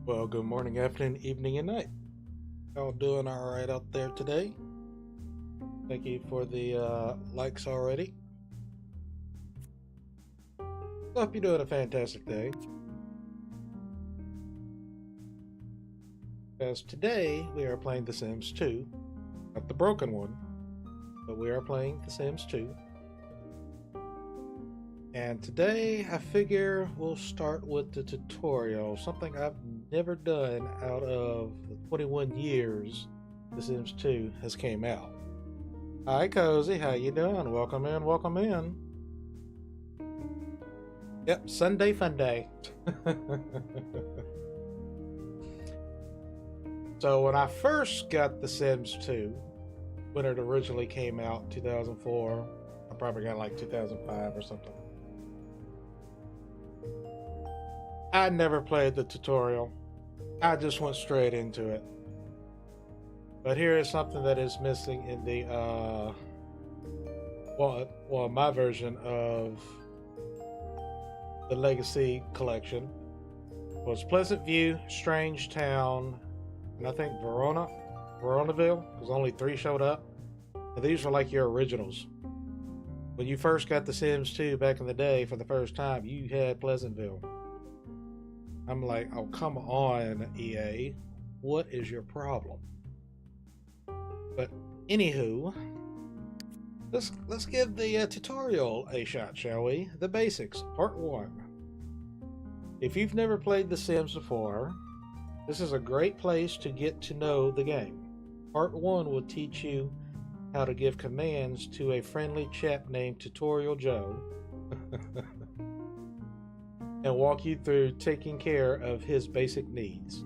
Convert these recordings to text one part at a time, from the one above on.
Well, good morning, afternoon, evening, and night. Y'all doing all right out there today? Thank you for the likes already. Hope you're doing a fantastic day. Because today we are playing The Sims 2. Not the broken one, but we are playing The Sims 2. And today I figure we'll start with the tutorial, something I've never done out of the 21 years The Sims 2 has came out. Hi Cozy, how you doing? Welcome in, welcome in. Yep, Sunday fun day. So when I first got The Sims 2, when it originally came out in 2004, I probably got like 2005 or something. I never played the tutorial. I just went straight into it. But here is something that is missing in the my version of the Legacy collection was Pleasant View, Strange Town, and I think Veronaville, because only 3 showed up. And these were like your originals. When you first got The Sims 2 back in the day for the first time, you had Pleasantville. I'm like, oh, come on, EA. What is your problem? But anywho, let's give the tutorial a shot, shall we? The basics, part 1. If you've never played The Sims before, this is a great place to get to know the game. Part 1 will teach you how to give commands to a friendly chap named Tutorial Joe. And walk you through taking care of his basic needs,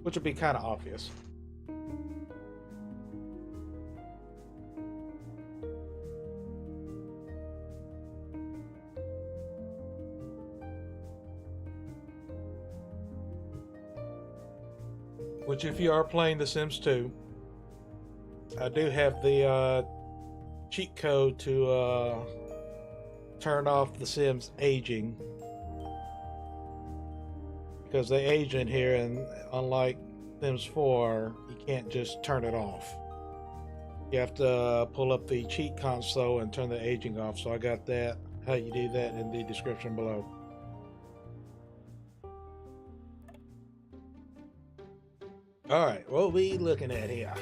which would be kind of obvious. Which, if you are playing The Sims 2, I do have the cheat code to turn off The Sims aging, because they age in here, and unlike Sims 4, you can't just turn it off. You have to pull up the cheat console and turn the aging off. So I got that, how you do that, in the description below. Alright, what are we looking at here?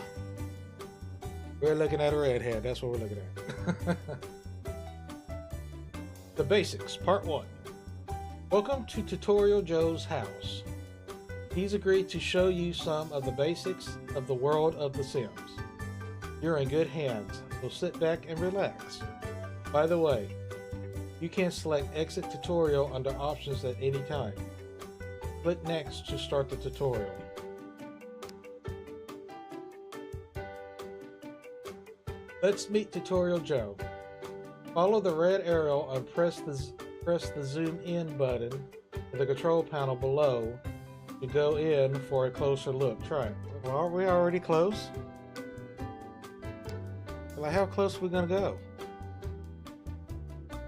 We're looking at a redhead, that's what we're looking at. The basics, part 1. Welcome to Tutorial Joe's house. He's agreed to show you some of the basics of the world of The Sims. You're in good hands, so sit back and relax. By the way, you can select Exit Tutorial under Options at any time. Click Next to start the tutorial. Let's meet Tutorial Joe. Follow the red arrow and press the zoom in button to the control panel below to go in for a closer look. Try it. Well, aren't we already close? Like, how close are we gonna go?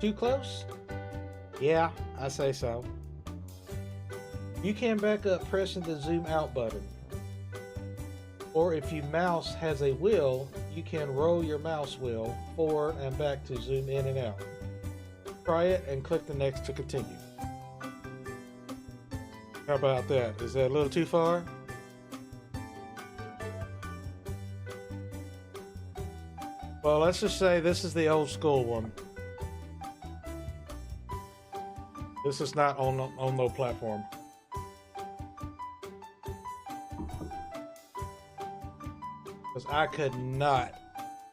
Too close? Yeah, I say so. You can back up pressing the zoom out button. Or if your mouse has a wheel, you can roll your mouse wheel forward and back to zoom in and out. Try it and click the next to continue. How about that? Is that a little too far? Well, let's just say this is the old school one. This is not on no platform. Because I could not,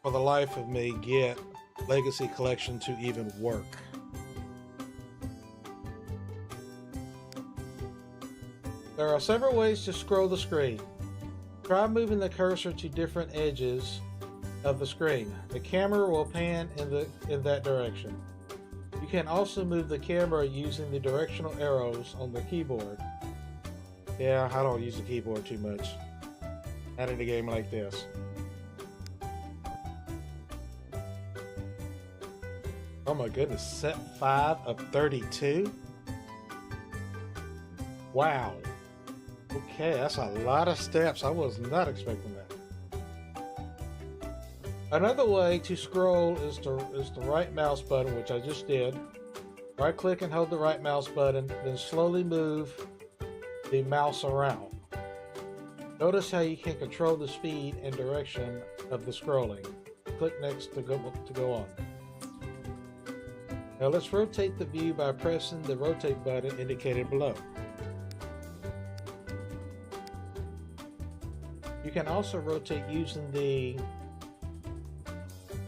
for the life of me, get Legacy Collection to even work. There are several ways to scroll the screen. Try moving the cursor to different edges of the screen. The camera will pan in that direction. You can also move the camera using the directional arrows on the keyboard. Yeah, I don't use the keyboard too much. Not in a game like this. Oh my goodness, set 5 of 32? Wow. Okay, that's a lot of steps. I was not expecting that. Another way to scroll is the right mouse button, which I just did. Right click and hold the right mouse button, then slowly move the mouse around. Notice how you can control the speed and direction of the scrolling. Click next to go on. Now let's rotate the view by pressing the rotate button indicated below. You can also rotate using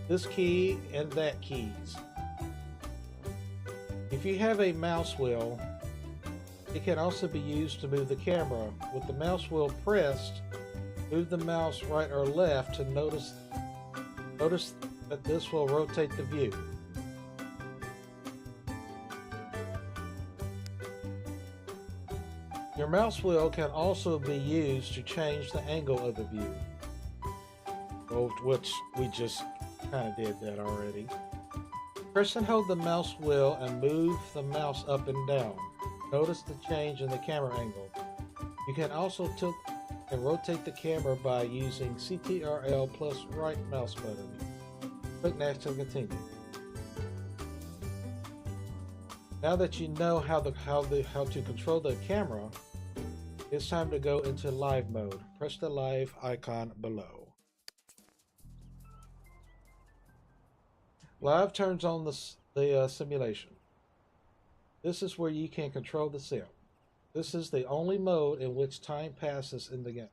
this key and that keys. If you have a mouse wheel, it can also be used to move the camera. With the mouse wheel pressed, move the mouse right or left to notice that this will rotate the view. Your mouse wheel can also be used to change the angle of the view, which we just kind of did that already. Press and hold the mouse wheel and move the mouse up and down. Notice the change in the camera angle. You can also tilt and rotate the camera by using Ctrl plus right mouse button. Click next to continue. Now that you know how to control the camera, it's time to go into live mode. Press the live icon below. Live turns on the simulation. This is where you can control the sim. This is the only mode in which time passes in the game.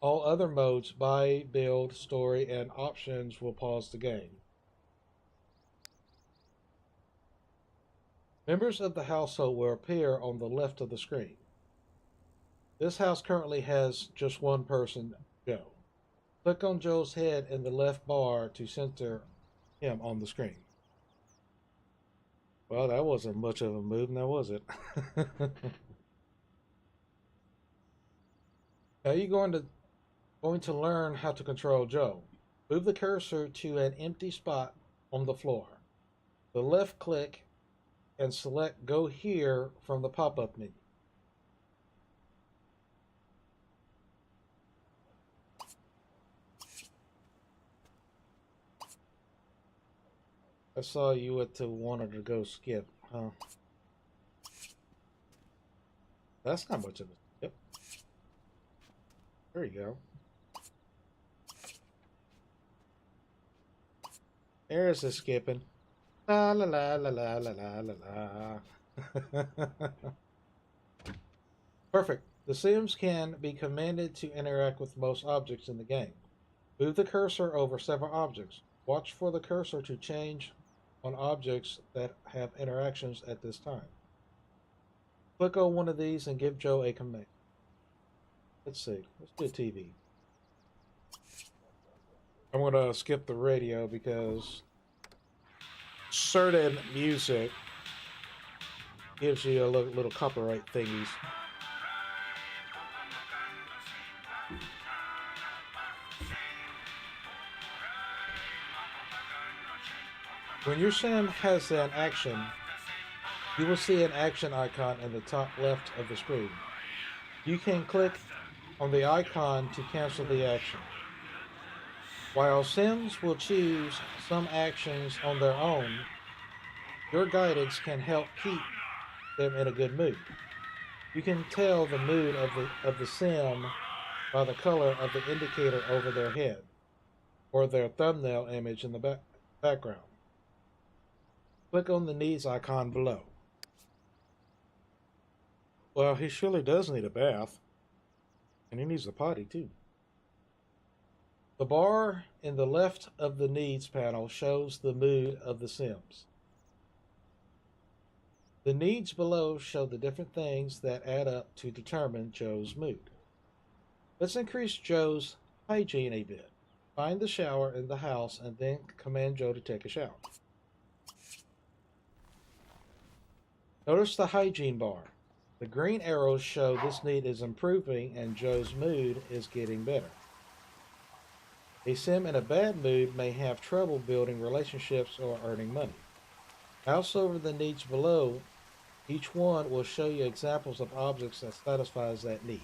All other modes, buy, build, story, and options will pause the game. Members of the household will appear on the left of the screen. This house currently has just one person, Joe. Click on Joe's head in the left bar to center him on the screen. Well, that wasn't much of a move, now was it? Now you're going to learn how to control Joe. Move the cursor to an empty spot on the floor. The left click and select Go Here from the pop-up menu. I saw you wanted to go skip, huh? That's not much of a skip. There you go. There's the skipping. La la la la la la la la la. Perfect. The Sims can be commanded to interact with most objects in the game. Move the cursor over several objects. Watch for the cursor to change on objects that have interactions at this time. Click on one of these and give Joe a command. Let's see. Let's do TV. I'm going to skip the radio because certain music gives you a little copyright thingies. When your sim has an action, you will see an action icon in the top left of the screen. You can click on the icon to cancel the action. While Sims will choose some actions on their own, your guidance can help keep them in a good mood. You can tell the mood of the Sim by the color of the indicator over their head or their thumbnail image in the background. Click on the needs icon below. Well, he surely does need a bath. And he needs a potty too. The bar in the left of the needs panel shows the mood of the Sims. The needs below show the different things that add up to determine Joe's mood. Let's increase Joe's hygiene a bit. Find the shower in the house and then command Joe to take a shower. Notice the hygiene bar. The green arrows show this need is improving and Joe's mood is getting better. A Sim in a bad mood may have trouble building relationships or earning money. Mouse over the needs below Each one will show you examples of objects that satisfies that need.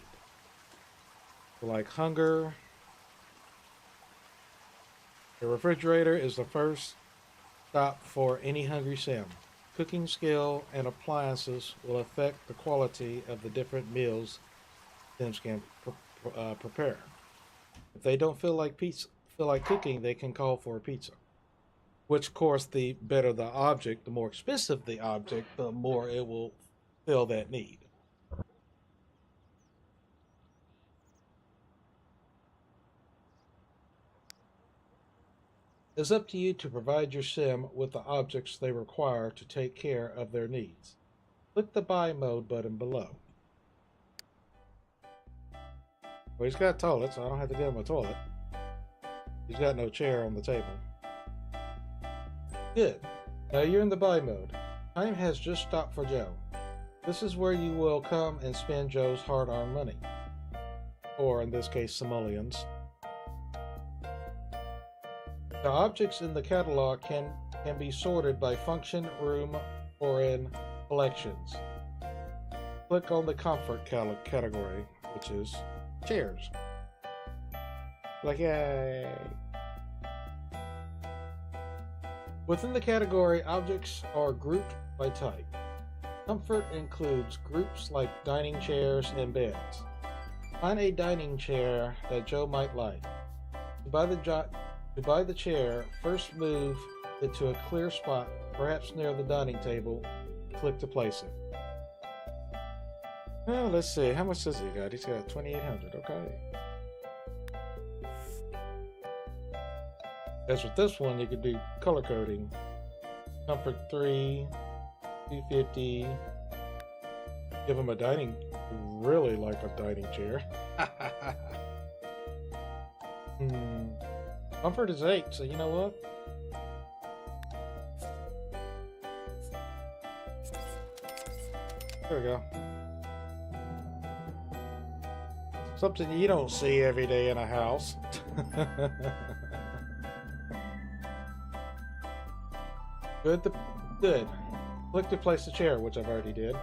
Like hunger. The refrigerator is the first stop for any hungry sim. Cooking skill and appliances will affect the quality of the different meals sims can prepare. If they don't feel like cooking, they can call for a pizza. Which, of course, the better the object, the more expensive the object, the more it will fill that need. It's up to you to provide your sim with the objects they require to take care of their needs. Click the Buy Mode button below. Well, he's got a toilet, so I don't have to get him a toilet. He's got no chair on the table. Good. Now you're in the Buy Mode. Time has just stopped for Joe. This is where you will come and spend Joe's hard-earned money. Or, in this case, simoleons. The objects in the catalog can be sorted by function, room, or in collections. Click on the comfort category, which is chairs. Like, yay! Within the category, objects are grouped by type. Comfort includes groups like dining chairs and beds. Find a dining chair that Joe might like. To buy the chair, first move it to a clear spot, perhaps near the dining table. Click to place it. Well, let's see. How much does he got? He's got 2,800. Okay. As with this one, you could do color coding. Comfort 3, 250. Give him a dining, really like a dining chair. Comfort is 8, so you know what? There we go. Something you don't see every day in a house. Good. Click to place the chair, which I've already did.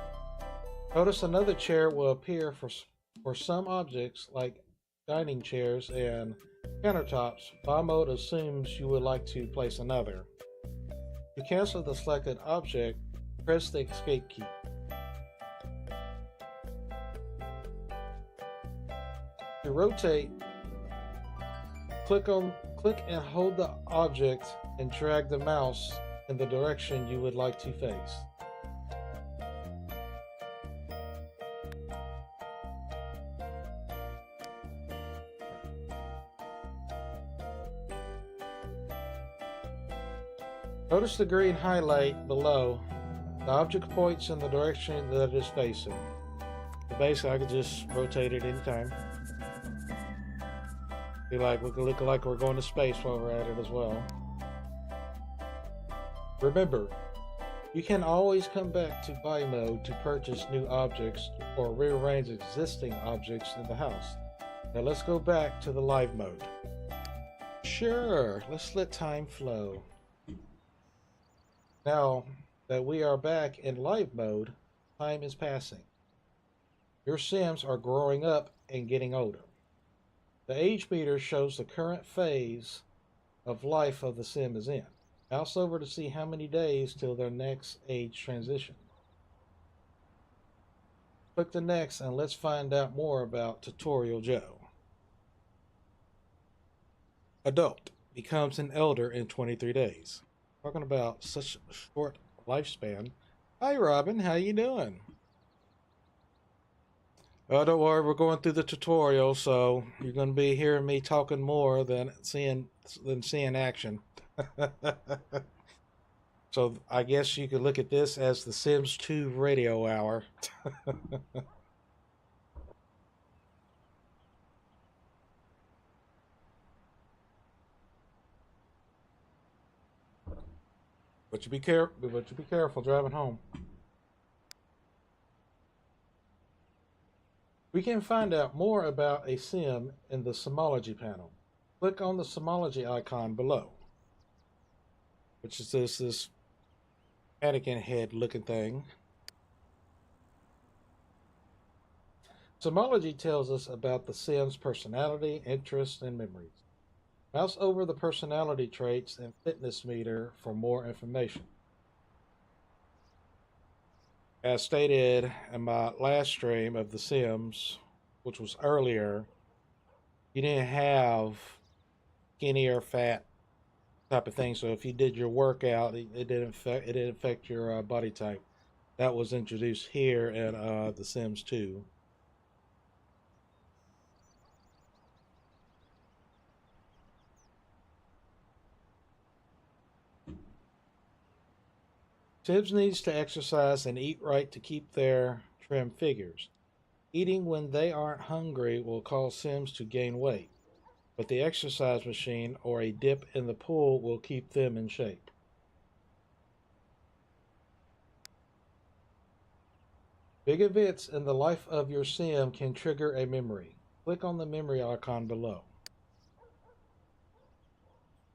Notice another chair will appear for some objects like dining chairs and countertops. Buy mode assumes you would like to place another. To cancel the selected object, press the escape key. To rotate, click and hold the object and drag the mouse in the direction you would like to face. Notice the green highlight below. The object points in the direction that it is facing. So basically, I could just rotate it anytime. We could look like we're going to space while we're at it as well. Remember, you can always come back to buy mode to purchase new objects or rearrange existing objects in the house. Now let's go back to the live mode. Sure, let's let time flow. Now that we are back in live mode, time is passing. Your Sims are growing up and getting older. The age meter shows the current phase of life of the Sim is in. Mouse over to see how many days till their next age transition. Click the next and let's find out more about Tutorial Joe. Adult becomes an elder in 23 days. Talking about such a short lifespan. Hi Robin, how you doing? Oh, don't worry, we're going through the tutorial, so you're going to be hearing me talking more than seeing action. So I guess you could look at this as the Sims 2 radio hour. But you be careful driving home. We can find out more about a Sim in the Simology panel. Click on the Simology icon below, which is this mannequin head looking thing. Simology tells us about the Sim's personality, interests, and memories. Mouse over the personality traits and fitness meter for more information. As stated in my last stream of The Sims, which was earlier, you didn't have skinny or fat type of thing. So if you did your workout, it didn't affect your body type. That was introduced here in The Sims 2. Sims needs to exercise and eat right to keep their trim figures. Eating when they aren't hungry will cause Sims to gain weight, but the exercise machine or a dip in the pool will keep them in shape. Big events in the life of your Sim can trigger a memory. Click on the memory icon below.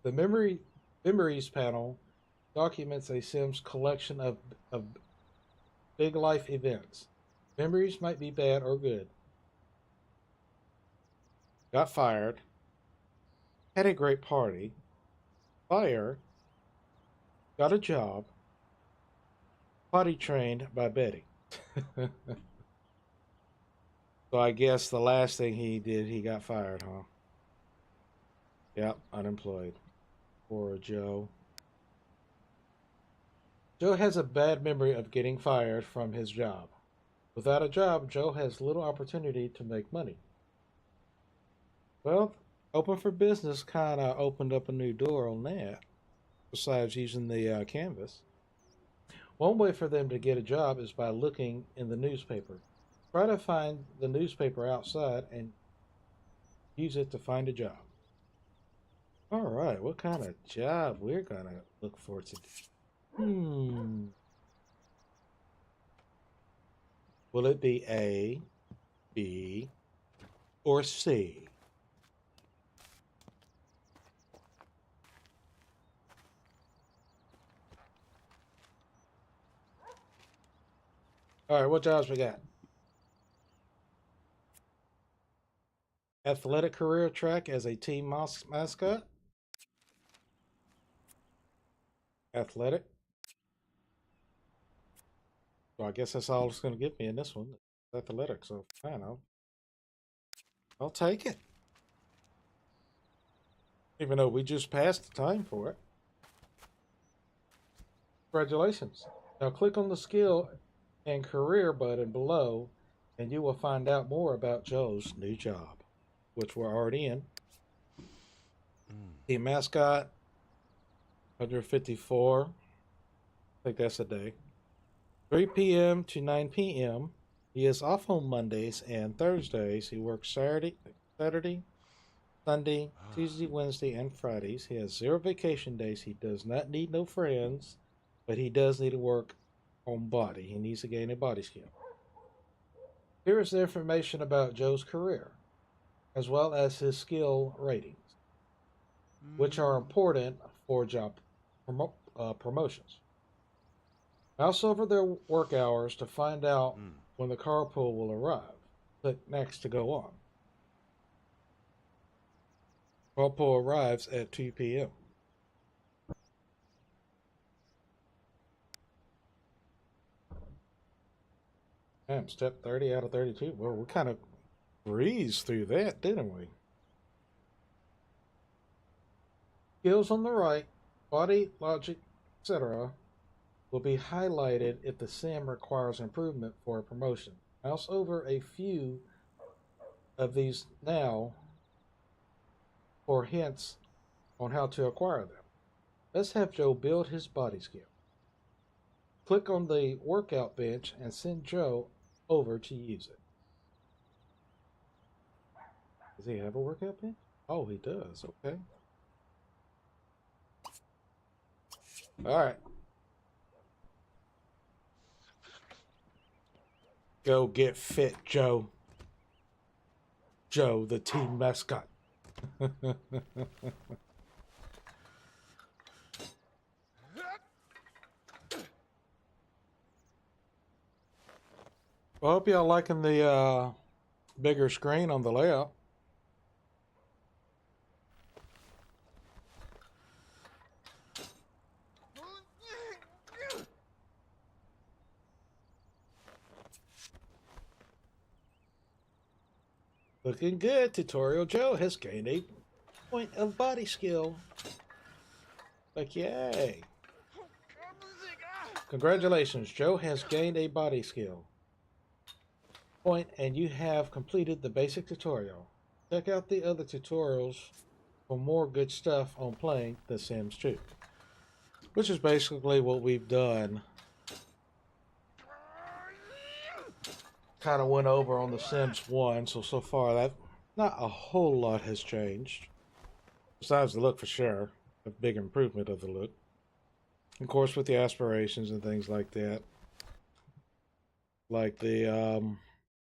The Memories panel documents a Sim's collection of big life events. Memories might be bad or good. Got fired. Had a great party. Fire. Got a job. Potty trained by Betty. So I guess the last thing he did, he got fired, huh? Yep, unemployed. Poor Joe. Joe has a bad memory of getting fired from his job. Without a job, Joe has little opportunity to make money. Well, Open for Business kind of opened up a new door on that, besides using the canvas. One way for them to get a job is by looking in the newspaper. Try to find the newspaper outside and use it to find a job. All right, what kind of job we're going to look for today? Will it be A, B, or C? All right, what jobs we got? Athletic career track as a team mascot. Athletic. So I guess that's all it's going to give me in this one. Athletic, so fine, I'll take it. Even though we just passed the time for it. Congratulations. Now click on the skill and career button below and you will find out more about Joe's new job, which we're already in. Team mascot, 154. I think that's a day. 3 p.m. to 9 p.m. He is off on Mondays and Thursdays. He works Saturday, Sunday, Tuesday, Wednesday, and Fridays. He has 0 vacation days. He does not need no friends, but he does need to work on body. He needs to gain a body skill. Here is the information about Joe's career, as well as his skill ratings, which are important for job promotions. Mouse over their work hours to find out when the carpool will arrive. Click next to go on. Carpool arrives at 2 p.m. Damn, step 30 out of 32. Well, we kind of breezed through that, didn't we? Skills on the right, body, logic, etc. will be highlighted if the sim requires improvement for a promotion. Mouse over a few of these now for hints on how to acquire them. Let's have Joe build his body skill. Click on the workout bench and send Joe over to use it. Does he have a workout bench? Oh, he does. Okay. All right. Go get fit, Joe. Joe, the team mascot. I hope y'all liking the Bigger screen on the layout. Looking good. Tutorial Joe has gained a point of body skill. Like, yay. Congratulations, Joe has gained a body skill point, and you have completed the basic tutorial. Check out the other tutorials for more good stuff on playing The Sims 2, which is basically what we've done. Kind of went over on The Sims 1, so far that not a whole lot has changed. Besides the look, for sure. A big improvement of the look. Of course, with the aspirations and things like that. Like the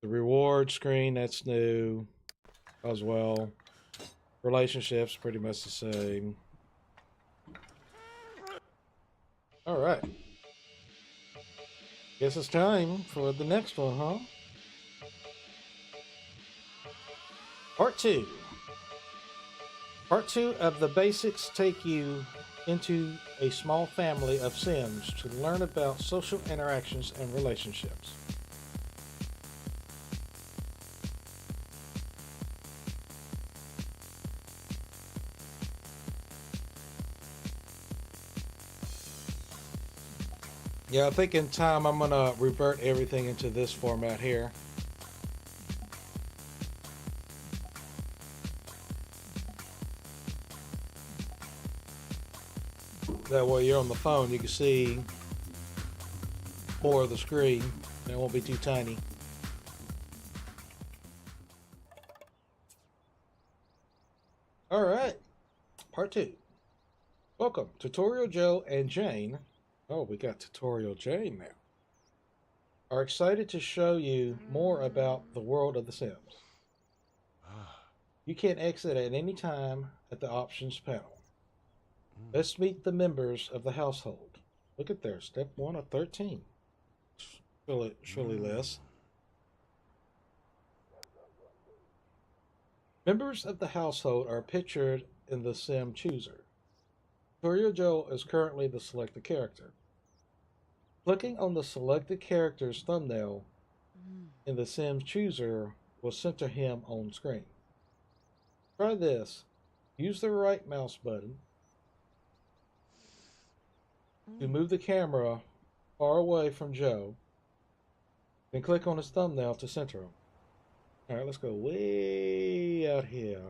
reward screen, that's new as well. Relationships, pretty much the same. Alright. Guess it's time for the next one, huh? Part 2. Part 2 of the basics take you into a small family of Sims to learn about social interactions and relationships. Yeah, I think in time I'm going to revert everything into this format here. That way you're on the phone, you can see more of the screen and it won't be too tiny. Alright, part 2. Welcome, Tutorial Joe and Jane. Oh, we got Tutorial Jane now. Are excited to show you more about the world of The Sims. You can exit at any time at the options panel. Let's meet the members of the household. Look at there, step 1 of 13. Surely less. Members of the household are pictured in the Sim Chooser. Tutorial Joe is currently the selected character. Clicking on the selected character's thumbnail in the Sims Chooser will center him on screen. Try this. Use the right mouse button to move the camera far away from Joe, then click on his thumbnail to center him. Alright, let's go way out here.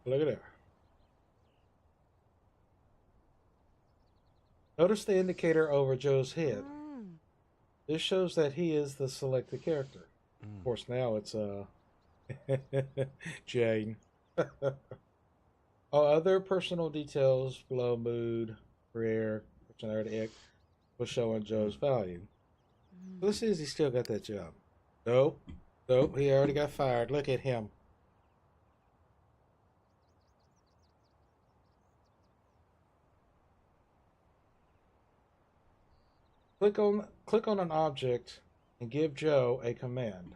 Look at that. Notice the indicator over Joe's head. This shows that he is the selected character. Of course, now it's Jane. All other personal details below mood, career, personality, will show on Joe's value. Let's see if he still got that job. Nope. Nope, he already got fired. Look at him. Click on an object and give Joe a command.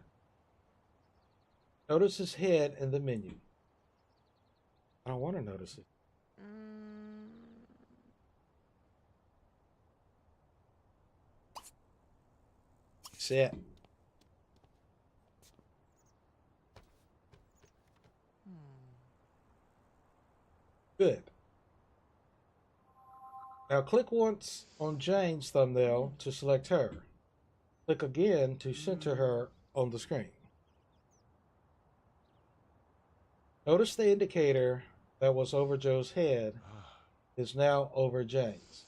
Notice his head in the menu. I don't want to notice it. Set. Good. Now click once on Jane's thumbnail to select her. Click again to center her on the screen. Notice the indicator that was over Joe's head is now over Jane's.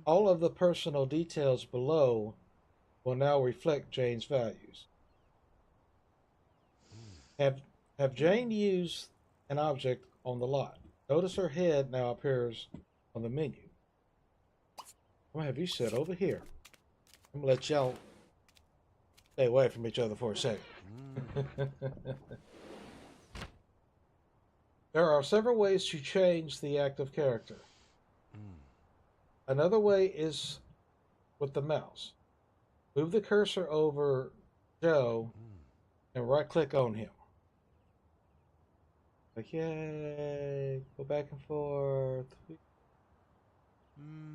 All of the personal details below will now reflect Jane's values. Have Jane used an object on the lot? Notice her head now appears on the menu. I'm gonna have you sit over here. I'm gonna let y'all stay away from each other for a second. There are several ways to change the active character. Another way is with the mouse. Move the cursor over Joe and right click on him. Like, yay, go back and forth.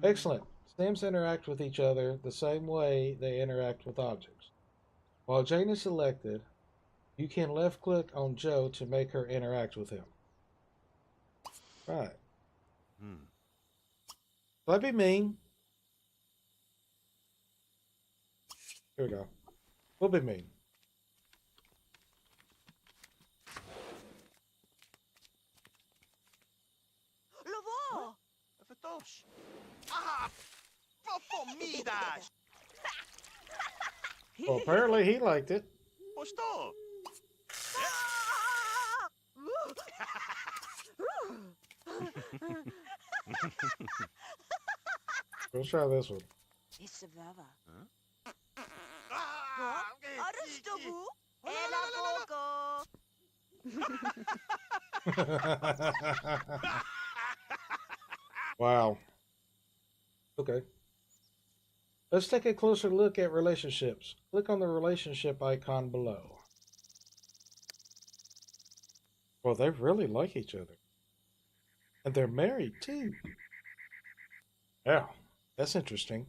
Excellent. Sims interact with each other the same way they interact with objects. While Jane is selected, you can left click on Joe to make her interact with him. Right. Will I be mean? Here we go. We'll be mean. Lovo! Fatosh. Ah! Fofomidas! Well, apparently he liked it. Posto! Let's try this one. Isabella. Ah! Arresto bu? Ela poco. Wow. Okay. Let's take a closer look at relationships. Click on the relationship icon below. Well, they really like each other. And they're married, too. Yeah, that's interesting.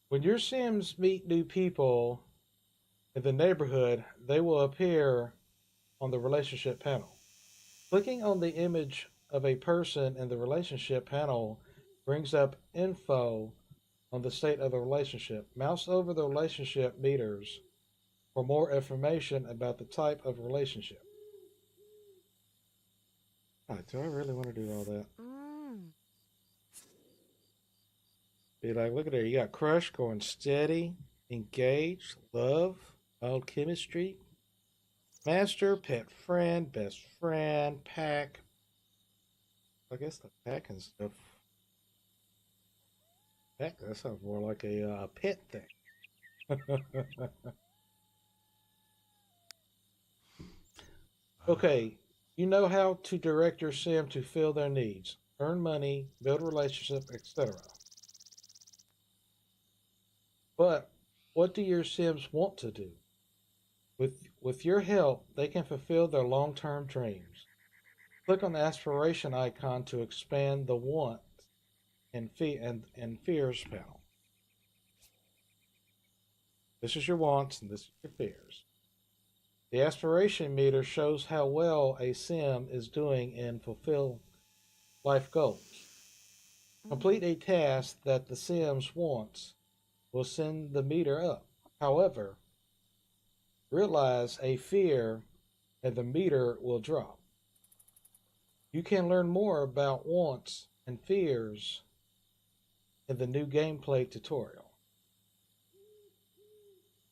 When your Sims meet new people in the neighborhood, they will appear on the relationship panel. Clicking on the image of a person in the relationship panel brings up info on the state of the relationship. Mouse over the relationship meters for more information about the type of relationship. God, do I really want to do all that? Be like, look at there. You got crush going steady, engaged, love, mild chemistry, master, pet friend, best friend, pack. I guess the pack and stuff. Pack, that sounds more like a pet thing. Okay, you know how to direct your sim to fill their needs, earn money, build relationships, etc. But what do your sims want to do? With your help, they can fulfill their long-term dreams. Click on the aspiration icon to expand the want and fears panel. This is your wants and this is your fears. The aspiration meter shows how well a sim is doing in fulfill life goals. Complete a task that the sims wants will send the meter up. However, realize a fear and the meter will drop. You can learn more about wants and fears in the new gameplay tutorial.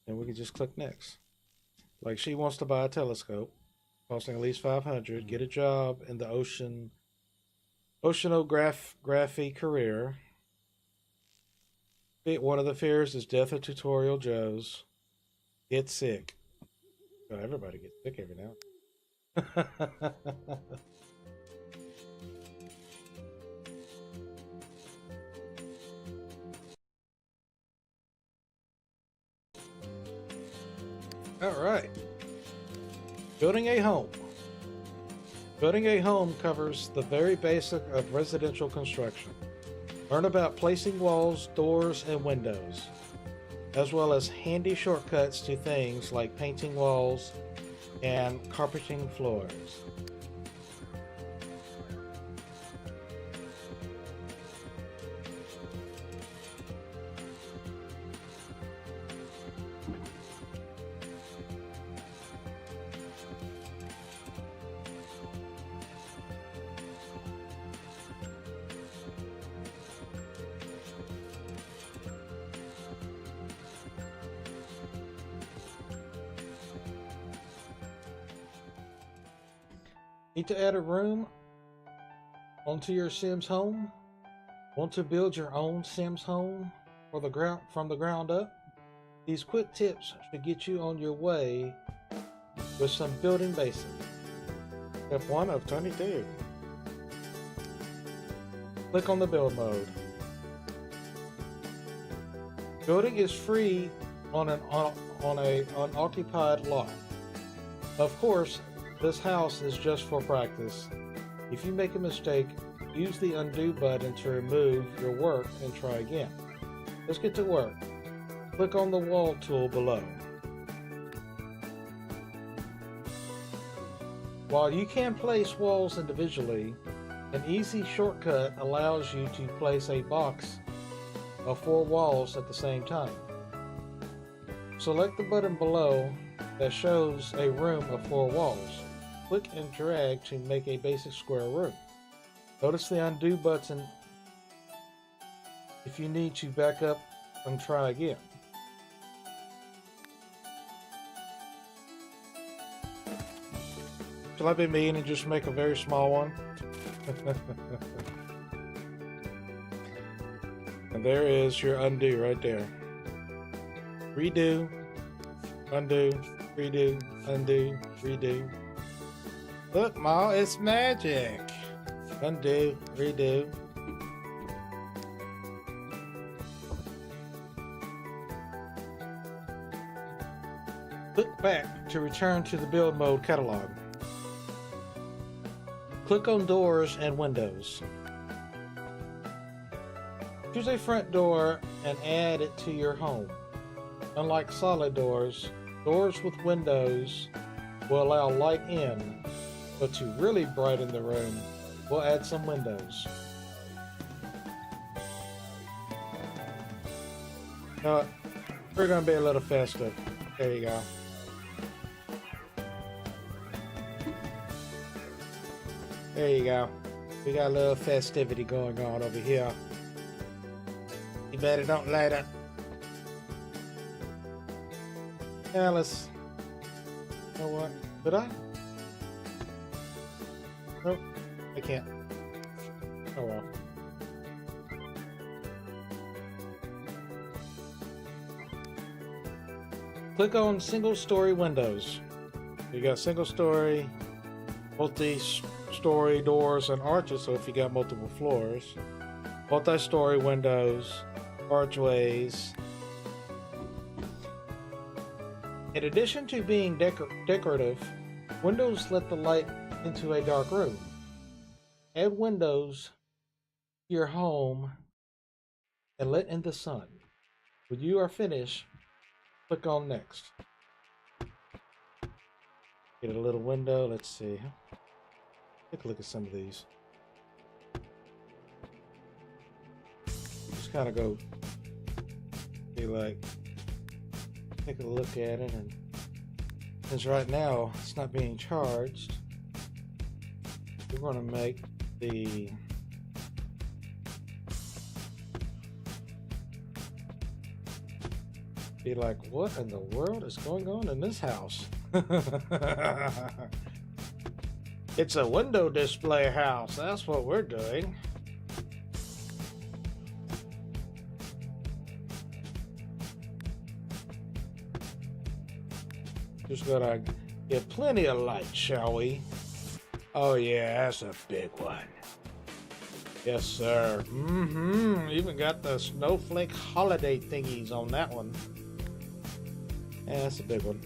And we can just click next. Like she wants to buy a telescope, costing at least 500, get a job in the oceanography career. One of the fears is death of tutorial Joes. Get sick. Well, everybody gets sick every now. All right. Building a home. Building a home covers the very basic of residential construction. Learn about placing walls, doors, and windows, as well as handy shortcuts to things like painting walls and carpeting floors. Need to add a room onto your Sims home? Want to build your own Sims home from the ground up? These quick tips should get you on your way with some building basics. Step 1 of 22. Click on the build mode. Building is free on an unoccupied lot. Of course, this house is just for practice. If you make a mistake, use the undo button to remove your work and try again. Let's get to work. Click on the wall tool below. While you can place walls individually, an easy shortcut allows you to place a box of 4 walls at the same time. Select the button below that shows a room of 4 walls. Click and drag to make a basic square room. Notice the undo button if you need to back up and try again. Shall I be mean and just make a very small one? And there is your undo right there. Redo, undo, redo, undo, redo. Look, Ma, it's magic. Undo, redo. Click back to return to the build mode catalog. Click on doors and windows. Choose a front door and add it to your home. Unlike solid doors, doors with windows will allow light in, but to really brighten the room, we'll add some windows. Now, we're going to be a little festive. There you go. There you go. We got a little festivity going on over here. You better don't light up. Now let's... You know what? Did I? Nope. I can't. Oh well. Click on single story windows. You got single story, multi-story doors and arches, so if you got multiple floors, multi-story windows, archways. In addition to being decorative, windows let the light into a dark room. Add windows to your home and let in the sun. When you are finished, click on next. Get a little window. Let's see. Take a look at some of these. Just kind of go be like, take a look at it, and since right now it's not being charged, we're going to make the be like, what in the world is going on in this house? It's a window display house. That's what we're doing. Just gonna get plenty of light, shall we? Oh yeah, that's a big one. Yes, sir. Even got the snowflake holiday thingies on that one. Yeah, that's a big one.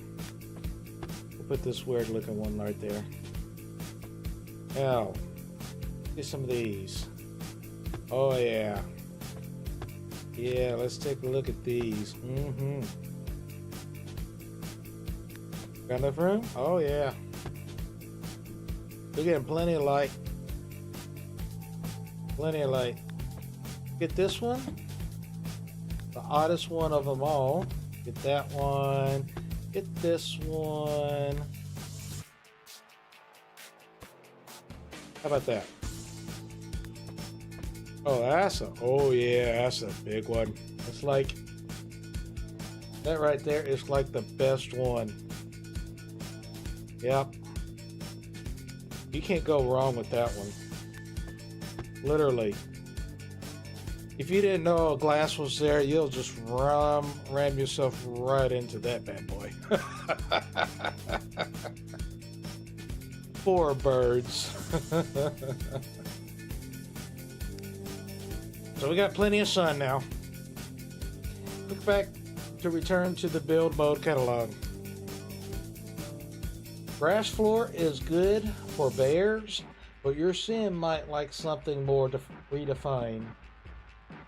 We'll put this weird looking one right there. Now, get some of these. Oh yeah. Yeah, let's take a look at these. Got enough room? Oh yeah. We're getting plenty of light. Plenty of light. Get this one. The oddest one of them all. Get that one. Get this one. How about that? Oh, oh yeah, that's a big one. It's like, that right there is like the best one. Yep. You can't go wrong with that one. Literally. If you didn't know a glass was there, you'll just ram yourself right into that bad boy. Poor birds. So we got plenty of sun now. Look back to return to the build mode catalog. Grass floor is good for bears, but your sim might like something more redefined.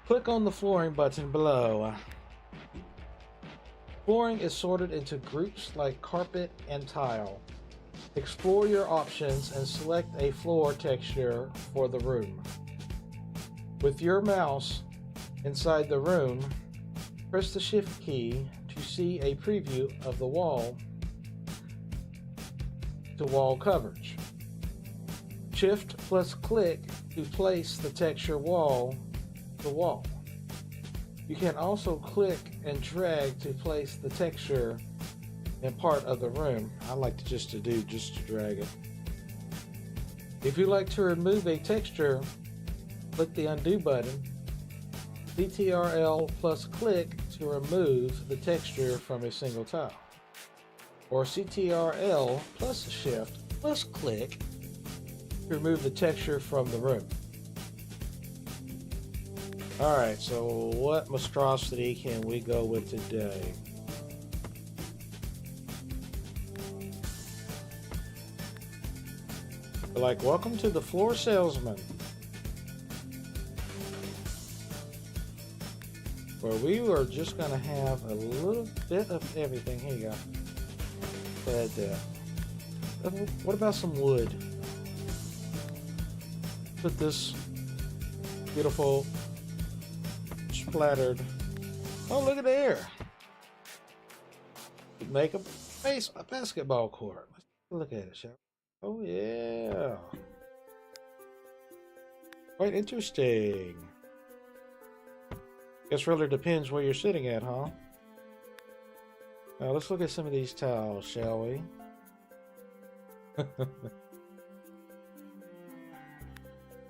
Click on the flooring button below. Flooring is sorted into groups like carpet and tile. Explore your options and select a floor texture for the room. With your mouse inside the room, press the Shift key to see a preview of the wall to wall coverage. Shift plus click to place the texture wall to wall. You can also click and drag to place the texture in part of the room. I like to just to drag it. If you like to remove a texture, click the undo button. Ctrl plus click to remove the texture from a single tile. Or Ctrl plus Shift plus click to remove the texture from the room. Alright, so what monstrosity can we go with today? Like, welcome to the floor salesman, where we are just gonna have a little bit of everything. Here you go. But what about some wood? Put this beautiful splattered. Oh, look at there! Make a basketball court. Let's look at it, shall we? Oh yeah, quite interesting. Guess really depends where you're sitting at, huh? Now let's look at some of these tiles, shall we?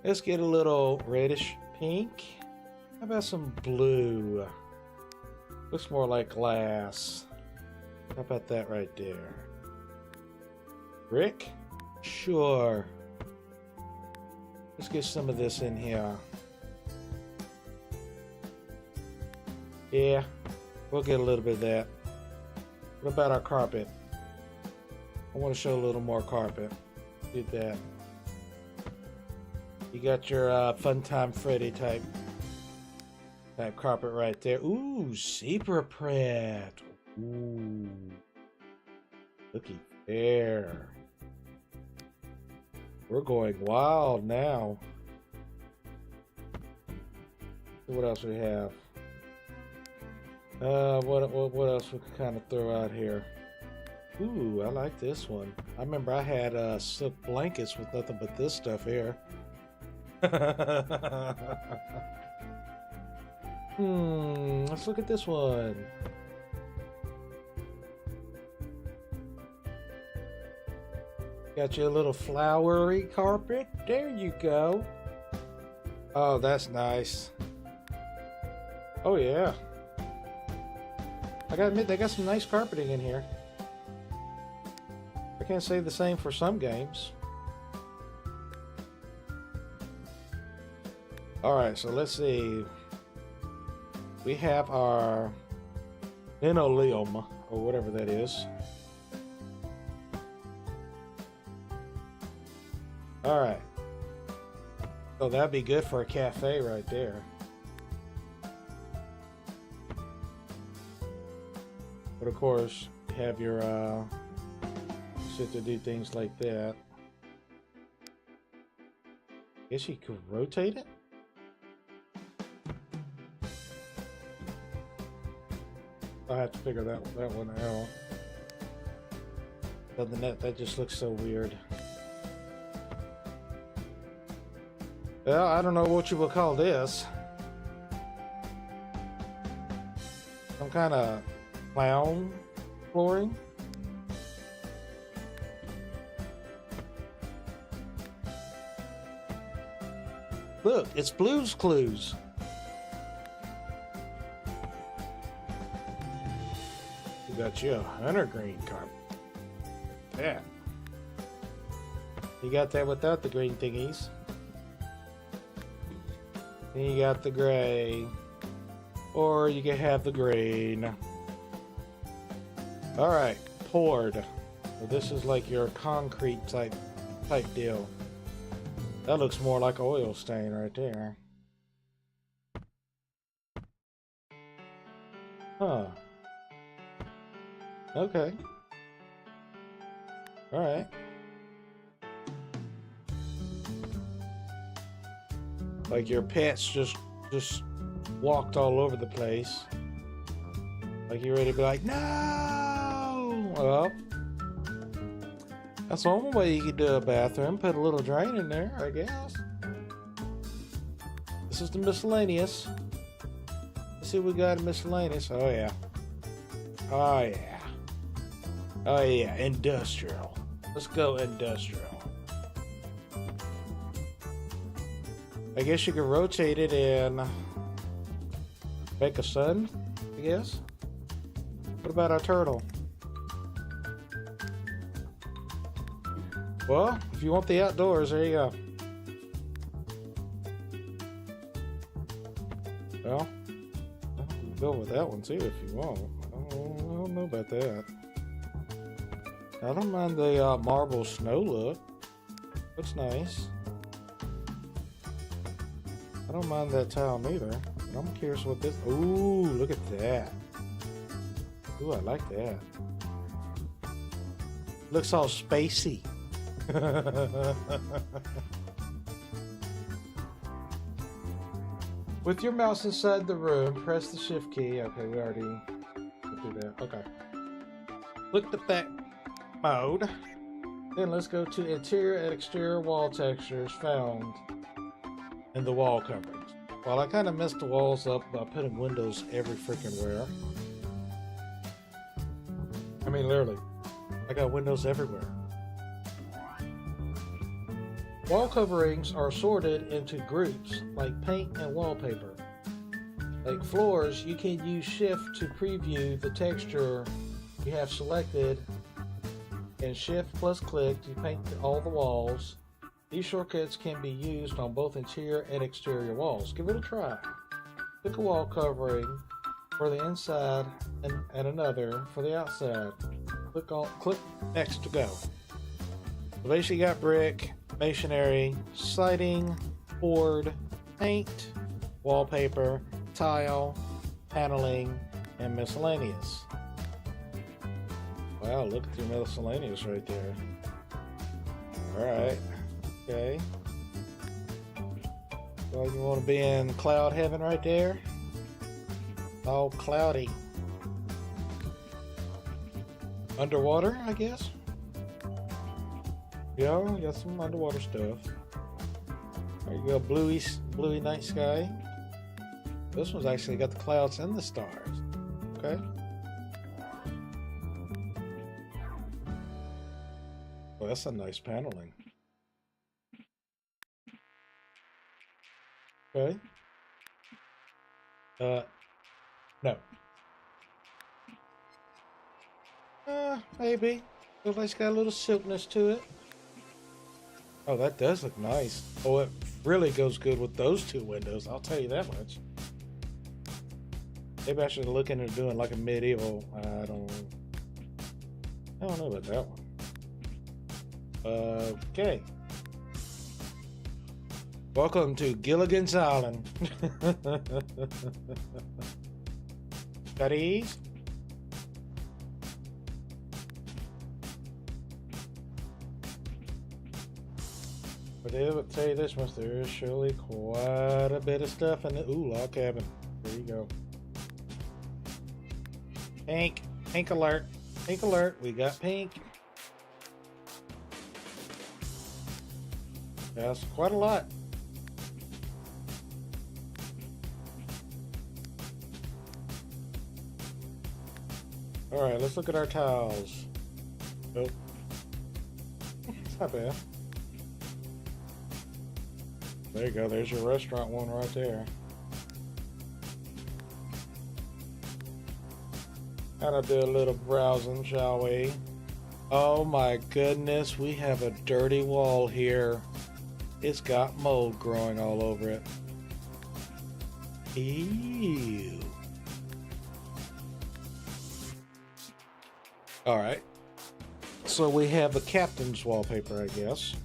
Let's get a little reddish pink. How about some blue? Looks more like glass. How about that right there? Brick? Sure. Let's get some of this in here. Yeah, we'll get a little bit of that. What about our carpet? I want to show a little more carpet. Do that. You got your Funtime Freddy type carpet right there. Ooh, zebra print. Ooh, looky there. We're going wild now. What else we have? What else we can kind of throw out here? Ooh, I like this one. I remember I had silk blankets with nothing but this stuff here. Let's look at this one. Got you a little flowery carpet. There you go. Oh, that's nice. Oh yeah. I gotta admit, they got some nice carpeting in here. I can't say the same for some games. Alright, so let's see. We have our linoleum, or whatever that is. Alright. So that'd be good for a cafe right there. But of course, you have your sit to do things like that. Guess you could rotate it? I'll have to figure that one out. Other than that just looks so weird. Well, I don't know what you would call this. Some kind of clown flooring. Look, it's Blue's Clues. You got you a hunter green carpet. Yeah. You got that without the green thingies. Then you got the gray. or you can have the green. All right, poured. So this is like your concrete type deal. That looks more like an oil stain right there. Huh. Okay. All right. Like your pets just walked all over the place. Like you're ready to be like, no! Well, that's one way you could do a bathroom. Put a little drain in there, I guess. This is the miscellaneous. Let's see what we got in miscellaneous. Oh yeah. Oh yeah. Oh yeah, industrial. Let's go industrial. I guess you can rotate it and make a sun, I guess. What about our turtle? Well, if you want the outdoors, there you go. Well, you can go with that one too if you want. I don't know about that. I don't mind the marble snow look. Looks nice. I don't mind that tile neither. But I'm curious what this. Ooh, look at that. Ooh, I like that. Looks all spacey. With your mouse inside the room, press the shift key. Okay, we already did that. Okay. Click the fact mode. Then let's go to interior and exterior wall textures found in the wall coverings. Well, I kind of messed the walls up by putting windows every freaking where. I mean, literally, I got windows everywhere. Wall coverings are sorted into groups like paint and wallpaper. Like floors, you can use Shift to preview the texture you have selected, and Shift plus click to paint all the walls. These shortcuts can be used on both interior and exterior walls. Give it a try. Pick a wall covering for the inside and another for the outside. Click next to go. So basically you got brick, masonry, siding, board, paint, wallpaper, tile, paneling, and miscellaneous. Wow, look at the miscellaneous right there. Alright. Okay. Well, you want to be in cloud heaven right there? All cloudy. Underwater, I guess? Yeah, got some underwater stuff. There you go, bluey night sky. This one's actually got the clouds and the stars. Okay. Well, that's a nice paneling. Okay. No. Maybe. Looks like it's got a little silkiness to it. Oh, that does look nice. Oh, it really goes good with those two windows, I'll tell you that much. Maybe I should look into doing like a medieval. I don't know about that one. Okay. Welcome to Gilligan's Island. Got ease? But I'll tell you this much, there is surely quite a bit of stuff in the log cabin. There you go. Pink alert. Pink alert. We got pink. That's quite a lot. Alright, let's look at our tiles. Oh. It's not bad. There you go, there's your restaurant one right there. Gotta do a little browsing, shall we? Oh my goodness, we have a dirty wall here. It's got mold growing all over it. Ew. All right. So we have the captain's wallpaper, I guess.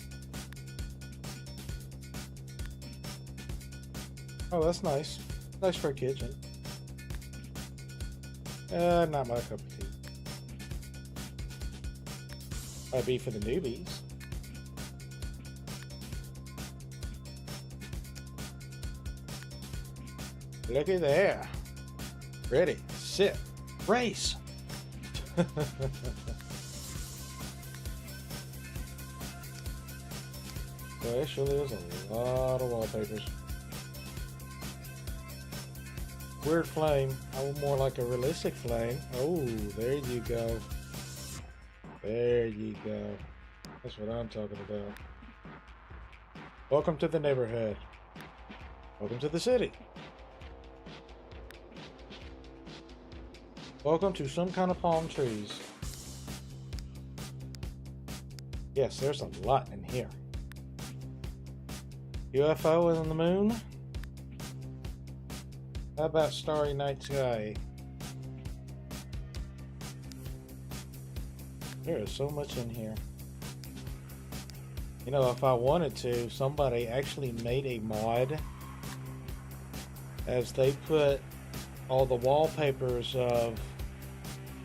Oh, that's nice. Nice for a kitchen. Not my cup of tea. Might be for the newbies. Looky there. Ready, sit, race. So actually there's a lot of wallpapers. Weird flame. I want more like a realistic flame. Oh, there you go. There you go. That's what I'm talking about. Welcome to the neighborhood. Welcome to the city. Welcome to some kind of palm trees. Yes, there's a lot in here. UFO in the moon? How about starry night sky? There is so much in here. You know, if I wanted to, somebody actually made a mod as they put all the wallpapers of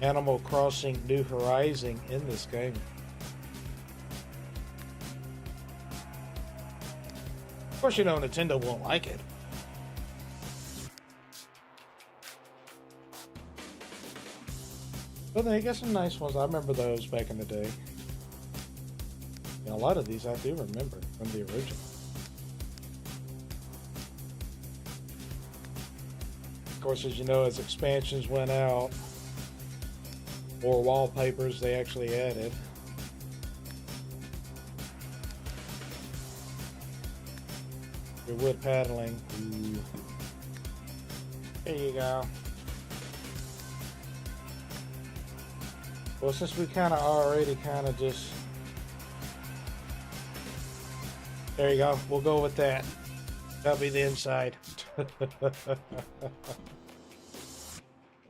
Animal Crossing New Horizon in this game. Of course, you know, Nintendo won't like it. But they got some nice ones. I remember those back in the day. And a lot of these I do remember from the original. Of course, as you know, as expansions went out, more wallpapers they actually added. Your wood paneling. Ooh. There you go. Well, since we kind of already just... There you go. We'll go with that. That'll be the inside.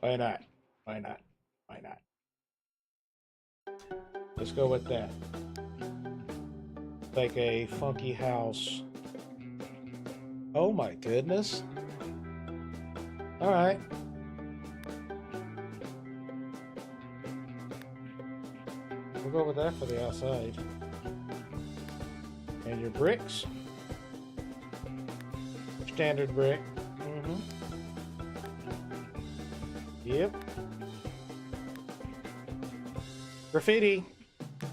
Why not? Why not? Why not? Let's go with that. Like a funky house. Oh my goodness. Alright. We'll go with that for the outside. And your bricks. Standard brick. Yep. Graffiti.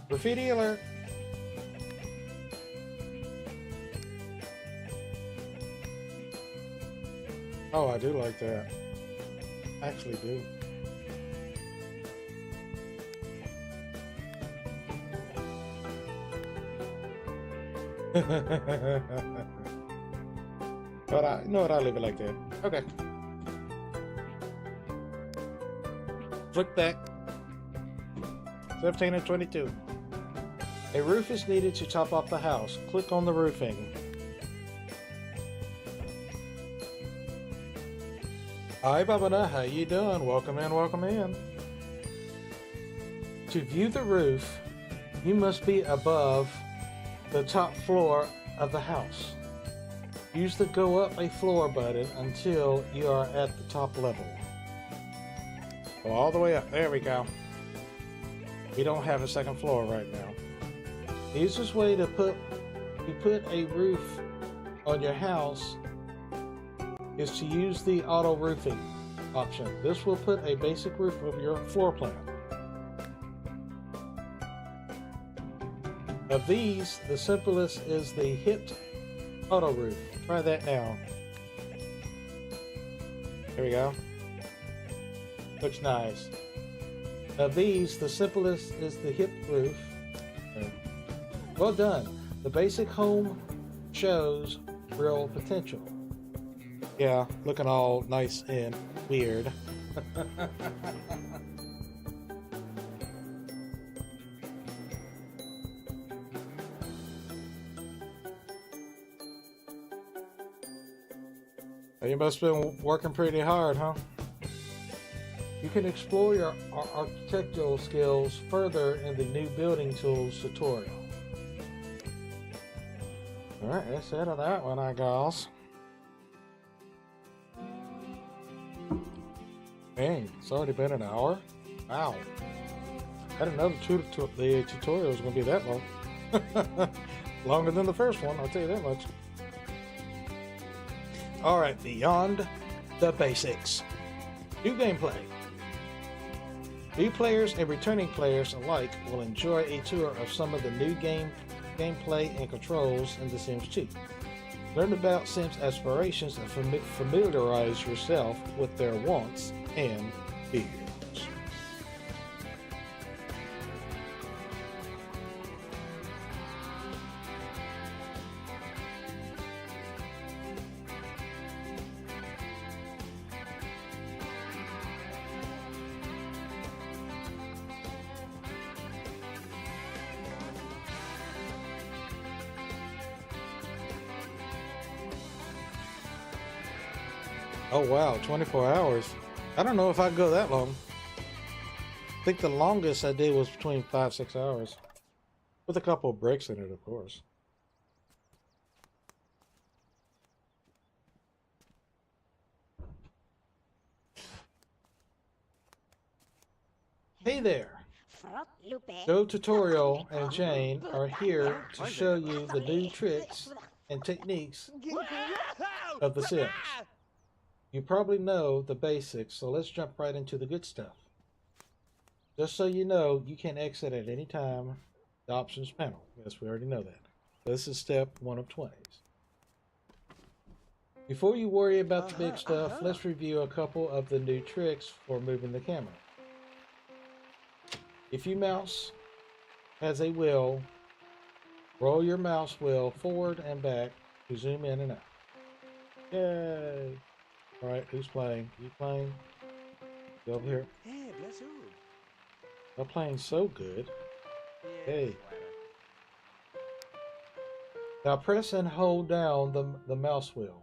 Graffiti alert. Oh, I do like that. I actually do. But you know what, I'll leave it like that. Okay. Flick back. 17 and 22. A roof is needed to top off the house. Click on the roofing. Hi, Babana. How you doing? Welcome in, welcome in. To view the roof, you must be above the top floor of the house. Use the go up a floor button until you are at the top level. Go all the way up. There we go. We don't have a second floor right now. The easiest way to put a roof on your house is to use the auto roofing option. This will put a basic roof over your floor plan. Of these, the simplest is the hipped auto roof. Try that now. There we go. Looks nice. Of these, the simplest is the hipped roof. Well done. The basic home shows real potential. Yeah, looking all nice and weird. You must have been working pretty hard, huh? You can explore your architectural skills further in the new building tools tutorial. Alright, that's it of that one, I guess. Dang, it's already been an hour? Wow. I didn't know the tutorial was going to be that long. Longer than the first one, I'll tell you that much. Alright, beyond the basics. New gameplay. New players and returning players alike will enjoy a tour of some of the new gameplay and controls in The Sims 2. Learn about Sims aspirations and familiarize yourself with their wants and fears. Oh wow, 24 hours. I don't know if I go that long. I think the longest I did was between 5-6 hours. With a couple of breaks in it, of course. Hey there! Joe Tutorial and Jane are here to show you the new tricks and techniques of The Sims. You probably know the basics, so let's jump right into the good stuff. Just so you know, you can exit at any time. The options panel. Yes, we already know that. This is step 1 of 20s. Before you worry about the big stuff, let's review a couple of the new tricks for moving the camera. If your mouse has a wheel, roll your mouse wheel forward and back to zoom in and out. Yay! Alright, who's playing? You playing? Go over here. Hey, bless you. They're playing so good. Hey. Now press and hold down the mouse wheel.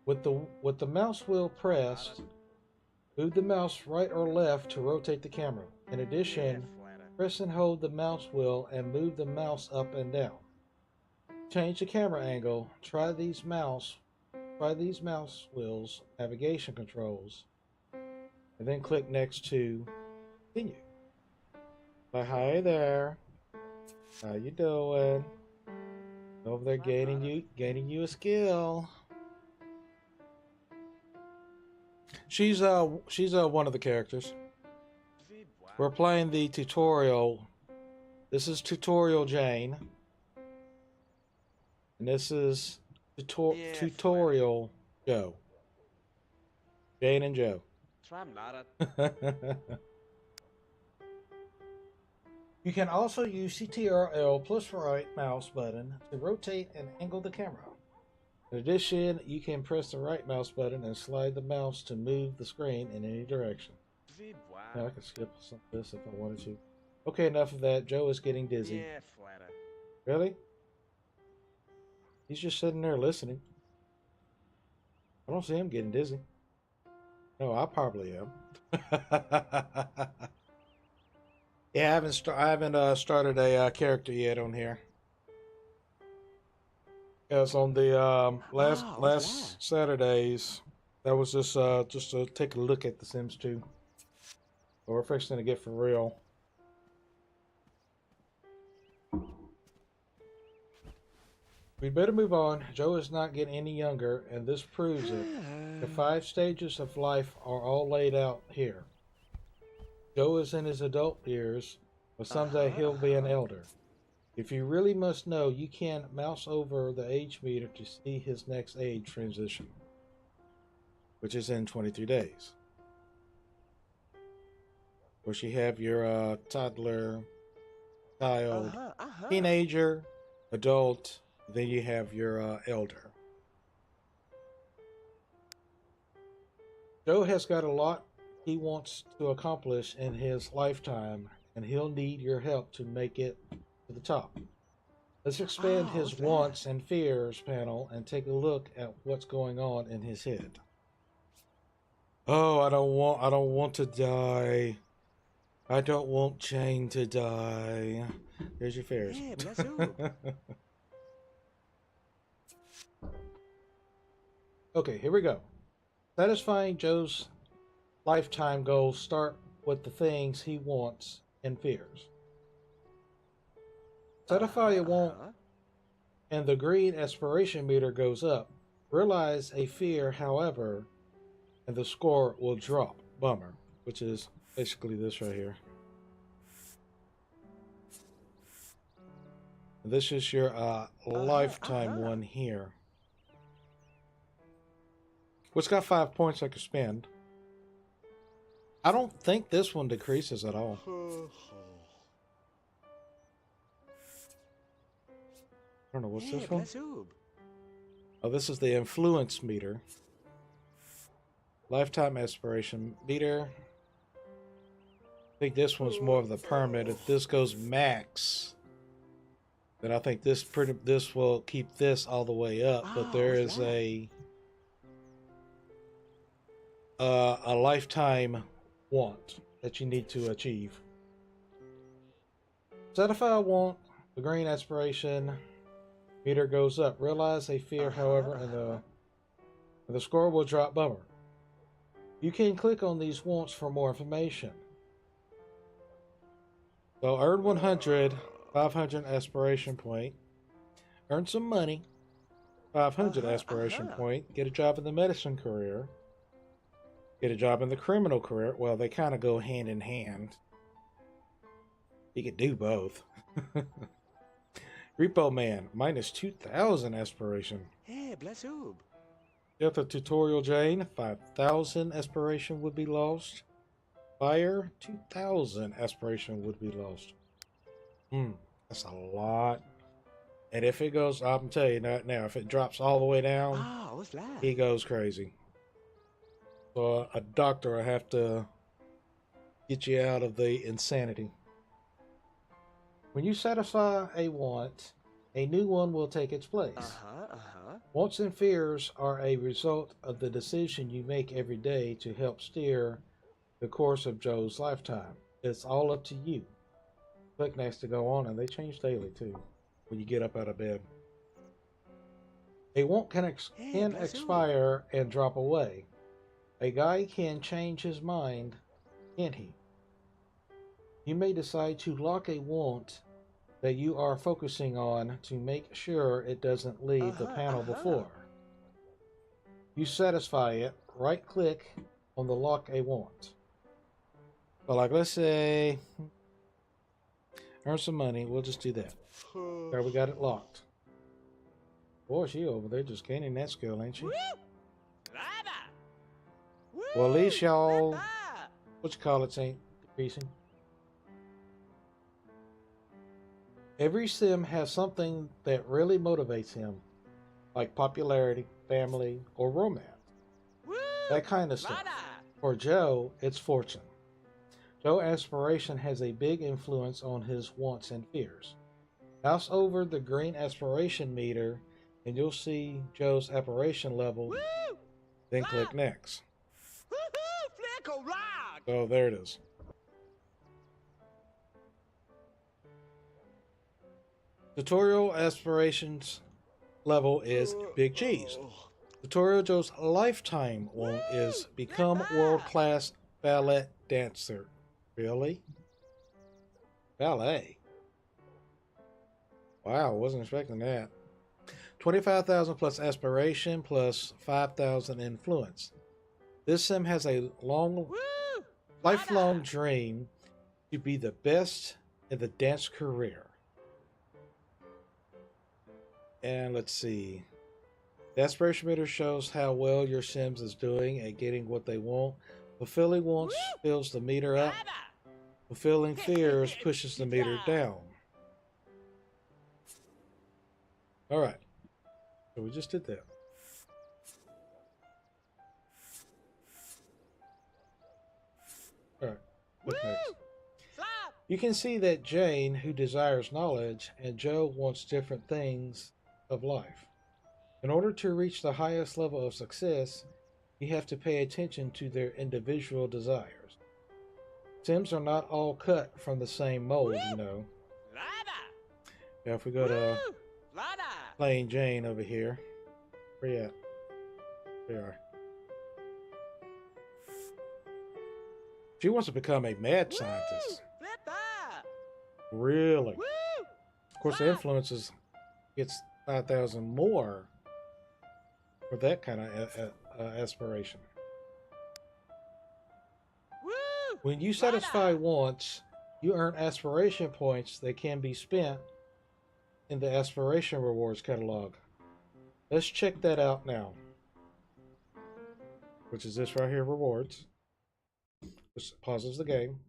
With the mouse wheel pressed, move the mouse right or left to rotate the camera. In addition, press and hold the mouse wheel and move the mouse up and down. Change the camera angle. Try these mouse wheels navigation controls, and then click next to continue. Hi there. How you doing? Over there gaining you a skill. She's one of the characters. We're playing the tutorial. This is tutorial Jane. And this is tutorial Joe. Jane and Joe. You can also use Ctrl plus right mouse button to rotate and angle the camera. In addition, you can press the right mouse button and slide the mouse to move the screen in any direction. Now I can skip some of this if I wanted to. Okay, enough of that. Joe is getting dizzy. Really? He's just sitting there listening. I don't see him getting dizzy. No, I probably am. Yeah, I haven't started a character yet on here. Yes, on the last Saturdays, that was just to take a look at The Sims 2. But we're fixing to get for real. We'd better move on. Joe is not getting any younger, and this proves it. The 5 stages of life are all laid out here. Joe is in his adult years, but someday he'll be an elder. If you really must know, you can mouse over the age meter to see his next age transition, which is in 23 days. Of course, you have your toddler, child, teenager, adult, then you have your elder. Joe has got a lot he wants to accomplish in his lifetime, and he'll need your help to make it to the top. Let's expand Oh, his what's that? wants and fears panel and take a look at what's going on in his head. Oh, I don't want to die. I don't want Jane to die. Here's your fears. Yeah, bless you. Okay, here we go. Satisfying Joe's lifetime goals start with the things he wants and fears. Satisfy a want and the green aspiration meter goes up. Realize a fear, however, and the score will drop. Bummer, which is basically this right here. This is your lifetime one here. Which got 5 points I could spend. I don't think this one decreases at all. I don't know, what's this one? Oh, this is the influence meter. Lifetime aspiration meter. I think this one's more of the permit. If this goes max, then I think this will keep this all the way up. But there is a lifetime want that you need to achieve. Satisfy a want, the green aspiration meter goes up. Realize a fear, however, and the score will drop. Bummer. You can click on these wants for more information. So earn 100, 500 aspiration point. Earn some money, 500 aspiration point. Get a job in the medicine career. Get a job in the criminal career. Well, they kind of go hand in hand. You could do both. Repo Man, minus 2,000 aspiration. Yeah, bless you. Get the tutorial Jane, 5,000 aspiration would be lost. Fire, 2,000 aspiration would be lost. That's a lot. And if it goes, I'm telling you that now, if it drops all the way down, What's that? he goes crazy. So a doctor will have to get you out of the insanity. When you satisfy a want, a new one will take its place. Wants and fears are a result of the decision you make every day to help steer the course of Joe's lifetime. It's all up to you. Click next to go on, and they change daily too when you get up out of bed. A want can expire and drop away. A guy can change his mind, can't he? You may decide to lock a want that you are focusing on to make sure it doesn't leave the panel before. You satisfy it, right click on the lock a want. So like, let's say, earn some money, we'll just do that. There, we got it locked. Boy, she over there just gaining that skill, ain't she? Well, at least y'all, what you call it, ain't decreasing. Every sim has something that really motivates him, like popularity, family, or romance. That kind of stuff. For Joe, it's fortune. Joe's aspiration has a big influence on his wants and fears. Mouse over the green aspiration meter and you'll see Joe's aspiration level, then click next. So there it is. Tutorial aspirations level is Big Cheese. Tutorial Joe's lifetime one is become world-class ballet dancer. Really? Ballet? Wow, wasn't expecting that. 25,000 plus aspiration plus 5,000 influence. This sim has a lifelong dream to be the best in the dance career. And let's see. The aspiration meter shows how well your Sims is doing at getting what they want. Fulfilling wants fills the meter up. Fulfilling fears pushes the meter down. Alright. So we just did that. Alright. What's next? You can see that Jane, who desires knowledge, and Joe wants different things of life. In order to reach the highest level of success, you have to pay attention to their individual desires. Sims are not all cut from the same mold, you know. Now, if we go to Plain Jane over here, where you at? There we are. She wants to become a mad scientist. Really? Of course, the influences gets 5,000 more for that kind of aspiration. When you satisfy wants, you earn aspiration points that can be spent in the aspiration rewards catalog. Let's check that out now. Which is this right here, rewards. Which pauses the game.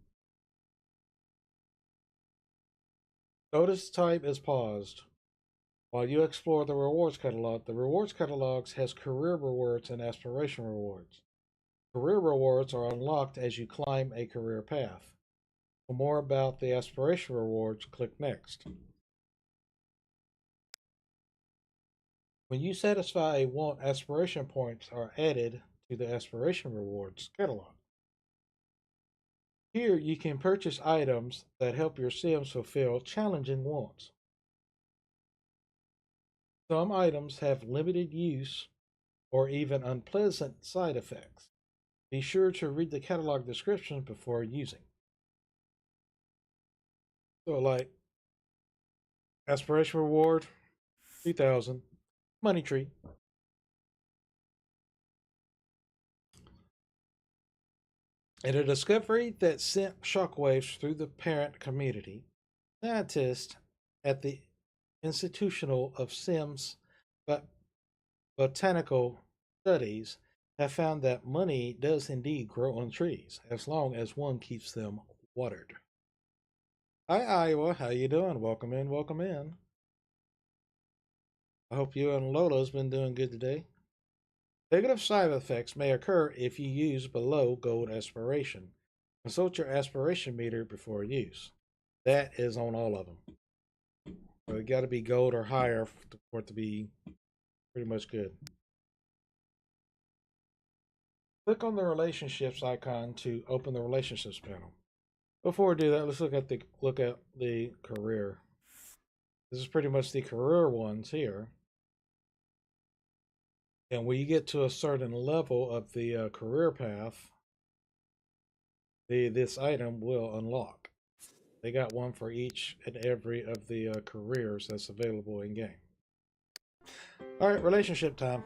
Notice type is paused. While you explore the rewards catalog has career rewards and aspiration rewards. Career rewards are unlocked as you climb a career path. For more about the aspiration rewards, click Next. When you satisfy a want, aspiration points are added to the aspiration rewards catalog. Here you can purchase items that help your Sims fulfill challenging wants. Some items have limited use or even unpleasant side effects. Be sure to read the catalog descriptions before using. So like aspiration reward, 3,000, money tree. In a discovery that sent shockwaves through the parent community, scientists at the Institutional of Sims Botanical Studies have found that money does indeed grow on trees, as long as one keeps them watered. Hi, Iowa. How you doing? Welcome in, welcome in. I hope you and Lola's been doing good today. Negative side effects may occur if you use below gold aspiration. Consult your aspiration meter before use. That is on all of them. So it got to be gold or higher for it to be pretty much good. Click on the relationships icon to open the relationships panel. Before we do that, let's look at the career. This is pretty much the career ones here. And when you get to a certain level of the career path, this item will unlock. They got one for each and every of the careers that's available in game. All right, relationship time.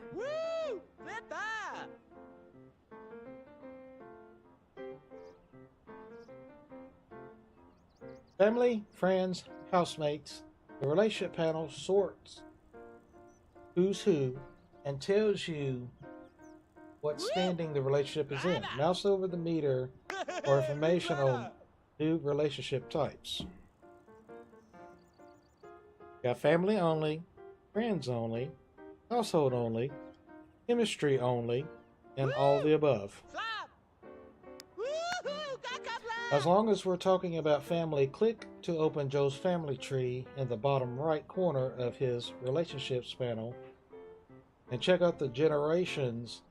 Family, friends, housemates. The relationship panel sorts who's who and tells you what standing the relationship is in. Mouse over the meter for information on new relationship types. Got family only, friends only, household only, chemistry only, and all the above. As long as we're talking about family, click to open Joe's family tree in the bottom right corner of his relationships panel and check out the generations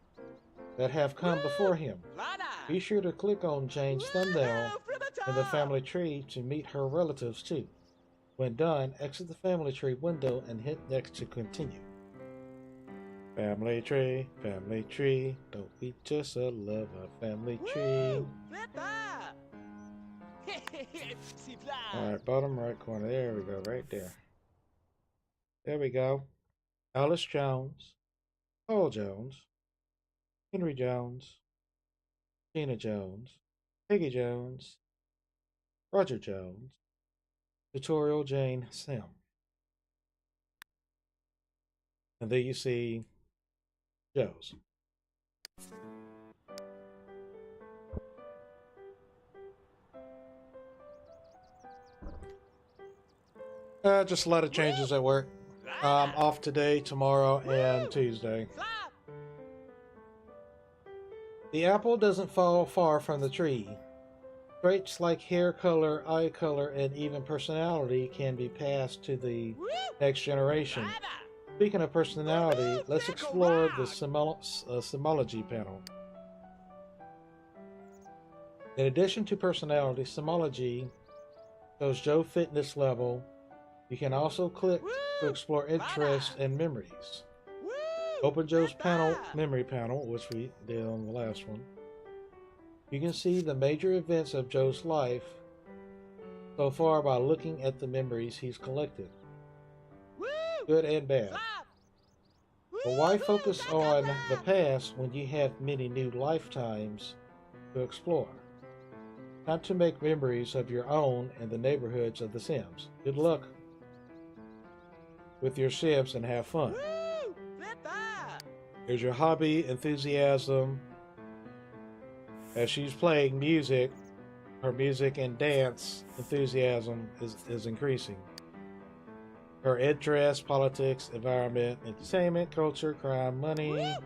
that have come before him. Be sure to click on Jane's thumbnail in the family tree to meet her relatives too. When done, exit the family tree window and hit next to continue. Family tree, don't we just love a family tree? Alright, bottom right corner, there we go, right there. There we go. Alice Jones, Paul Jones, Henry Jones, Gina Jones, Peggy Jones, Roger Jones, Tutorial Jane Sim. And there you see Joe's. Just a lot of changes at work. I'm off today, tomorrow, and Tuesday. The apple doesn't fall far from the tree. Traits like hair color, eye color, and even personality can be passed to the next generation. Speaking of personality, let's explore the Simology panel. In addition to personality, Simology shows Joe's fitness level. You can also click to explore interests and memories. Open Joe's memory panel, which we did on the last one. You can see the major events of Joe's life so far by looking at the memories he's collected, good and bad. But why focus on the past when you have many new lifetimes to explore? Time to make memories of your own and the neighborhoods of the Sims. Good luck with your Sims and have fun. Here's your hobby, enthusiasm. As she's playing music, her music and dance enthusiasm is increasing. Her interests, politics, environment, entertainment, culture, crime, money,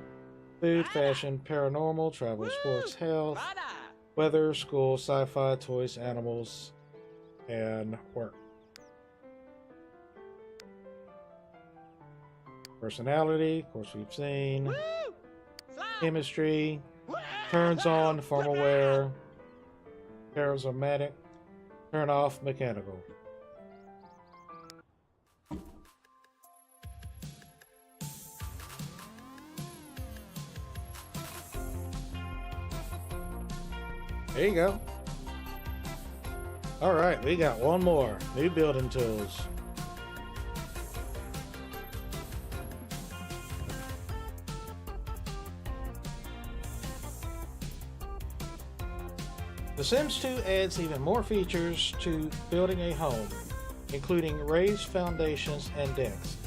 food, fashion, paranormal, travel, sports, health, weather, school, sci-fi, toys, animals, and work. Personality, of course we've seen. Chemistry. Turns on, formal wear. Charismatic. Turn off, mechanical. There you go. Alright, we got one more. New building tools. The Sims 2 adds even more features to building a home, including raised foundations and decks.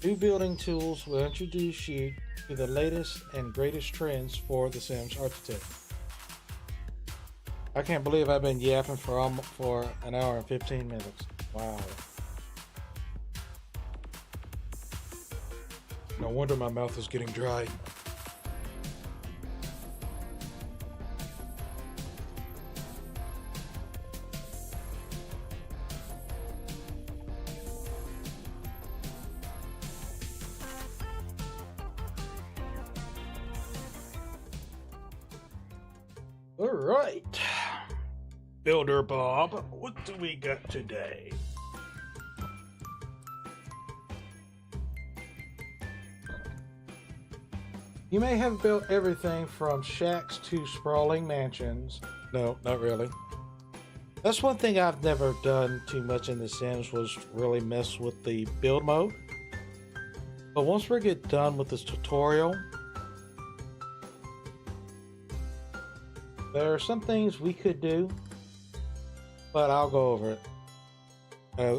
New building tools will introduce you to the latest and greatest trends for the Sims architect. I can't believe I've been yapping for an hour and 15 minutes. Wow. No wonder my mouth is getting dry. All right, Builder Bob, what do we got today? You may have built everything from shacks to sprawling mansions. No, not really. That's one thing I've never done too much in The Sims, was really mess with the build mode. But once we get done with this tutorial, there are some things we could do, but I'll go over it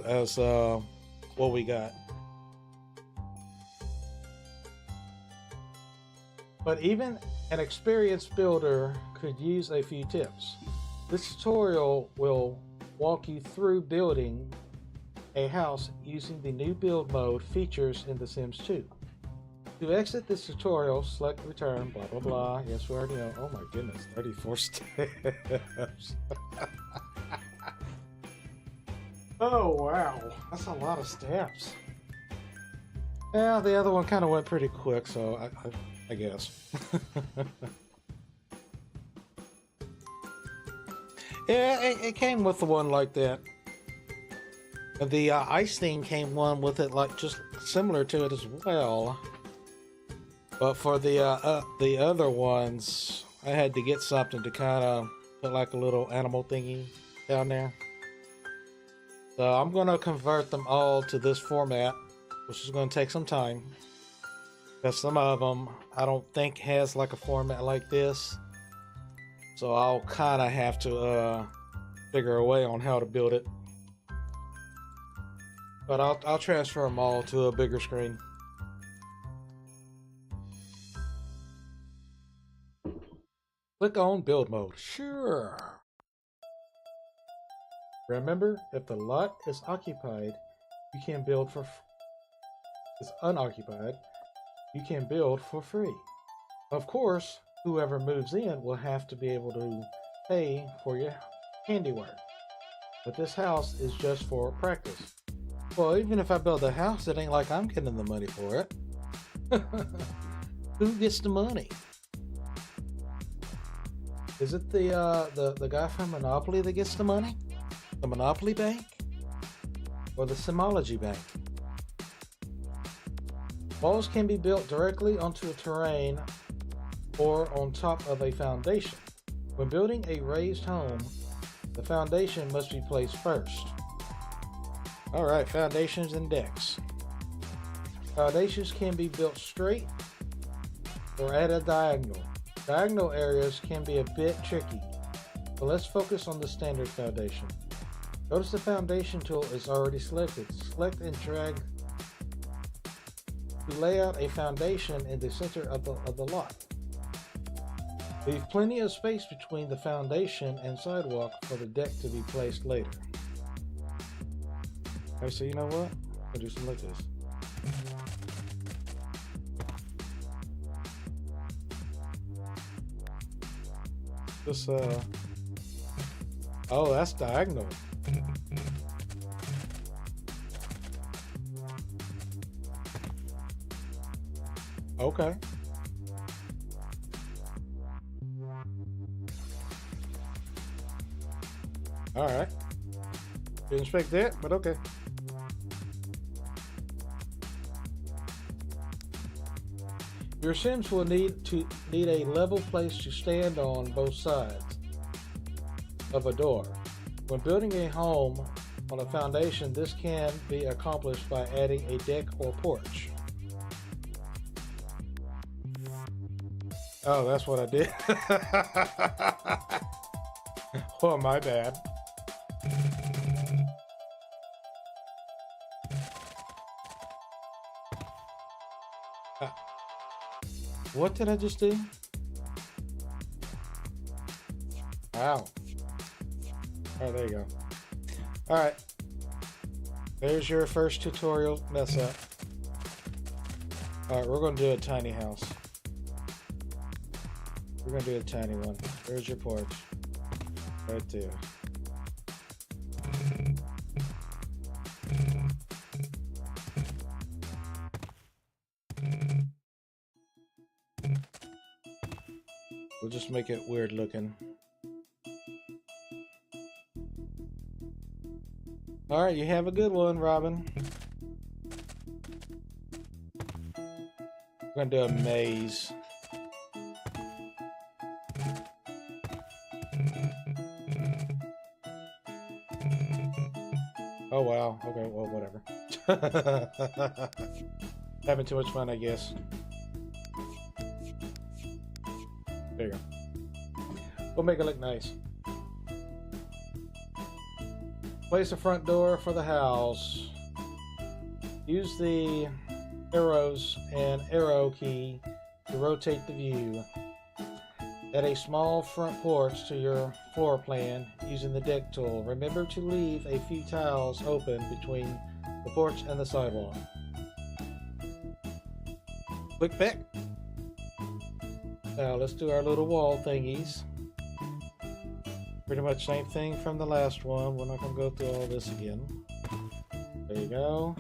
as what we got. But even an experienced builder could use a few tips. This tutorial will walk you through building a house using the new build mode features in The Sims 2. To exit this tutorial, select return, blah blah blah. Yes, we already know. Oh my goodness, 34 steps. Oh wow, that's a lot of steps. Yeah, the other one kind of went pretty quick, so I guess. Yeah, it came with the one like that. The ice theme came one with it, like just similar to it as well. But for the other ones, I had to get something to kind of put like a little animal thingy down there. So I'm going to convert them all to this format, which is going to take some time. Because some of them I don't think has like a format like this. So I'll kind of have to figure a way on how to build it. But I'll transfer them all to a bigger screen. Click on build mode. Sure. Remember, if the lot is occupied, you can build for is unoccupied, you can build for free. Of course, whoever moves in will have to be able to pay for your handiwork. But this house is just for practice. Well, even if I build a house, it ain't like I'm getting the money for it. Who gets the money? Is it the guy from Monopoly that gets the money? The Monopoly Bank? Or the Simology Bank? Walls can be built directly onto a terrain or on top of a foundation. When building a raised home, the foundation must be placed first. Alright, foundations and decks. Foundations can be built straight or at a diagonal. Diagonal areas can be a bit tricky, but let's focus on the standard foundation. Notice the foundation tool is already selected. Select and drag to lay out a foundation in the center of the lot. Leave plenty of space between the foundation and sidewalk for the deck to be placed later. Okay, so you know what? I'll do something like this. Just, oh, that's diagonal. Okay. Alright. Didn't expect that, but okay. Your Sims will need a level place to stand on both sides of a door. When building a home on a foundation, this can be accomplished by adding a deck or porch. Oh, that's what I did. Oh, my bad. What did I just do? Wow. Oh, there you go. Alright. There's your first tutorial mess up. Alright, we're going to do a tiny house. We're going to do a tiny one. There's your porch. Right there. We'll just make it weird looking. Alright, you have a good one, Robin. We're gonna do a maze. Oh wow, okay, well whatever. Having too much fun, I guess. There you go. We'll make it look nice. Place a front door for the house. Use the arrows and arrow key to rotate the view. Add a small front porch to your floor plan using the deck tool. Remember to leave a few tiles open between the porch and the sidewalk. Click back. Now let's do our little wall thingies. Pretty much same thing from the last one. We're not going to go through all this again. There you go.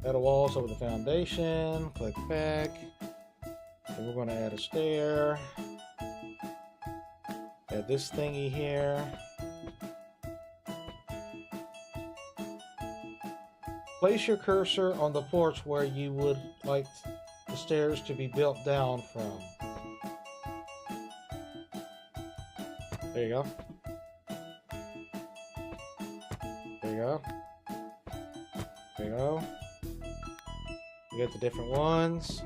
Add a walls over the foundation. Click back. And we're going to add a stair. Add this thingy here. Place your cursor on the porch where you would like the stairs to be built down from. There you go. There you go. There you go. You get the different ones.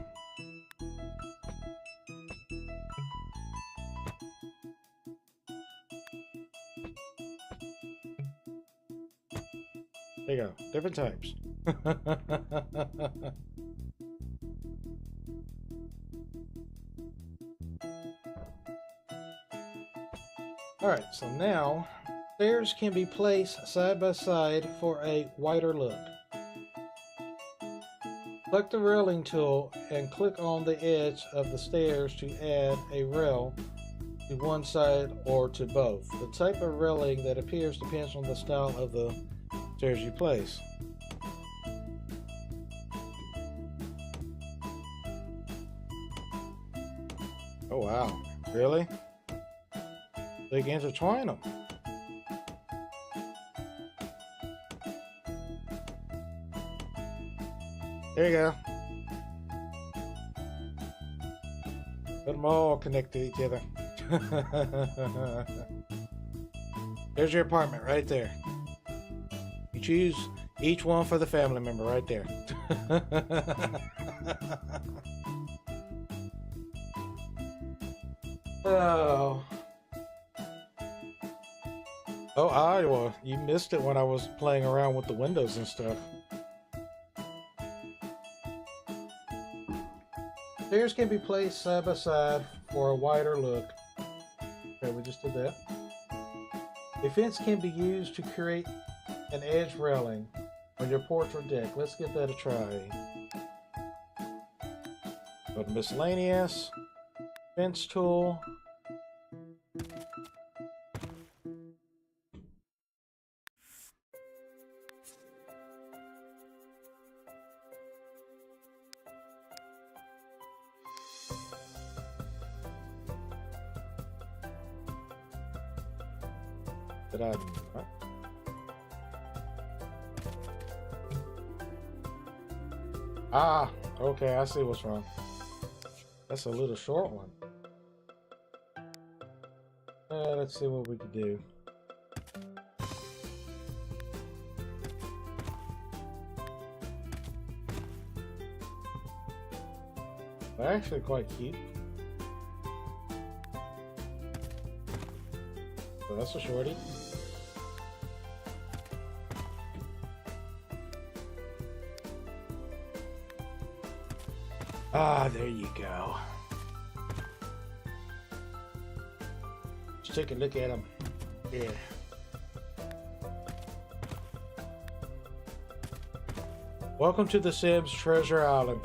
There you go. Different types. Alright, so now stairs can be placed side by side for a wider look. Select the railing tool and click on the edge of the stairs to add a rail to one side or to both. The type of railing that appears depends on the style of the stairs you place. Oh wow, really? They can intertwine them. There you go. Let them all connect to each other. There's your apartment right there. You choose each one for the family member right there. Oh. Oh, Iowa, you missed it when I was playing around with the windows and stuff. Stairs can be placed side by side for a wider look. Okay, we just did that. A fence can be used to create an edge railing on your porch or deck. Let's give that a try. Go to miscellaneous, fence tool. Ah, okay, I see what's wrong. That's a little short one. Let's see what we can do. They're actually quite cute. So that's a shorty. Ah, there you go. Let's take a look at them. Yeah. Welcome to The Sims Treasure Island.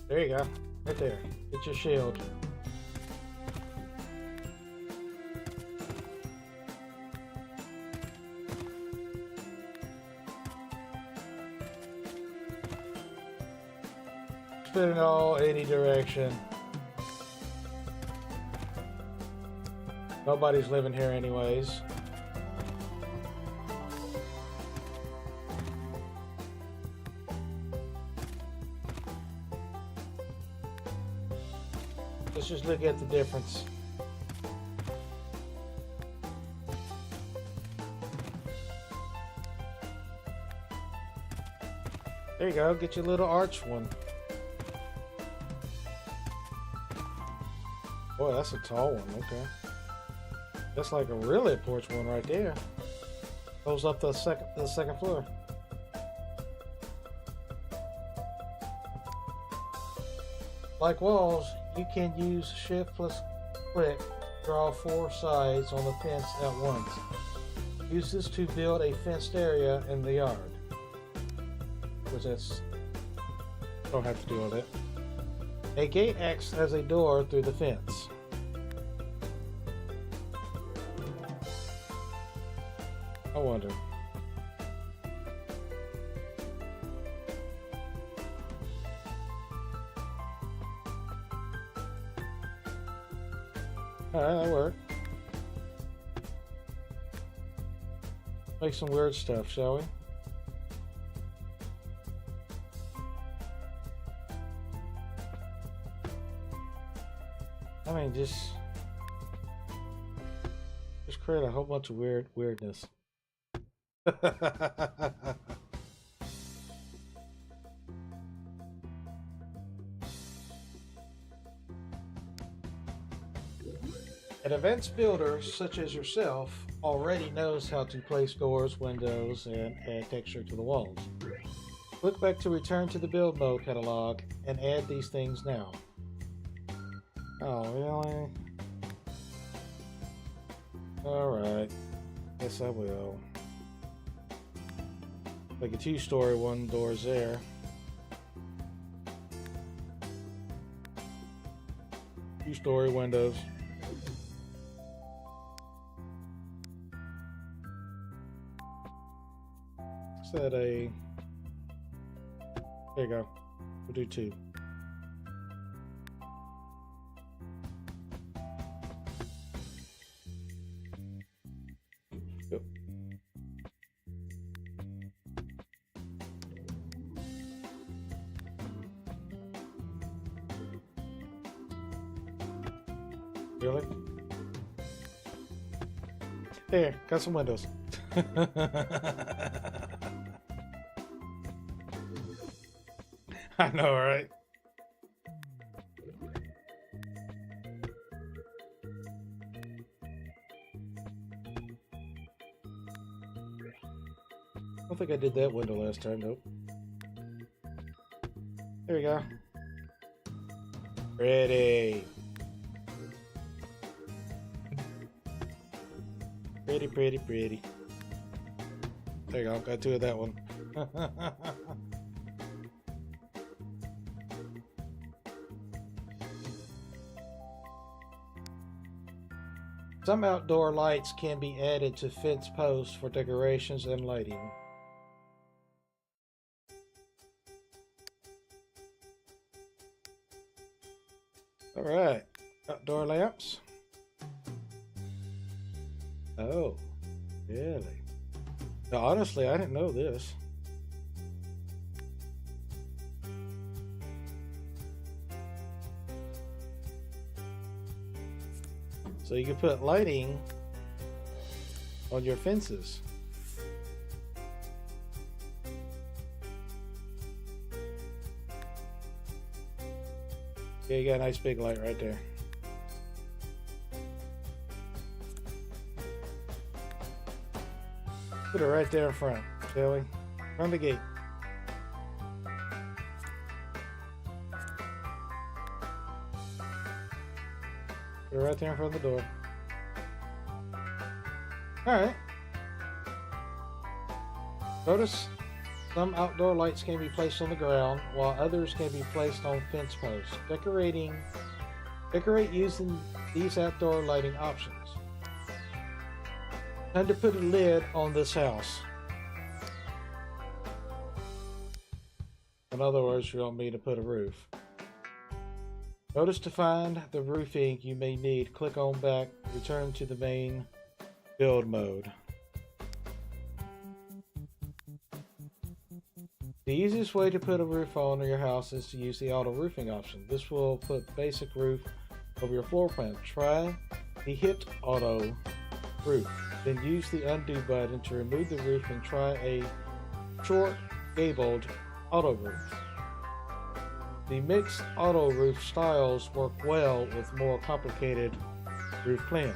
There you go. Right there. Get your shield. Spin it all any direction. Nobody's living here anyways. Let's just look at the difference. There you go, get your little arch one. Boy, that's a tall one, okay. That's like a really porch one right there. Goes up to the second floor. Like walls, you can use Shift+Click to draw 4 sides on the fence at once. Use this to build a fenced area in the yard. Because that's... don't have to do all that. A gate acts as a door through the fence. I wonder. Alright, that worked. Make some weird stuff, shall we? I mean, just create a whole bunch of weirdness. An advanced builder such as yourself already knows how to place doors, windows, and add texture to the walls. Click back to return to the build mode catalog and add these things now. Oh, really? Alright. Guess I will. Like a 2-story, one door's there. Two-story windows. Is that a... There you go. We'll do 2. Yep. Really? There, got some windows. I know, right? I don't think I did that window last time, nope. There we go. Pretty. Pretty, pretty, pretty. There you go, got 2 of that one. Some outdoor lights can be added to fence posts for decorations and lighting. All right, outdoor lamps. Oh, really? Now, honestly, I didn't know this. So you can put lighting on your fences. Yeah, you got a nice big light right there. Put it right there in front, shall we? From the gate. Put it right there in front of the door. Alright. Notice some outdoor lights can be placed on the ground, while others can be placed on fence posts. Decorate using these outdoor lighting options. Time to put a lid on this house. In other words, you want me to put a roof. Notice to find the roofing you may need. Click on back, return to the main build mode. The easiest way to put a roof on your house is to use the auto roofing option. This will put basic roof over your floor plan. Try the hit auto roof. Then use the undo button to remove the roof and try a short gabled auto roof. The mixed auto roof styles work well with more complicated roof plans.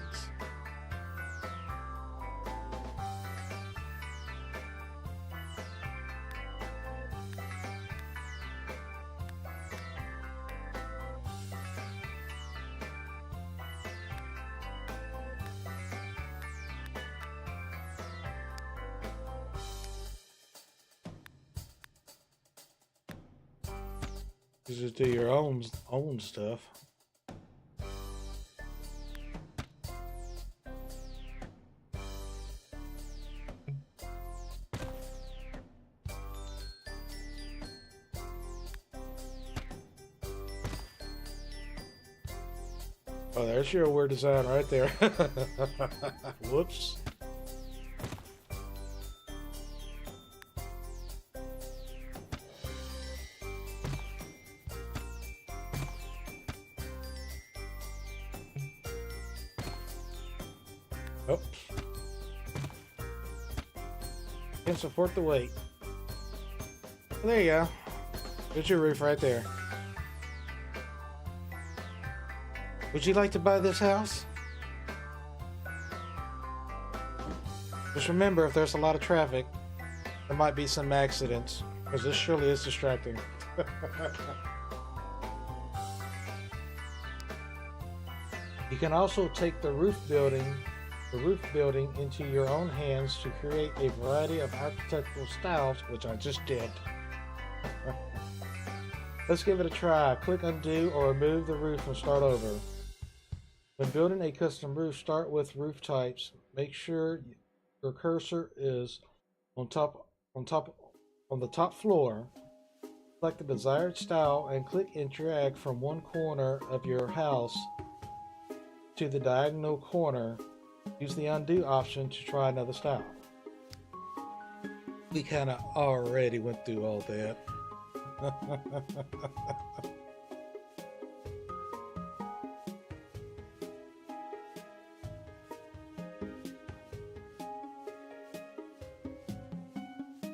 You just do your own stuff. Oh, there's your weird design right there. Whoops. Oh. Can support the weight. Well, there you go. There's your roof right there. Would you like to buy this house? Just remember, if there's a lot of traffic, there might be some accidents, because this surely is distracting. You can also take the roof building the roof building into your own hands to create a variety of architectural styles, which I just did. Let's give it a try. Click undo or remove the roof and start over. When building a custom roof, start with roof types. Make sure your cursor is on the top floor. Select the desired style and click and drag from one corner of your house to the diagonal corner. Use the undo option to try another style. We kind of already went through all that.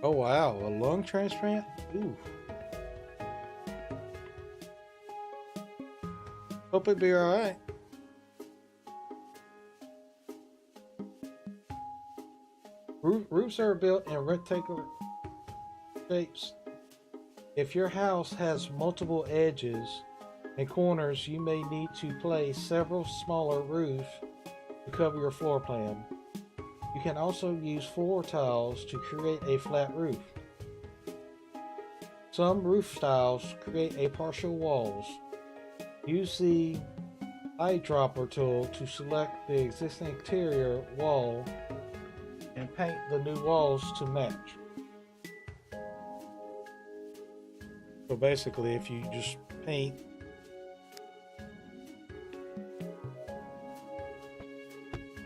Oh wow, a lung transplant? Ooh. Hope it'll be alright. Roofs are built in rectangular shapes. If your house has multiple edges and corners, you may need to place several smaller roofs to cover your floor plan. You can also use floor tiles to create a flat roof. Some roof styles create a partial walls. Use the eyedropper tool to select the existing exterior wall and paint the new walls to match. So basically, if you just paint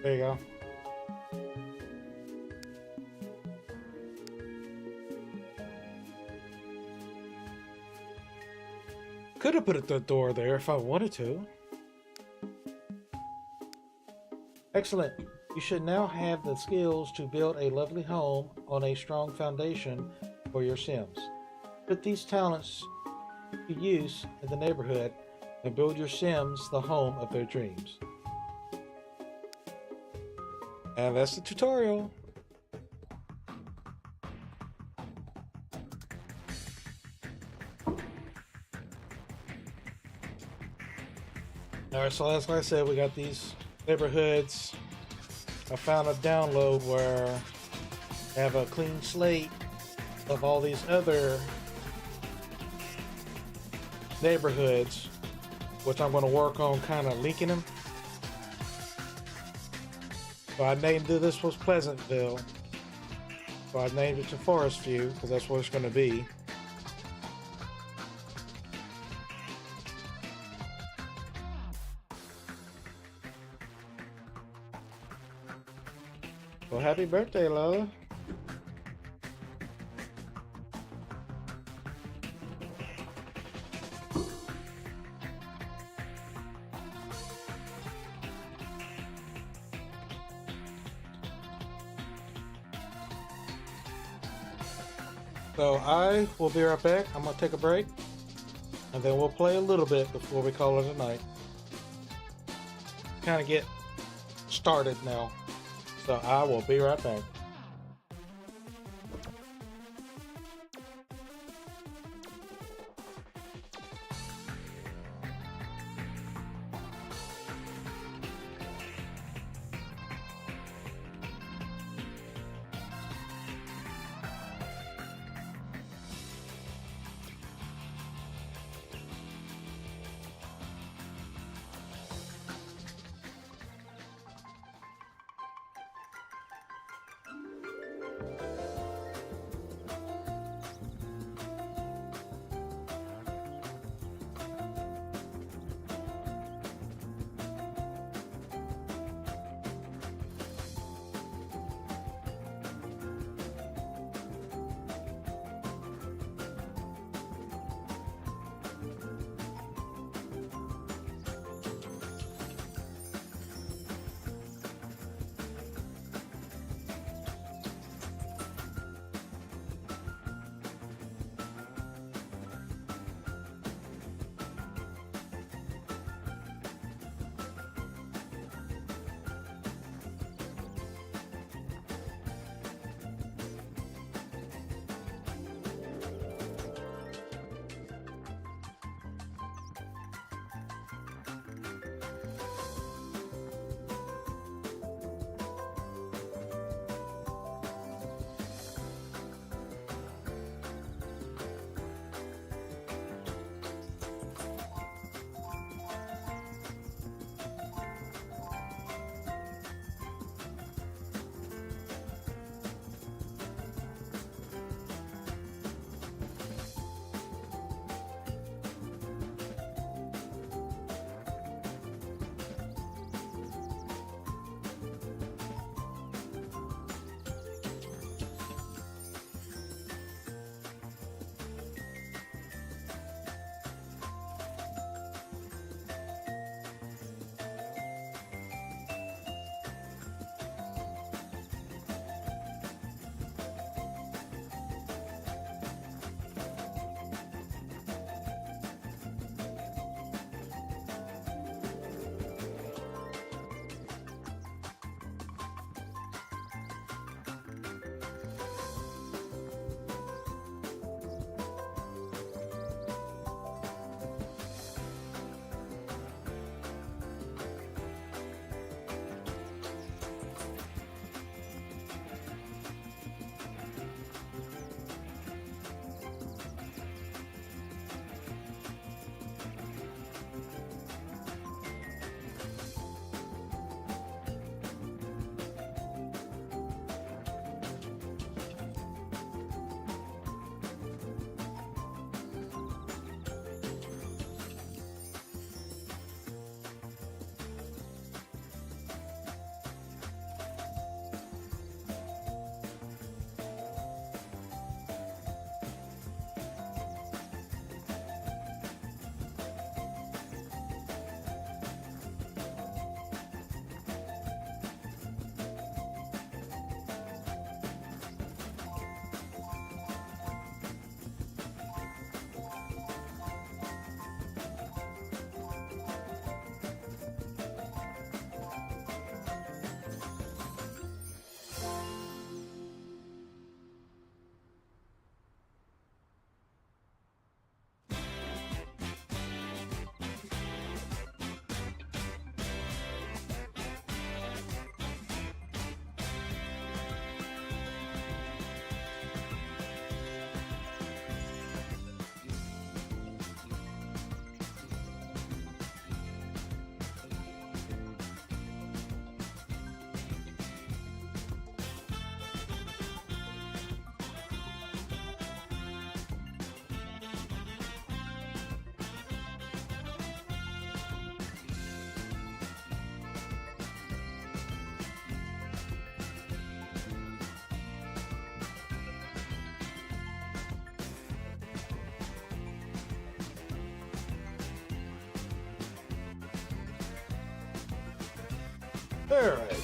there you go. Could have put the door there if I wanted to. Excellent. You should now have the skills to build a lovely home on a strong foundation for your Sims. Put these talents to use in the neighborhood and build your Sims the home of their dreams. And that's the tutorial. Alright, so as I said, we got these neighborhoods. I found a download where I have a clean slate of all these other neighborhoods, which I'm going to work on kind of linking them. So I named this was Pleasantville. So I named it to Forest View because that's what it's going to be. Well, happy birthday, Lola. So I will be right back. I'm going to take a break, and then we'll play a little bit before we call it a night. Kind of get started now. So I will be right back. Alright.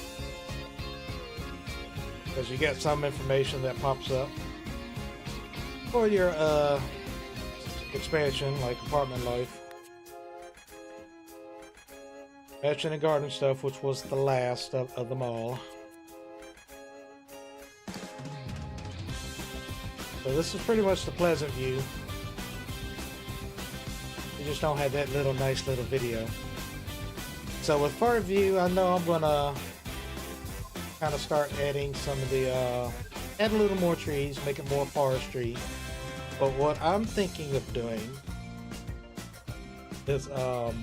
Because you get some information that pops up for your expansion, like apartment life. Mansion and garden stuff, which was the last of them all. So this is pretty much the Pleasant View. You just don't have that little nice little video. So with Far View, I know I'm gonna kind of start adding some of the add a little more trees, make it more forestry. But what I'm thinking of doing is because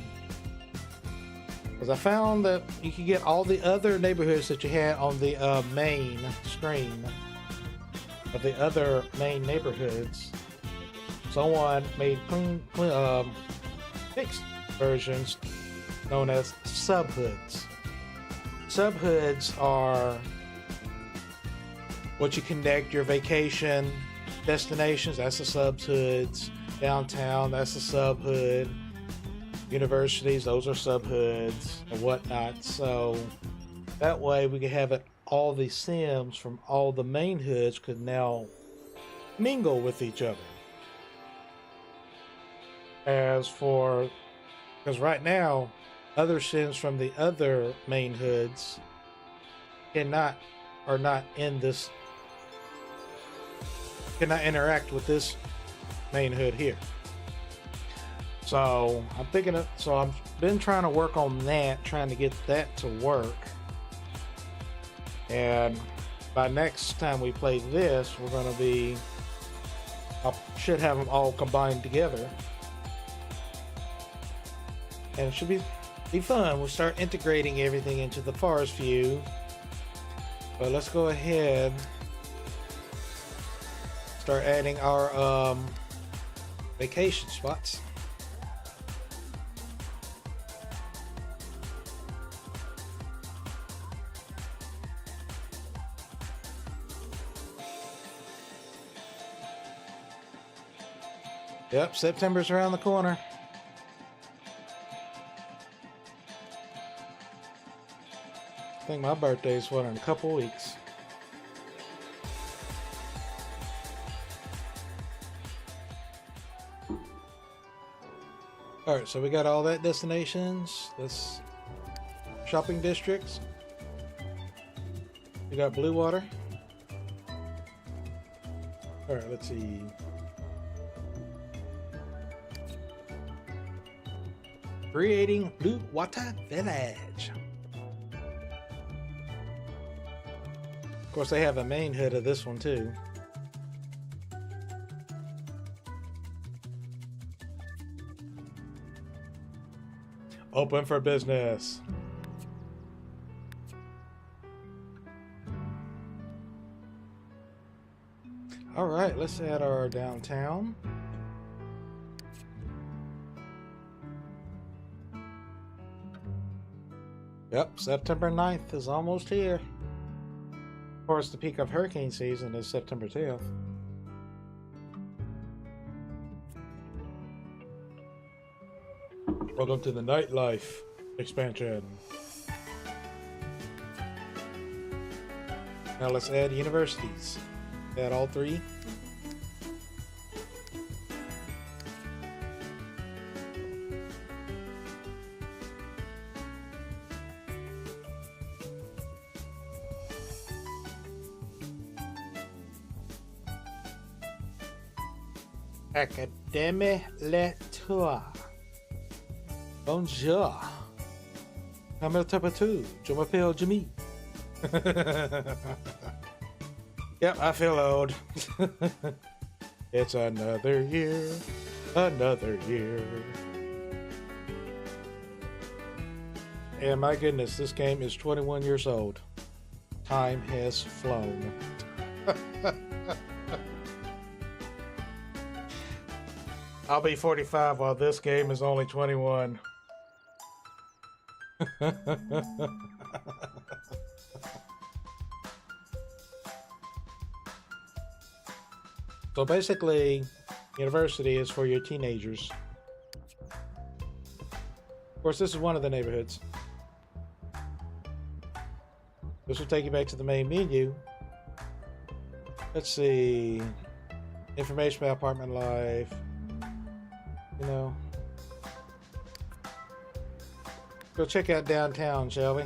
I found that you can get all the other neighborhoods that you had on the main screen of the other main neighborhoods. Someone made fixed versions known as subhoods. Subhoods are what you connect your vacation destinations. That's the subhoods. Downtown, that's the subhood. Universities, those are subhoods and whatnot. So that way we can have it. All the Sims from all the main hoods could now mingle with each other. As for, because right now, other Sims from the other main hoods cannot interact with this main hood here. So I'm thinking of, so I've been trying to work on that, trying to get that to work. And by next time we play this, we're going to be, I should have them all combined together. And it should be fun. We'll start integrating everything into the forest view. But let's go ahead, start adding our vacation spots. Yep, September's around the corner. I think my birthday's what, in a couple weeks. Alright, so we got all that destinations. This shopping districts. We got Blue Water. Alright, let's see. Creating Blue Water Village. Of course, they have a main hood of this one too. Open for business. All right, let's add our downtown. Yep, September 9th is almost here. Of course, the peak of hurricane season is September 10th. Welcome to the nightlife expansion. Now let's add universities. Add all three. Académie Lettois. Bonjour. Comment allez-vous? Je m'appelle Jimmy. Yep, I feel old. It's another year. Another year. And my goodness, this game is 21 years old. Time has flown. I'll be 45 while this game is only 21. So basically, university is for your teenagers. Of course, this is one of the neighborhoods. This will take you back to the main menu. Let's see. Information about apartment life. You know. Go check out downtown, shall we?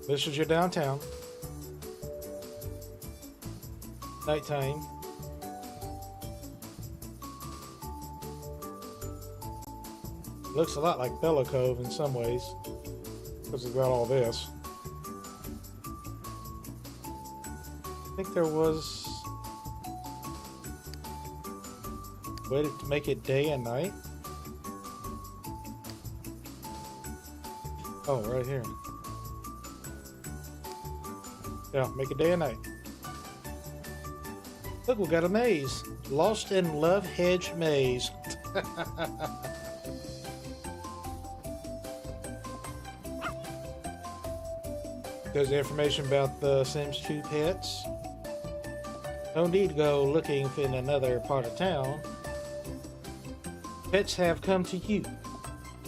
This is your downtown. Nighttime. Looks a lot like Bella Cove in some ways, because it's got all this. I think there was a way to make it day and night. Oh, right here. Yeah, make it day and night. Look, we got a maze. Lost in Love Hedge Maze. There's information about the Sims 2 pets. No need to go looking in another part of town. Pets have come to you.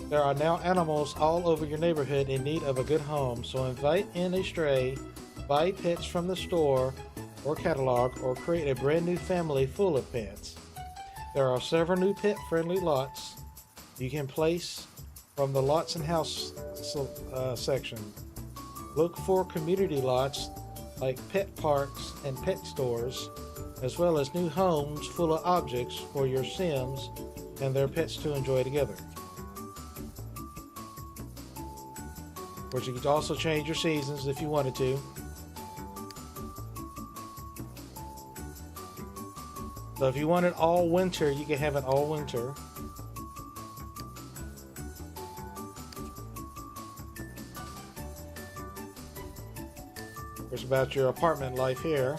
There are now animals all over your neighborhood in need of a good home, so invite in a stray, buy pets from the store or catalog, or create a brand new family full of pets. There are several new pet-friendly lots you can place from the Lots and House section. Look for community lots like pet parks and pet stores, as well as new homes full of objects for your Sims and their pets to enjoy together. Of course, you could also change your seasons if you wanted to. So if you want it all winter, you can have it all winter. There's about your apartment life here,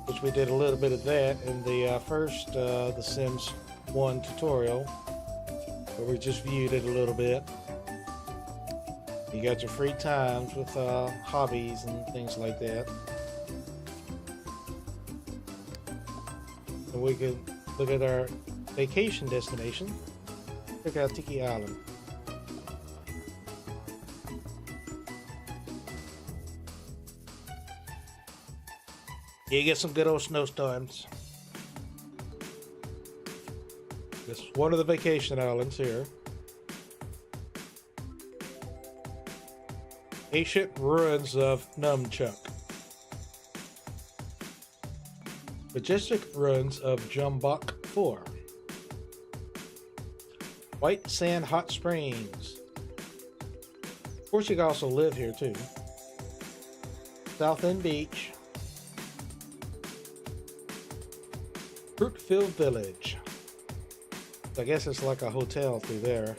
which we did a little bit of that in the first The Sims 1 tutorial, where we just viewed it a little bit. You got your free times with hobbies and things like that. And we could look at our vacation destination. Check out Tiki Island. You get some good old snowstorms. This is one of the vacation islands here. Ancient ruins of Numchuck. Majestic ruins of Jumbok 4. White Sand Hot Springs. Of course, you can also live here too. South End Beach. Fruitfield Village. I guess it's like a hotel through there.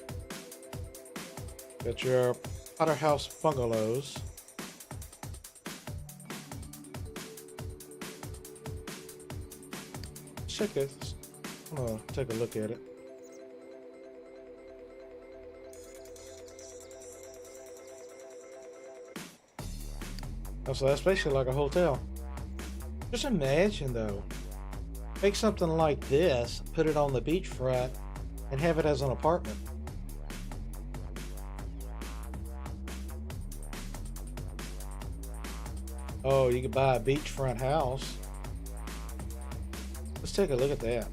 Got your Potter House bungalows. Check it. I'm gonna take a look at it. Oh, so that's basically like a hotel. Just imagine though. Make something like this, put it on the beachfront, and have it as an apartment. Oh, you could buy a beachfront house. Let's take a look at that.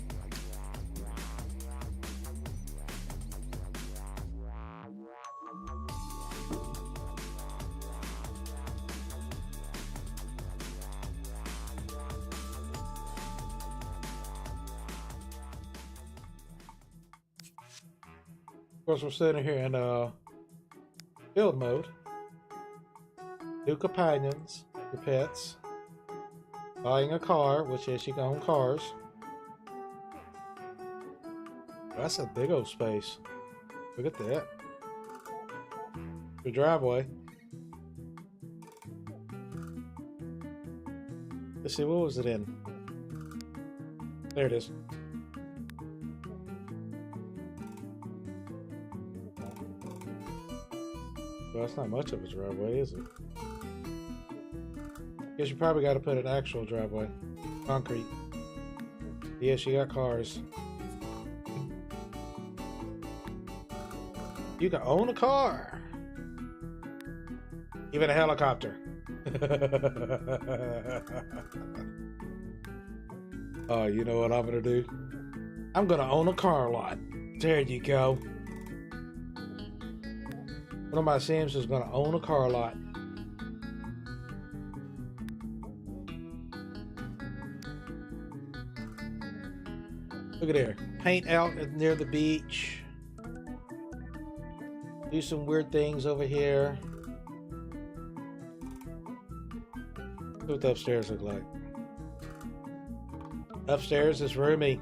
Of course, we're sitting here in build mode. New companions, your pets. Buying a car, which is you can own cars. That's a big old space. Look at that. Your driveway. Let's see, what was it in? There it is. Well, that's not much of a driveway, is it? Guess you probably got to put an actual driveway. Concrete. Yes, you got cars. You can own a car. Even a helicopter. Oh, you know what I'm gonna do? I'm gonna own a car lot. There you go. One of my Sims is gonna own a car lot. Look at there. Paint out near the beach. Do some weird things over here. See what the upstairs look like. Upstairs is roomy.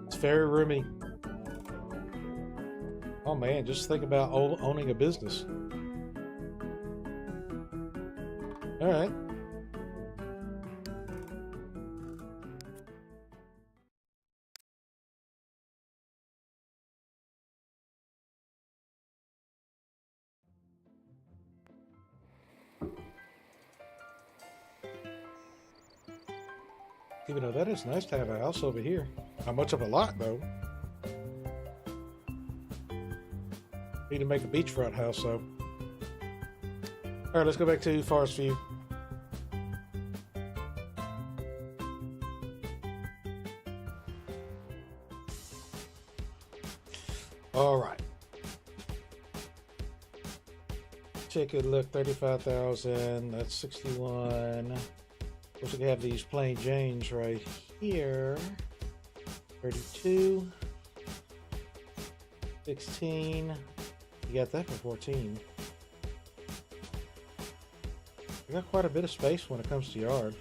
It's very roomy. Oh man, just think about owning a business. All right. Even though that is nice to have a house over here. Not much of a lot though. Need to make a beachfront house though. Alright, let's go back to Forest View. Alright. Ticket look 35,000. That's 61. Of course, we have these plain Janes right here. 32. 16. You got that for 14. You got quite a bit of space when it comes to yard.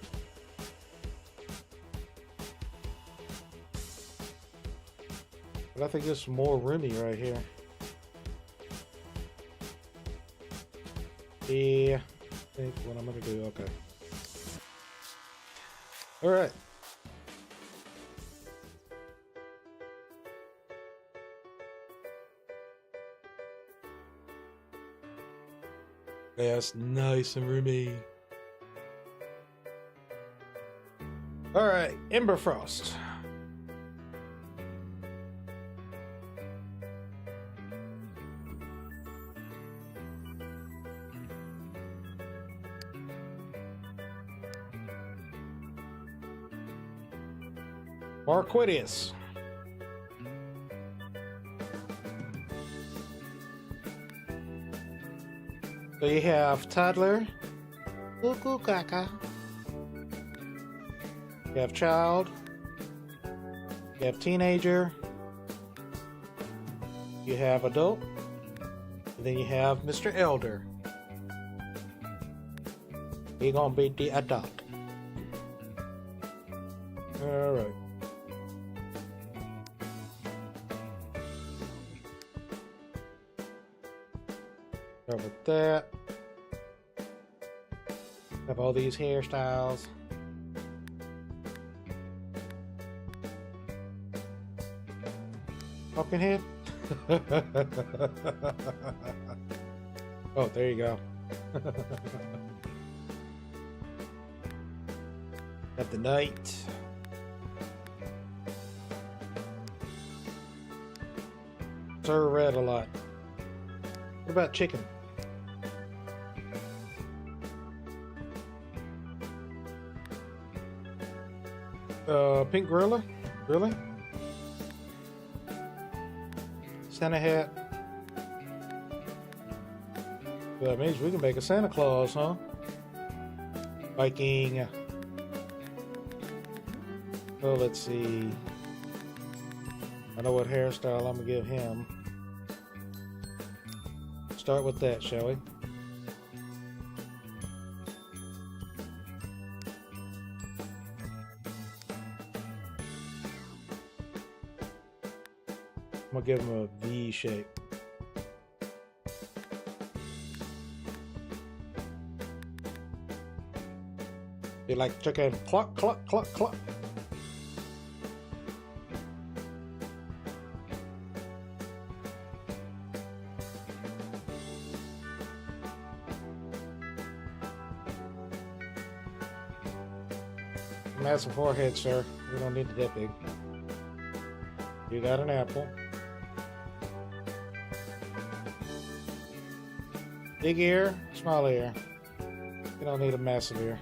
But I think it's more roomy right here. Yeah, I think what I'm gonna do, okay. All right. Yeah, it's nice and roomy. All right, EmberFrost. Marquettious. So you have toddler, cuckoo caca. You have child. You have teenager. You have adult. And then you have Mr. Elder. You're gonna be the adult. All right. With that, have all these hairstyles. Pumpkinhead. Oh, there you go. Have the knight. Sir red a lot. What about chicken? Pink gorilla? Really? Santa hat. So that means we can make a Santa Claus, huh? Viking. Oh, let's see. I know what hairstyle I'm gonna give him. Start with that, shall we? I'm gonna give him a V shape. Be like chicken, cluck, cluck, cluck, cluck. massive forehead, sir. We don't need it that big. You got an apple. Big ear, small ear. You don't need a massive ear.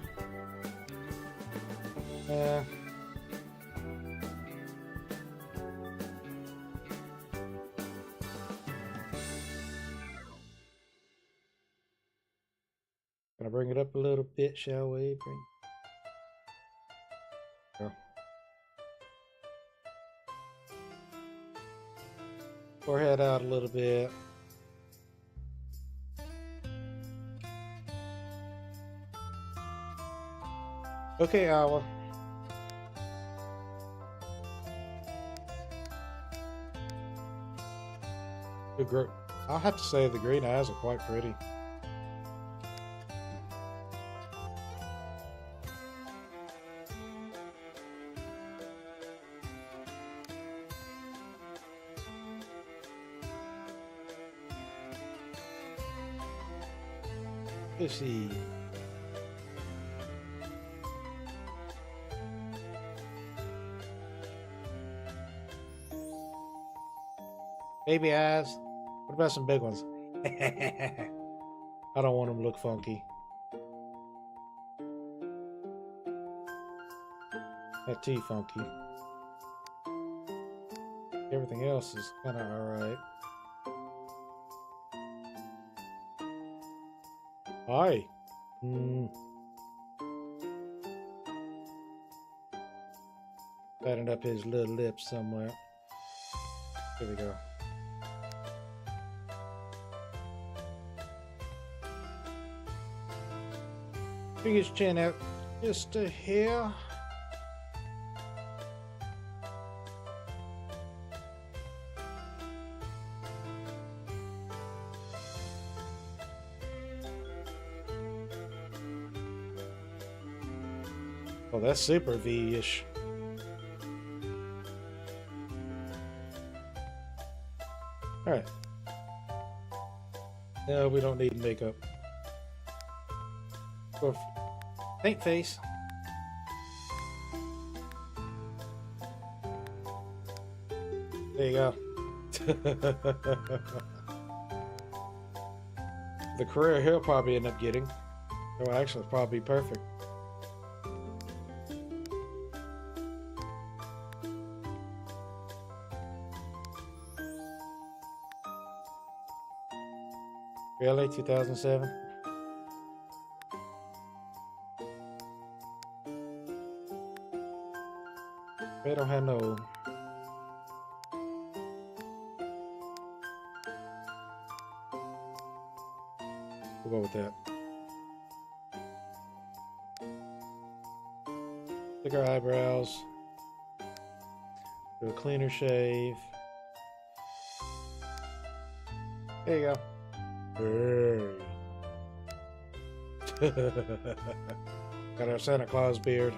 Gonna bring it up a little bit, shall we? Go. Forehead out a little bit. Okay, Awa. I'll have to say the green eyes are quite pretty. Let's see. Baby eyes. What about some big ones? I don't want them to look funky. Not too funky. Everything else is kind of alright. Hi. Fatten up his little lips somewhere. Here we go. Bring his chin out just to here. Oh, that's super V-ish. Alright. No, we don't need makeup. Paint face. There you go. The career he'll probably end up getting. Oh, actually, it's probably perfect. Really? 2007? They don't have no... We'll go with that. Thicker eyebrows. Do a cleaner shave. There you go. Hey. Got our Santa Claus beard.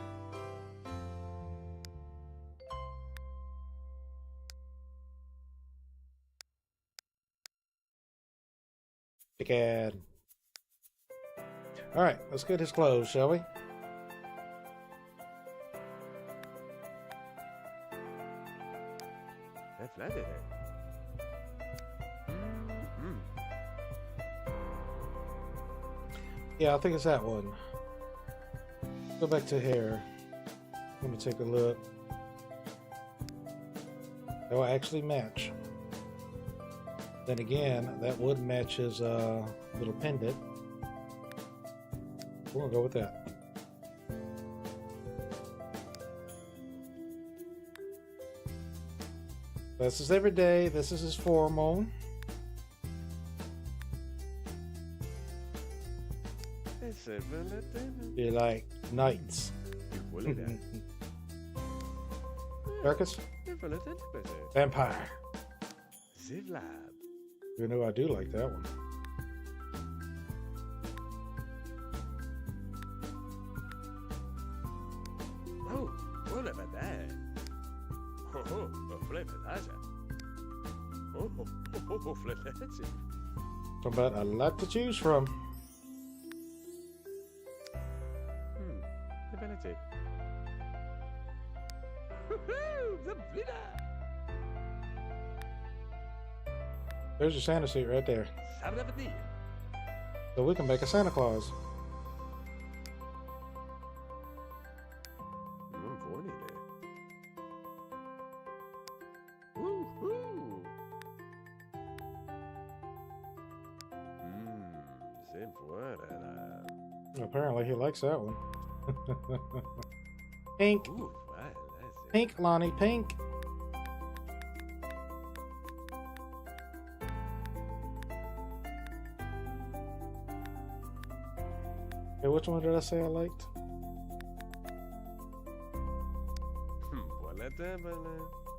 Ad. All right, let's get his clothes, shall we? That's leather. Yeah, I think it's that one. Go back to hair. Let me take a look. That will actually match. Then again, that would match his little pendant. We're gonna go with that. This is every day. This is his formal. Be like knights. Marcus? Vampire. You know, I do like that one. Oh, what about that? Oh, flip it, that's it. Oh, flip it, that's it. Talking about a lot to choose from. Woohoo! The winner! There's your Santa suit right there. Sabravadi. So we can make a Santa Claus. Funny there. Woohoo! C'est voilà. Apparently he likes that one. Pink. Ooh, voilà, c'est... Pink, Lonnie, pink. Okay, which one did I say I liked? Voilà, voilà.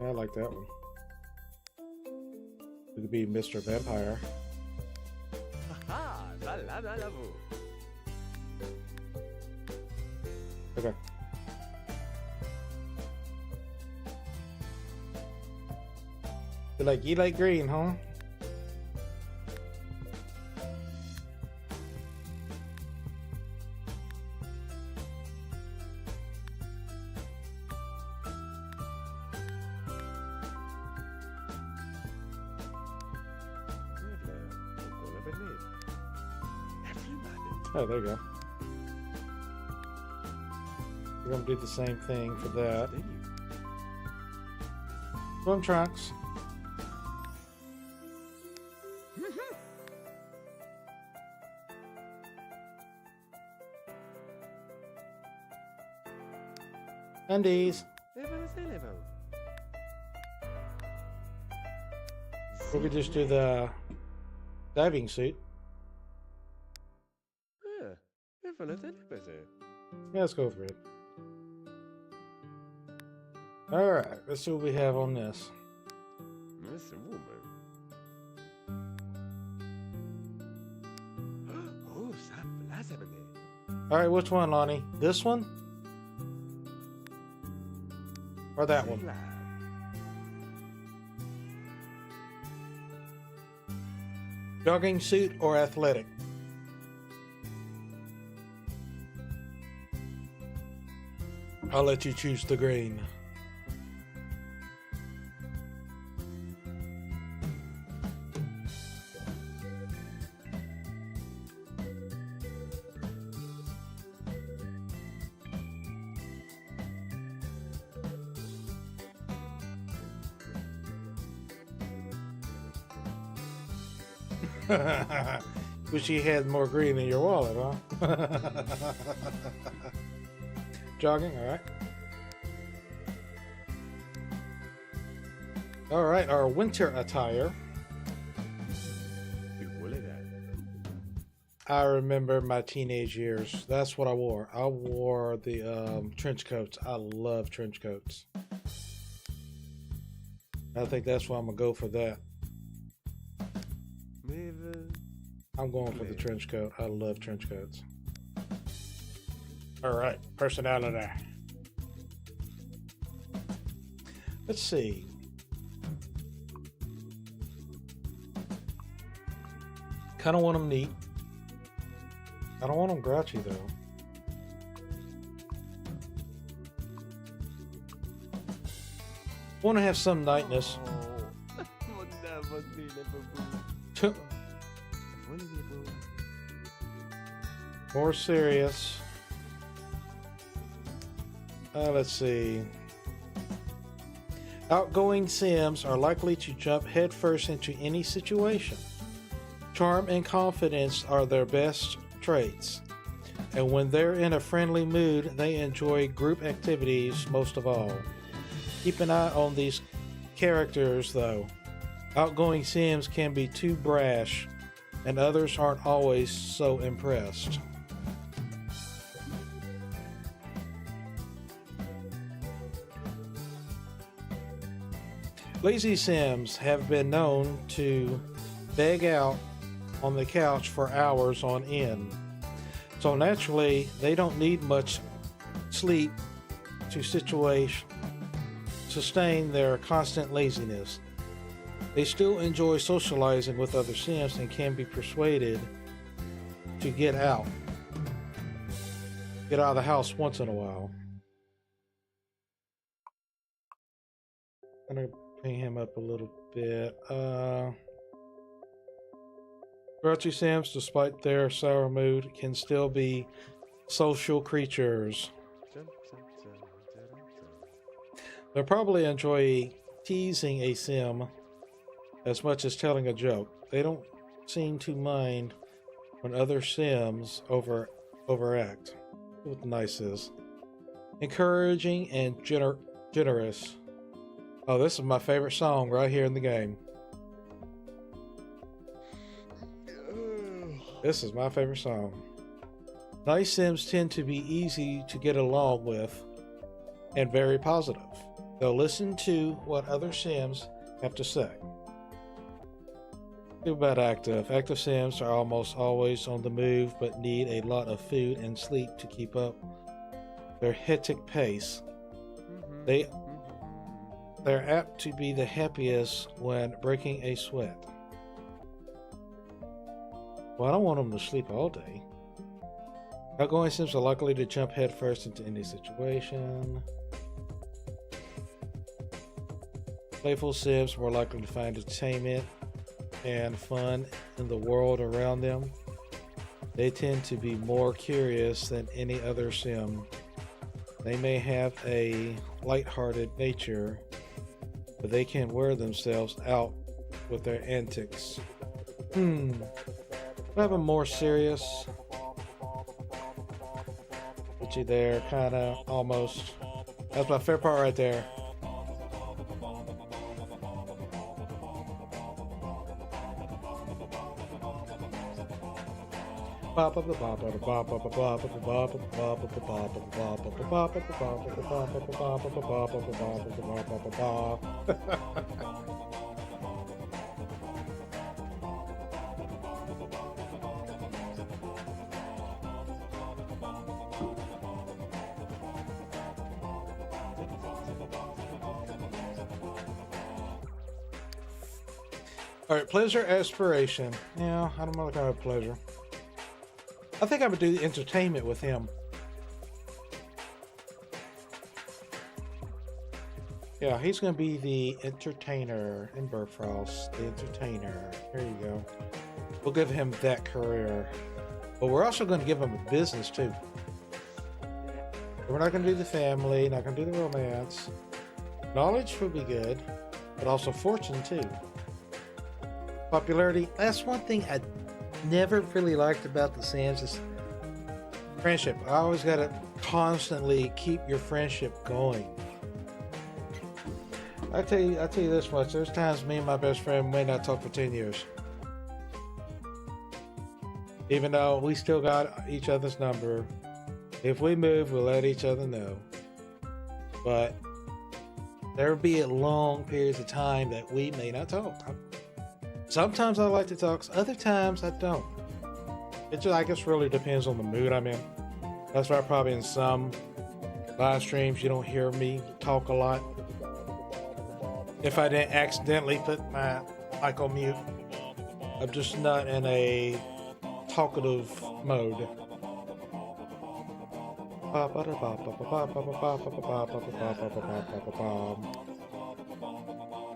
Yeah, I like that one. It could be Mr. Vampire. Haha, voilà, voilà, vous. Okay. You like green, huh? Oh, there you go. We're gonna do the same thing for that. Swim trunks. Undies. We could just do the diving suit. Yeah, let's go for it. Alright, let's see what we have on this. Alright, which one, Lonnie? This one? Or that one? Jogging suit or athletic? I'll let you choose the green. Wish you had more green in your wallet, huh? Jogging, all right. All right, our winter attire. I remember my teenage years. That's what I wore. I wore the trench coats. I love trench coats. I think that's why I'm gonna go for that. I'm going for the trench coat. I love trench coats. All right, personality. Let's see. Kind of want them neat. I don't want them grouchy though. Want to have some lightness. More serious. Let's see. Outgoing Sims are likely to jump headfirst into any situation. Charm and confidence are their best traits. And when they're in a friendly mood, they enjoy group activities most of all. Keep an eye on these characters, though. Outgoing Sims can be too brash, and others aren't always so impressed. Lazy Sims have been known to beg out on the couch for hours on end. So naturally, they don't need much sleep to sustain their constant laziness. They still enjoy socializing with other Sims and can be persuaded to get out of the house once in a while. I'm gonna bring him up a little bit. Grouchy Sims, despite their sour mood, can still be social creatures. They'll probably enjoy teasing a sim as much as telling a joke. They don't seem to mind when other sims overact. See what nice is. Encouraging and generous. Oh, this is my favorite song right here in the game. This is my favorite song. Nice sims tend to be easy to get along with and very positive. They'll listen to what other sims have to say. Think about active. Active sims are almost always on the move but need a lot of food and sleep to keep up their hectic pace. They're apt to be the happiest when breaking a sweat. Well, I don't want them to sleep all day. Outgoing sims are likely to jump headfirst into any situation. Playful sims more likely to find entertainment and fun in the world around them. They tend to be more curious than any other sim. They may have a lighthearted nature, but they can wear themselves out with their antics. I have a more serious. Put you there, kinda, almost. That's my favorite part right there. Alright, pleasure, aspiration. Yeah, I don't know what kind of pleasure. I think I would do entertainment with him. Yeah, he's going to be the entertainer. EmberFrost, the entertainer. There you go. We'll give him that career. But we're also going to give him a business too. We're not going to do the family, not going to do the romance. Knowledge would be good, but also fortune too. Popularity, that's one thing I never really liked about the Sims is friendship. I always got to constantly keep your friendship going. I tell you this much, there's times me and my best friend may not talk for 10 years. Even though we still got each other's number. If we move, we'll let each other know. But there'll be long periods of time that we may not talk. Sometimes I like to talk, other times I don't. It just, I guess, really depends on the mood I'm in. That's why probably in some live streams you don't hear me talk a lot. If I didn't accidentally put my mic on mute, I'm just not in a talkative mode.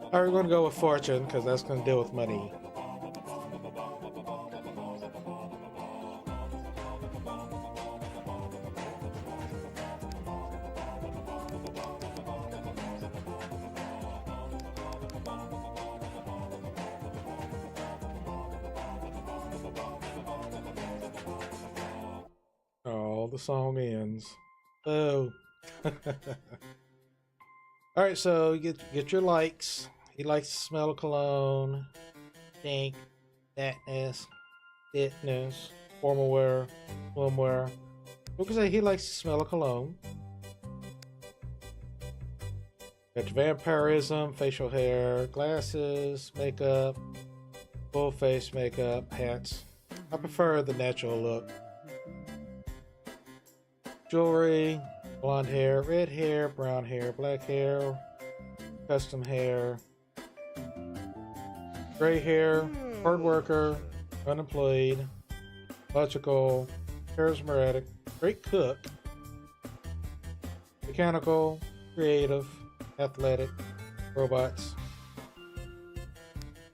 Alright, we're going to go with fortune because that's going to deal with money. Oh, the song ends. Oh. Alright, so you get your likes. He likes to smell of cologne, stink, fatness, fitness, formal wear, swimwear. We can say he likes to smell of cologne. Got your vampirism, facial hair, glasses, makeup, full face makeup, hats. I prefer the natural look. Jewelry, blonde hair, red hair, brown hair, black hair, custom hair, gray hair, hard worker, unemployed, logical, charismatic, great cook, mechanical, creative, athletic, robots.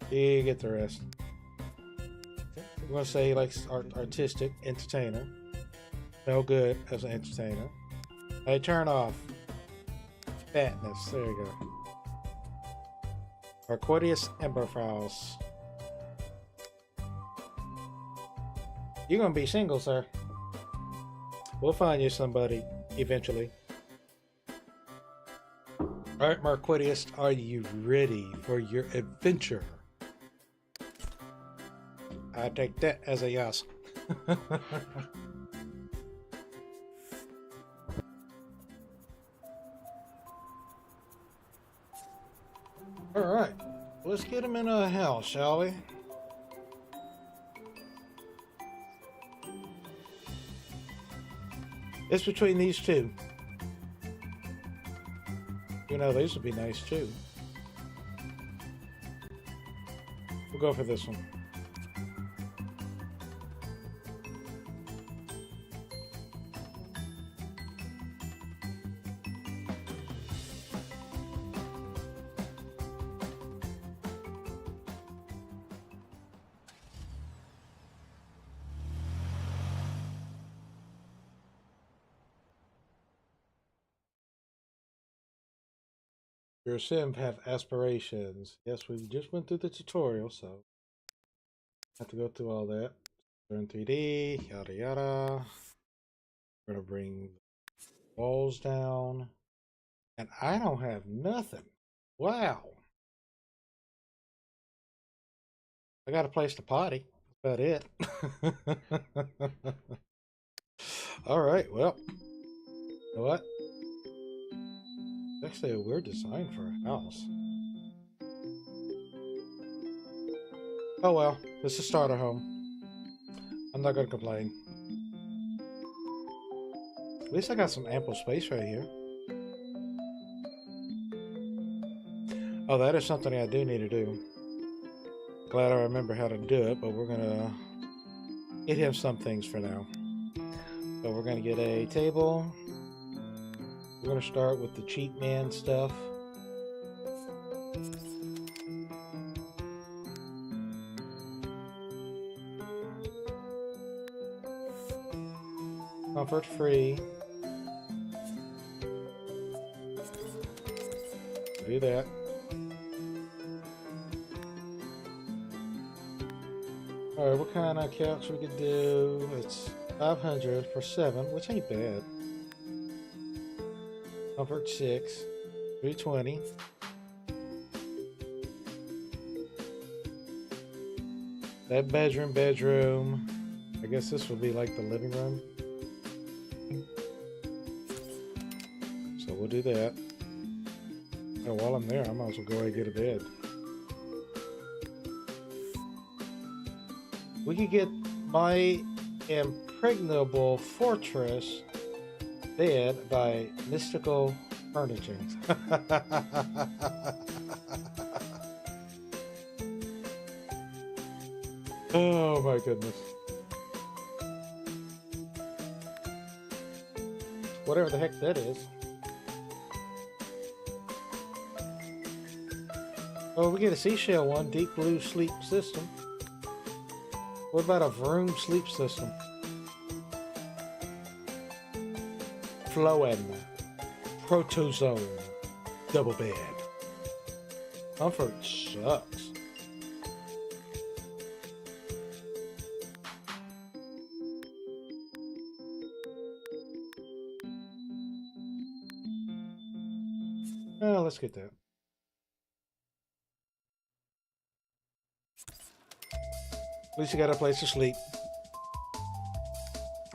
You get the rest. We're gonna say he likes artistic entertainer. No good as an entertainer. Hey, turn off. Fatness. There you go. Marquettious EmberFrost. You're gonna be single, sir. We'll find you somebody eventually. Alright, Marquettious, are you ready for your adventure? I take that as a yes. Alright, let's get him in a house, shall we? It's between these two. You know, these would be nice too. We'll go for this one. Your sim have aspirations. Yes, we just went through the tutorial, so have to go through all that. Turn 3D, yada yada. We're gonna bring the walls down. And I don't have nothing. Wow. I got a place to potty. That's about it. Alright, well. You know what? Actually a weird design for a house. Oh well, this is a starter home. I'm not gonna complain. At least I got some ample space right here. Oh, that is something I do need to do. Glad I remember how to do it, but we're gonna get him some things for now. So we're gonna get a table. We're going to start with the cheap man stuff. Comfort free. Do that. Alright, what kind of couch we could do? It's 500 for 7, which ain't bad. Comfort 6, 320. That bedroom. I guess this will be like the living room. So we'll do that. Oh, while I'm there, I might as well go ahead and get a bed. We could get my impregnable fortress bed by Mystical Furnishings. Oh my goodness. Whatever the heck that is. Oh, we get a seashell one, deep blue sleep system. What about a Vroom sleep system? Flowing, Protozone, double bed. Comfort sucks. Oh, let's get that. At least you got a place to sleep.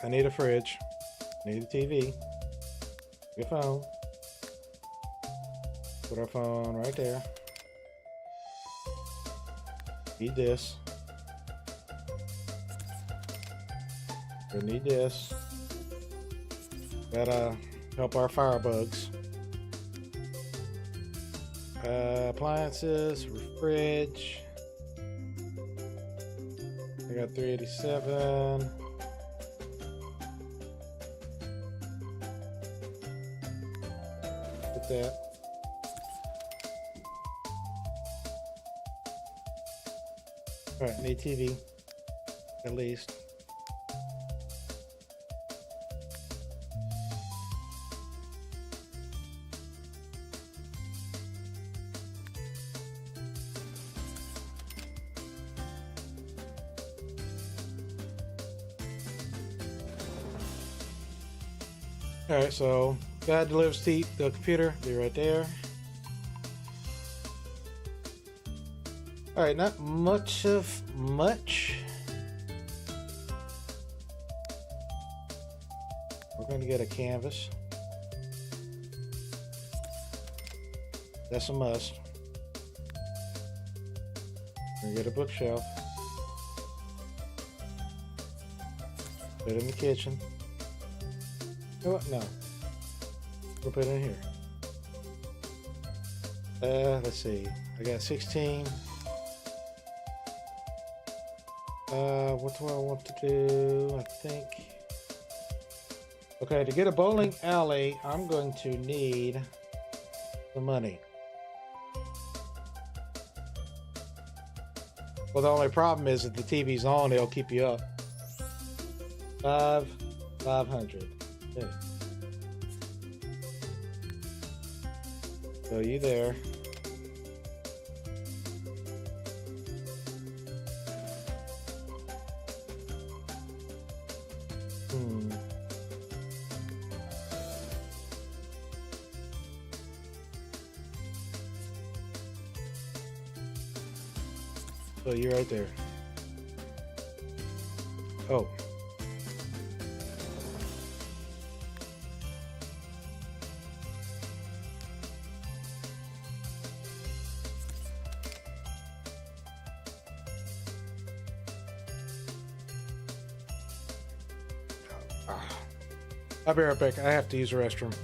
I need a fridge. I need a TV. Your phone. Put our phone right there. Need this. We need this. Gotta help our firebugs. Appliances, fridge. I got 387. That. All right, need TV at least. All right, so guy delivers the computer. Be right there. All right, not much of much. We're going to get a canvas. That's a must. We're going to get a bookshelf. Put it in the kitchen. You know what? No. We'll put it in here. Let's see. I got 16. What do I want to do? I think. Okay, to get a bowling alley, I'm going to need the money. Well, the only problem is if the TV's on, it'll keep you up. 500. Okay. So you there. So you're right there. Oh. I'll be right back. I have to use the restroom.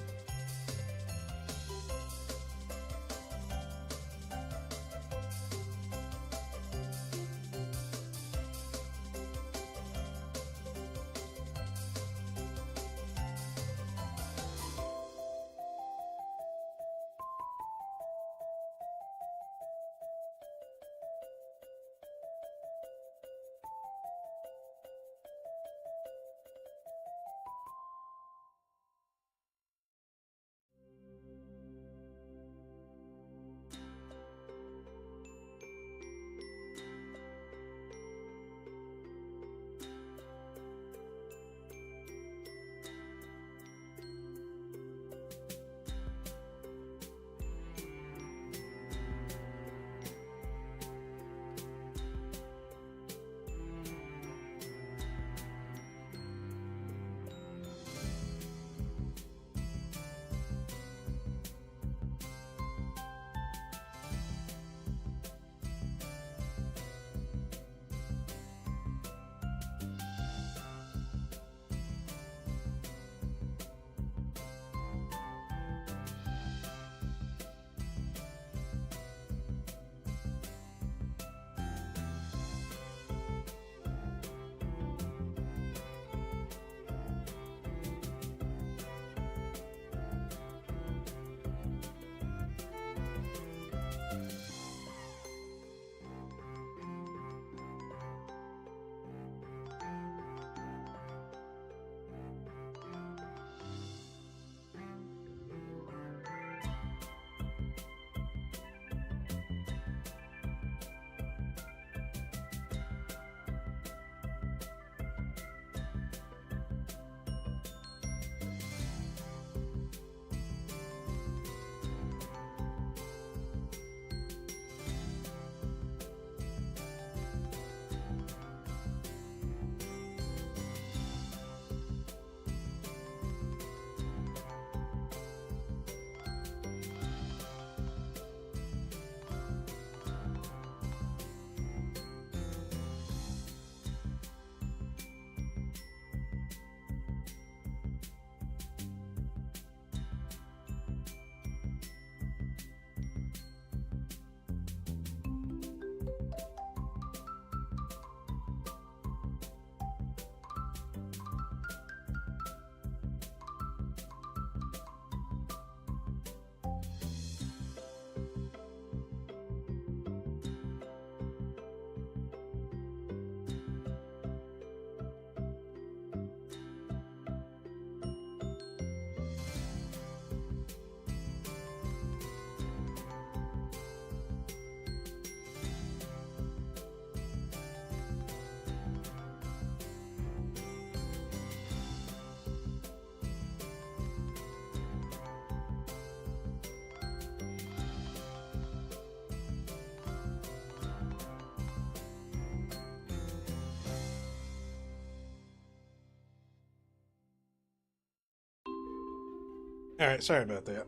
All right, sorry about that.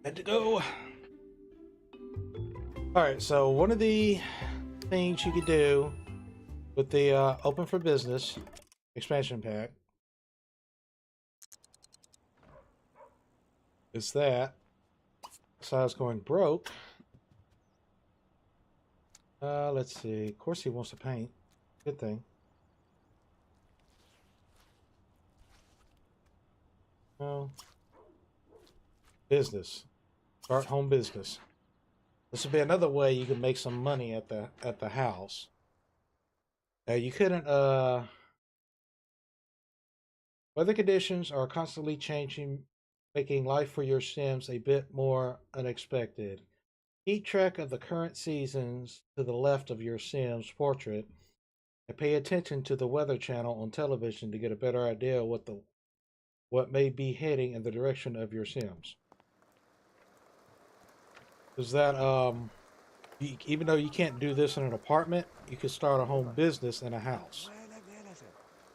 Had to go. All right, so one of the things you could do with the Open for Business expansion pack is that besides going broke, let's see. Of course, he wants to paint. Good thing. Oh, business. Start home business. This would be another way you can make some money at the house. You couldn't. Weather conditions are constantly changing, making life for your Sims a bit more unexpected. Keep track of the current seasons to the left of your Sim's portrait, and pay attention to the Weather Channel on television to get a better idea of what may be heading in the direction of your Sims. Is that even though you can't do this in an apartment, you could start a home business in a house.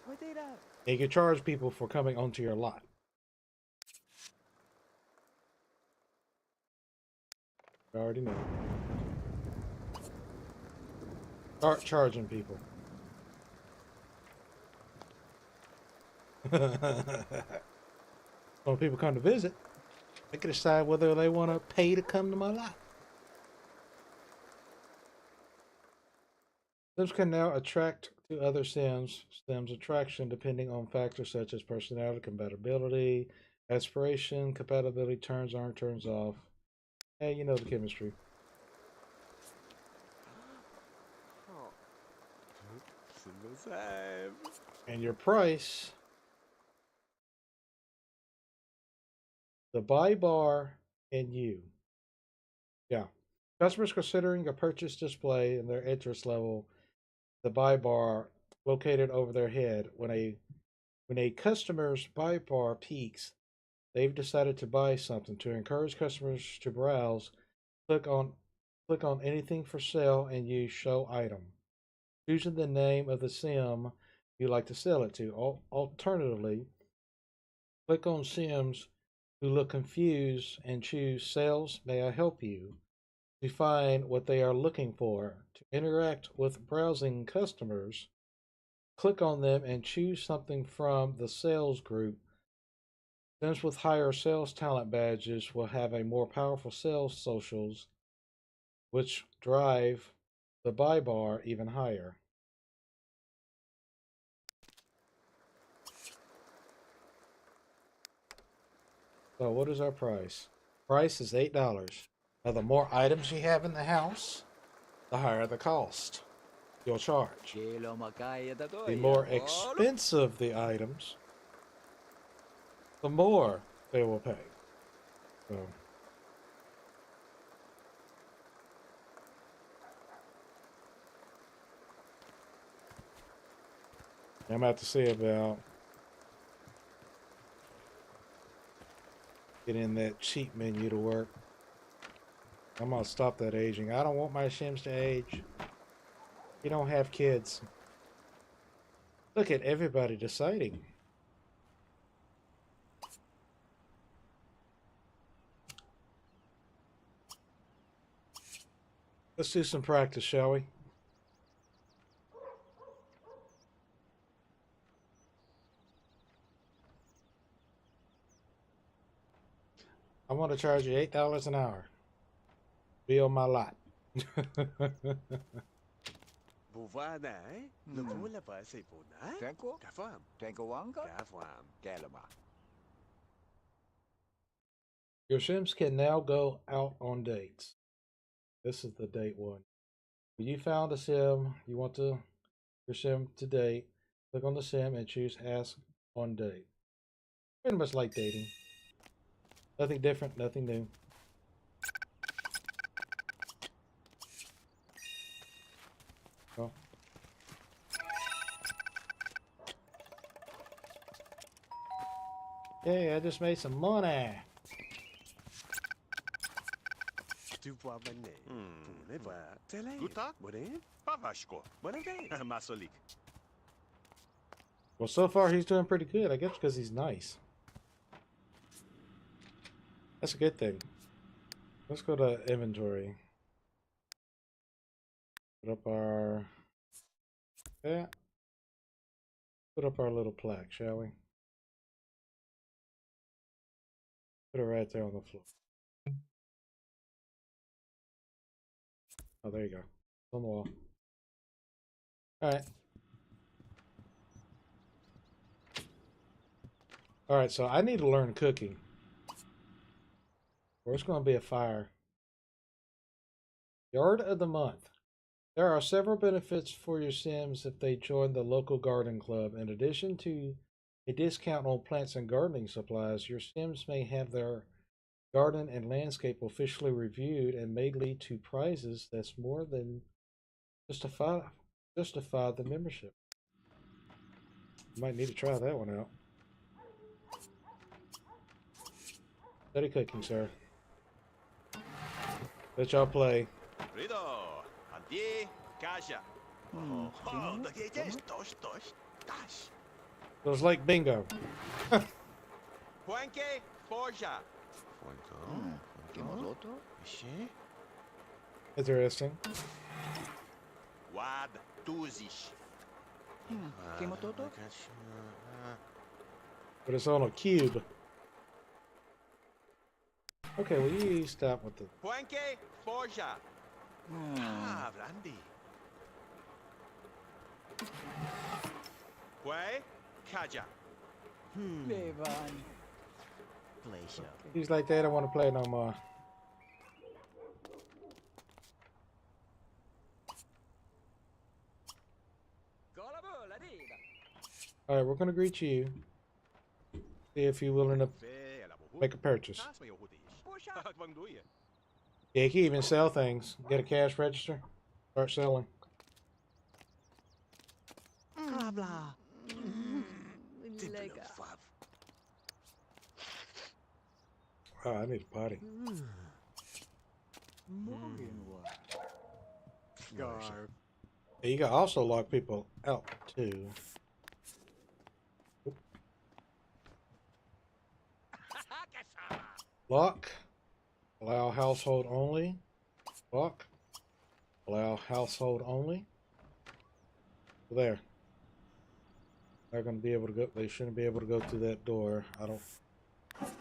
And you can charge people for coming onto your lot. I already know. Start charging people. When people come to visit, they can decide whether they want to pay to come to my lot. Sims can now attract to other Sims. Sims attraction depending on factors such as personality, compatibility, aspiration, compatibility, turns on, turns off. Hey, you know the chemistry. And your price. The buy bar and you. Yeah. Customers considering a purchase display and their interest level, the buy bar located over their head. When a customer's buy bar peaks, they've decided to buy something. To encourage customers to browse, click on anything for sale and use show item. Choosing the name of the sim you like to sell it to. Alternatively, click on Sims who look confused and choose Sales, May I Help You to find what they are looking for. To interact with browsing customers, click on them and choose something from the sales group. Sims with higher sales talent badges will have a more powerful sales socials, which drive the buy bar even higher. So what is our price? Price is $8. Now the more items you have in the house, the higher the cost you'll charge. The more expensive the items, the more they will pay. So I'm about to see about getting that cheat menu to work. I'm gonna stop that aging. I don't want my Sims to age. You don't have kids. Look at everybody deciding. Let's do some practice, shall we? I want to charge you $8 an hour. Be on my lot. Your Sims can now go out on dates. This is the date one. When you found a Sim you want your Sim to date, click on the Sim and choose Ask on Date. Pretty much like dating. Nothing different, nothing new. Oh. Hey, I just made some money. Well, so far he's doing pretty good, I guess, because he's nice. That's a good thing. Let's go to inventory. Put up our... Yeah. Put up our little plaque, shall we? Put it right there on the floor. Oh, there you go. On the wall. Alright. Alright, so I need to learn cooking. Or it's going to be a fire. Yard of the month. There are several benefits for your Sims if they join the local garden club. In addition to a discount on plants and gardening supplies, your Sims may have their garden and landscape officially reviewed and may lead to prizes that's more than justify the membership. Might need to try that one out. Steady cooking, sir. Let y'all play. Rido, Anti, Kasia. Oh, the gate is tosh. So it's like bingo. Fuenke, Forja. Interesting. Wad, Tuzish. But it's on a cube. Okay, well you stop with the... Fuenke, Forja. Ah, Brandy. Fue, Kaja. He's like, they don't want to play no more. Alright, we're going to greet you. See if you're willing to make a purchase. Yeah, you can even sell things. Get a cash register. Start selling. Oh, I need a potty. Yeah, you can also lock people out too. Lock. Allow household only. Lock. Allow household only. There. They're going to be able to go. They shouldn't be able to go through that door. I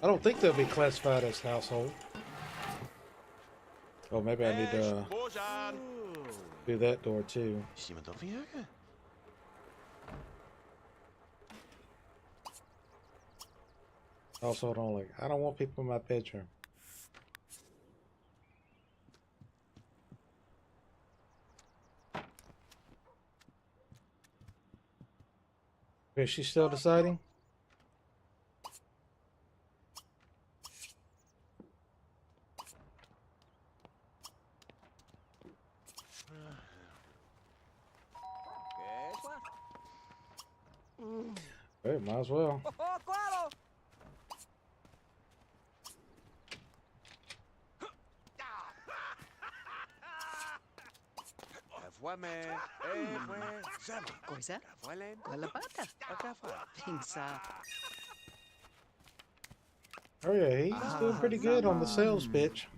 don't think they'll be classified as household. Oh, maybe I need to do that door too. Household only. I don't want people in my bedroom. Is she still deciding? Hey, might as well. Coisa? Kalapata. Pinsa. Oh yeah, he's doing pretty good on the sales pitch.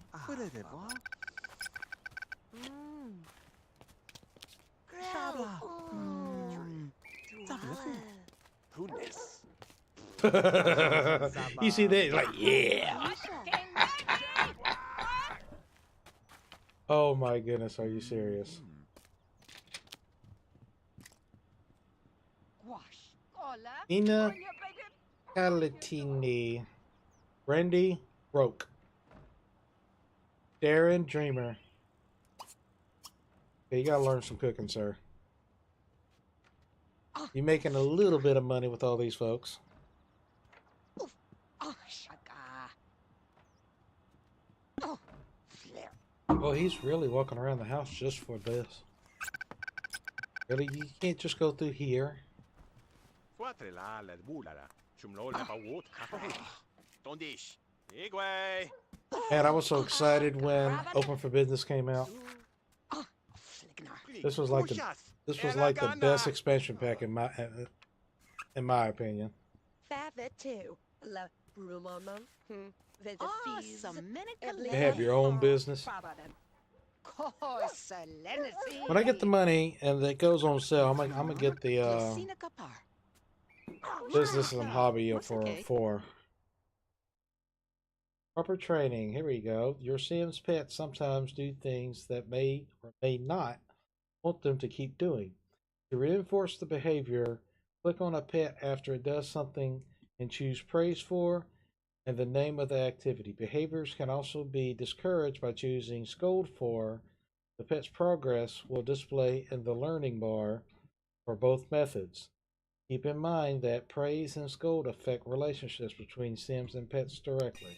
You see that? Like, yeah. Oh my goodness, are you serious? Ina Calatini. Randy Roke. Darren Dreamer. Okay, you gotta learn some cooking, sir. You're making a little bit of money with all these folks. Well, he's really walking around the house just for this. Really, you can't just go through here. Man, I was so excited when Open for Business came out. This was like the best expansion pack in my opinion. You have your own business. When I get the money and it goes on sale, I'm gonna get the business and hobby for proper training. Here we go. Your Sims pets sometimes do things that may or may not want them to keep doing. To reinforce the behavior, click on a pet after it does something and choose praise for and the name of the activity. Behaviors can also be discouraged by choosing scold for. The pet's progress will display in the learning bar for both methods. Keep in mind that praise and scold affect relationships between Sims and pets directly.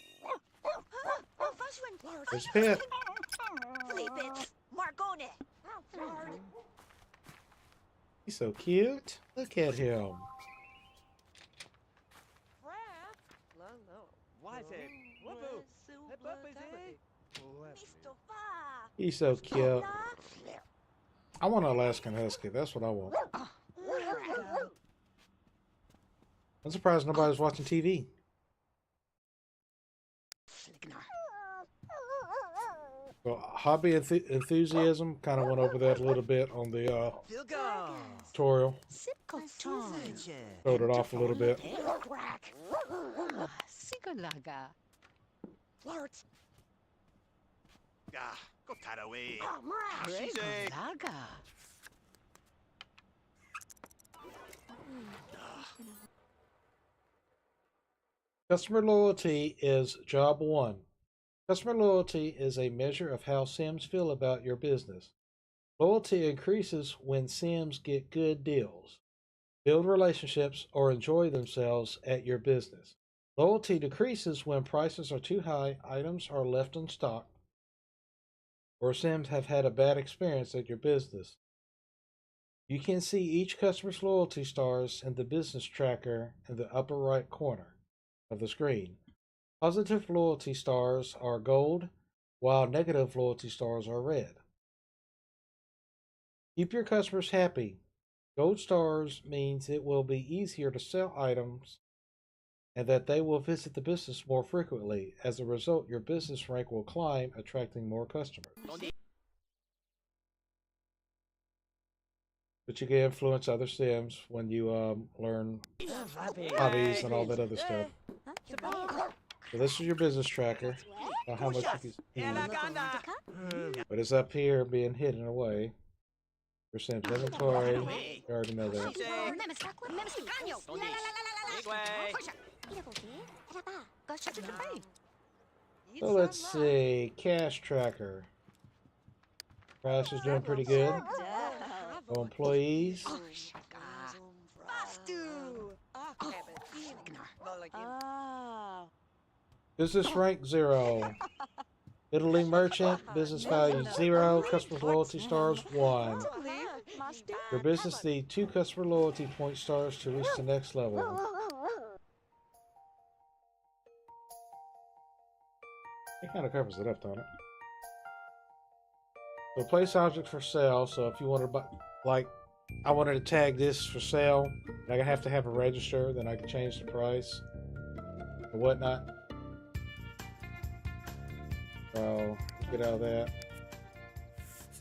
There's Pet. He's so cute. Look at him. He's so cute. I want an Alaskan Husky. That's what I want. I'm surprised nobody's watching TV. So, hobby enthusiasm, kind of went over that a little bit on the tutorial. Showed it off a little bit. Customer loyalty is job one. Customer loyalty is a measure of how Sims feel about your business. Loyalty increases when Sims get good deals, build relationships, or enjoy themselves at your business. Loyalty decreases when prices are too high, items are left in stock, or Sims have had a bad experience at your business. You can see each customer's loyalty stars in the business tracker in the upper right corner of the screen. Positive loyalty stars are gold, while negative loyalty stars are red. Keep your customers happy. Gold stars means it will be easier to sell items and that they will visit the business more frequently. As a result, your business rank will climb, attracting more customers. But you can influence other Sims when you learn hobbies and all that other stuff. So this is your business tracker. How much you can eat. But it's up here being hidden away. Percent inventory. You already know that. So let's see. Cash tracker. Price is doing pretty good. No employees. Business rank 0. Italy merchant, business value 0, customer loyalty stars 1. Your business needs 2 customer loyalty point stars to reach the next level. It kind of covers it up, don't it? So place object for sale. So if you want to buy, like, I wanted to tag this for sale, and I have to have a register, then I can change the price and whatnot. So get out of that.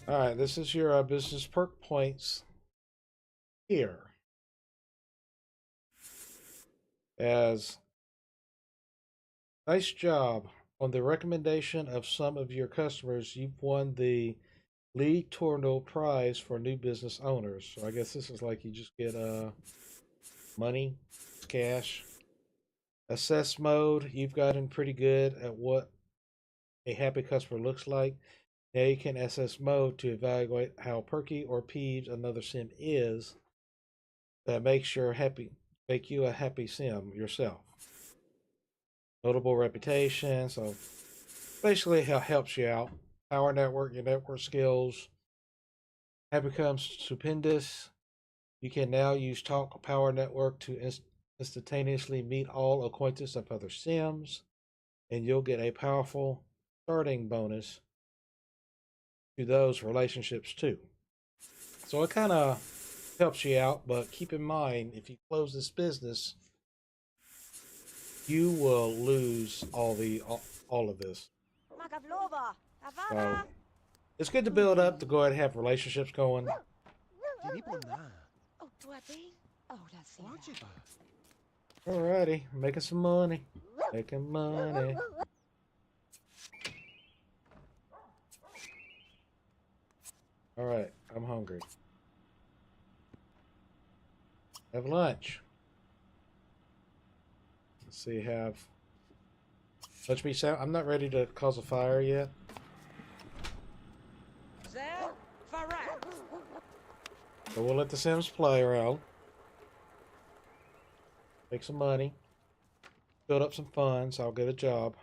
All right, this is your business perk points here. As nice job. On the recommendation of some of your customers, you've won the League Tournament prize for new business owners. So I guess this is like you just get money, cash. Assess mode, you've gotten pretty good at what a happy customer looks like. Now you can assess mode to evaluate how perky or peeved another sim is that makes you a happy sim yourself. Notable reputation, so basically it helps you out. Power network, your network skills have become stupendous. You can now use Talk Power Network to instantaneously meet all acquaintances of other Sims, and you'll get a powerful starting bonus to those relationships too. So it kind of helps you out, but keep in mind, if you close this business, you will lose all of this. Magavlova. So Havana. it's good to build up to go ahead and have relationships going. Oh, Tuati. Oh, that's it. Alrighty, making some money. Making money. Alright, I'm hungry. Have lunch. Let's see, let me sound. I'm not ready to cause a fire yet. Zel. Farah. So we'll let the Sims play around. Make some money. Build up some funds. I'll get a job.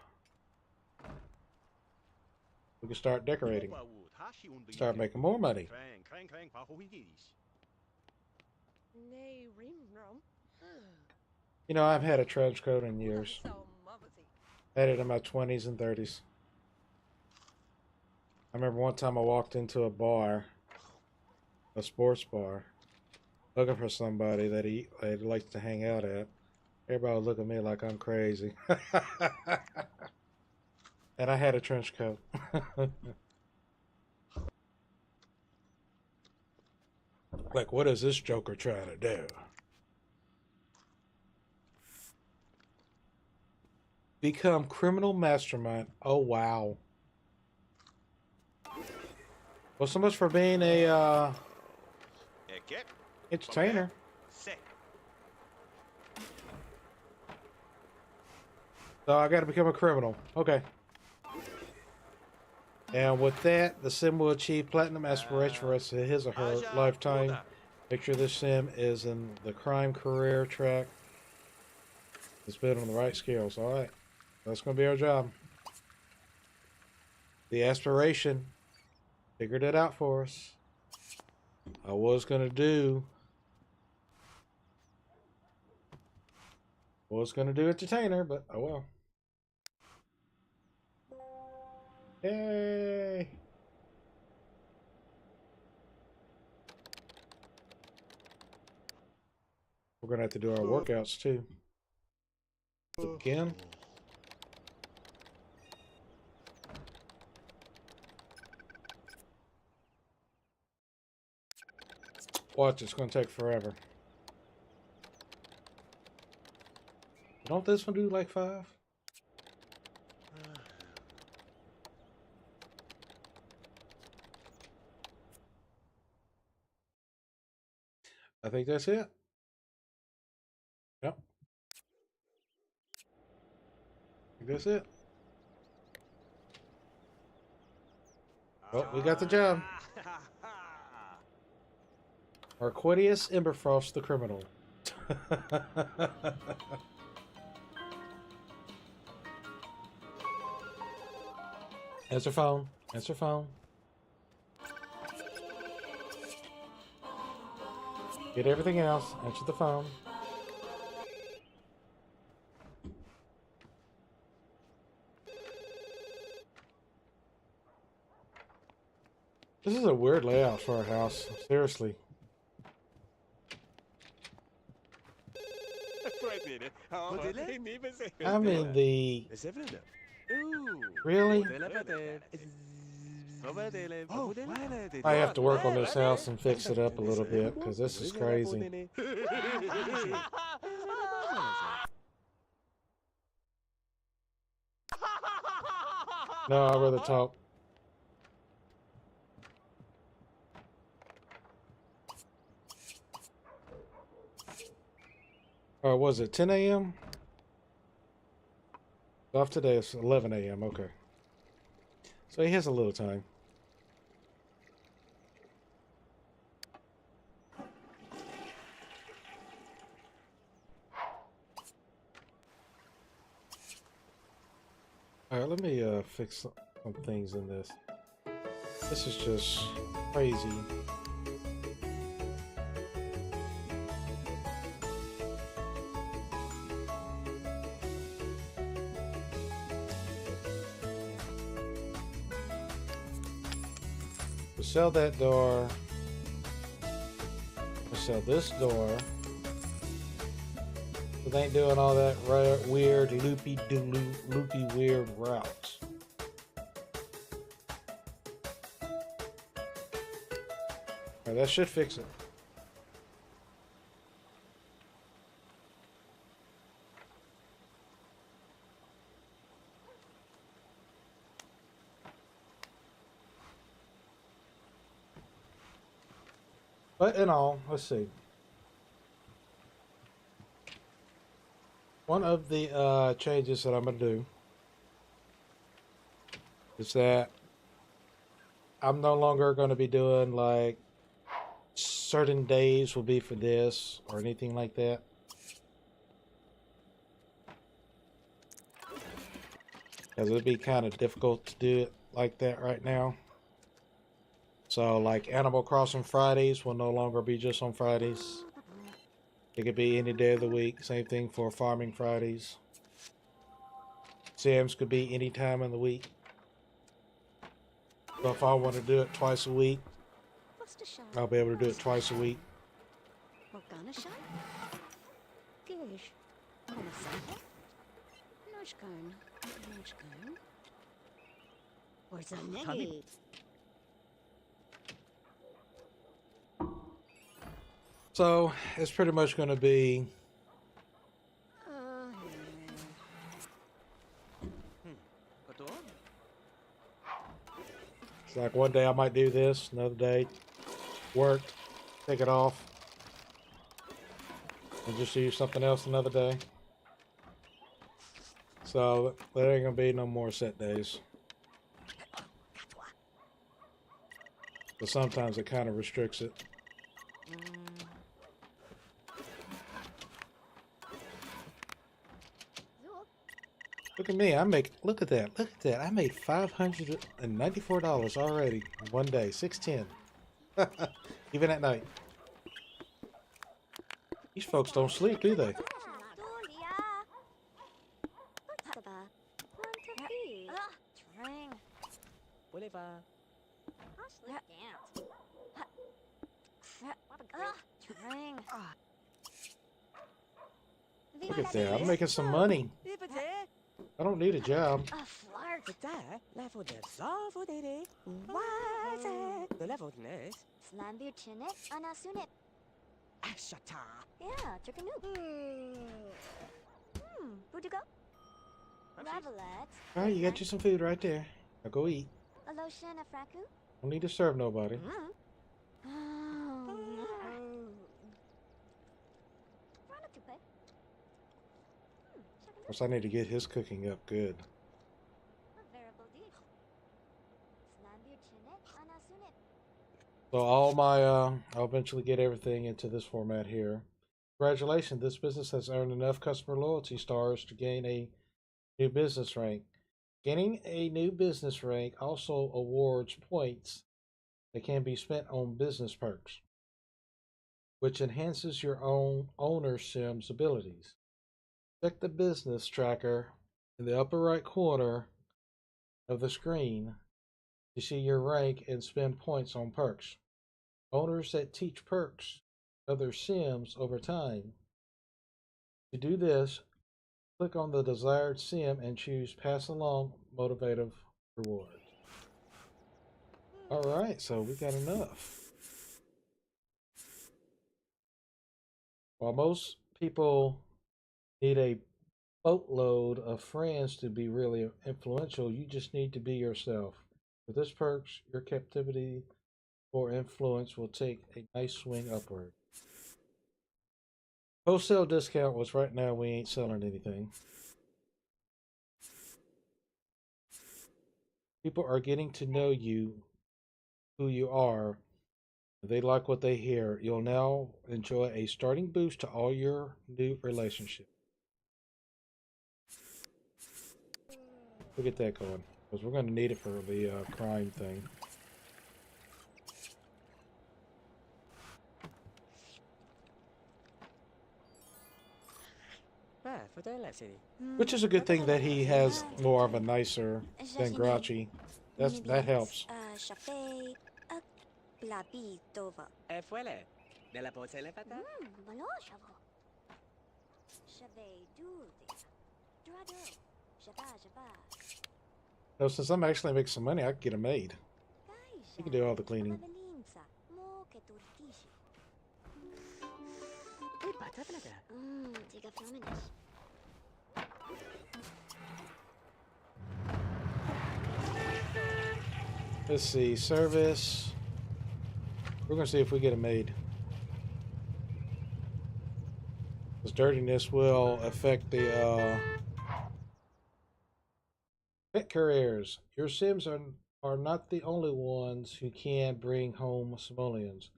We can start decorating. Start making more money. Nay, rimrom. You know, I've had a trench coat in years. Had it in my 20s and 30s. I remember one time I walked into a bar, a sports bar, looking for somebody that he likes to hang out at. Everybody would look at me like I'm crazy. And I had a trench coat. Like, what is this joker trying to do? Become criminal mastermind. Oh, wow. Well, so much for being a entertainer. So I got to become a criminal. Okay. And with that, the sim will achieve platinum aspiration for the rest of his or her lifetime. Make sure this sim is in the crime career track. It's built on the right skills. All right. That's going to be our job. The aspiration figured it out for us. I was going to do entertainer, but oh well. Yay! We're going to have to do our workouts too. Again. Watch, it's going to take forever. Don't this one do like 5? I think that's it. Yep. I think that's it. Well, we got the job. Marquettious, EmberFrost, the criminal. Answer phone. Answer phone. Get everything else. Answer the phone. This is a weird layout for our house. Seriously. I'm in the... Really? I have to work on this house and fix it up a little bit, because this is crazy. No, I'd rather talk. Or was it 10 a.m.? Off today, it's 11 a.m. Okay. So he has a little time. Alright, let me fix some things in this. This is just crazy. We'll sell that door. We'll sell this door. It ain't doing all that weird loopy weird routes. Alright, that should fix it. But in all, let's see. One of the changes that I'm going to do is that I'm no longer going to be doing like certain days will be for this or anything like that. Because it'd be kind of difficult to do it like that right now. So like Animal Crossing Fridays will no longer be just on Fridays. It could be any day of the week. Same thing for Farming Fridays. Sims could be any time in the week. So if I want to do it twice a week, I'll be able to do it twice a week. So it's pretty much going to be it's like one day I might do this, another day work, take it off, and just do something else another day. So there ain't gonna be no more set days. But sometimes it kind of restricts it. Look at me, look at that. I made $594 already in one day, 610. Even at night. These folks don't sleep, do they? Look at that, I'm making some money. I don't need a job. Alright, you got you some food right there. Now go eat. Don't need to serve nobody. Plus, I need to get his cooking up good. So all my, I'll eventually get everything into this format here. Congratulations, this business has earned enough customer loyalty stars to gain a new business rank. Gaining a new business rank also awards points that can be spent on business perks, which enhances your own owner sim's abilities. Check the business tracker in the upper right corner of the screen to see your rank and spend points on perks. Owners that teach perks to other sims over time. To do this, click on the desired sim and choose Pass Along Motivative Rewards. Alright, so we got enough. While most people need a boatload of friends to be really influential, you just need to be yourself. With this perks, your captivity for influence will take a nice swing upward. Wholesale discount was right now we ain't selling anything. People are getting to know you, who you are. If they like what they hear, you'll now enjoy a starting boost to all your new relationships. We'll get that going, because we're going to need it for the crime thing. Which is a good thing that he has more of a nicer than grouchy. That helps. So since I'm actually making some money, I can get a maid. You can do all the cleaning. Let's see, service. We're gonna see if we get a maid. This dirtiness will affect the pet careers. Your Sims are not the only ones who can bring home simoleons.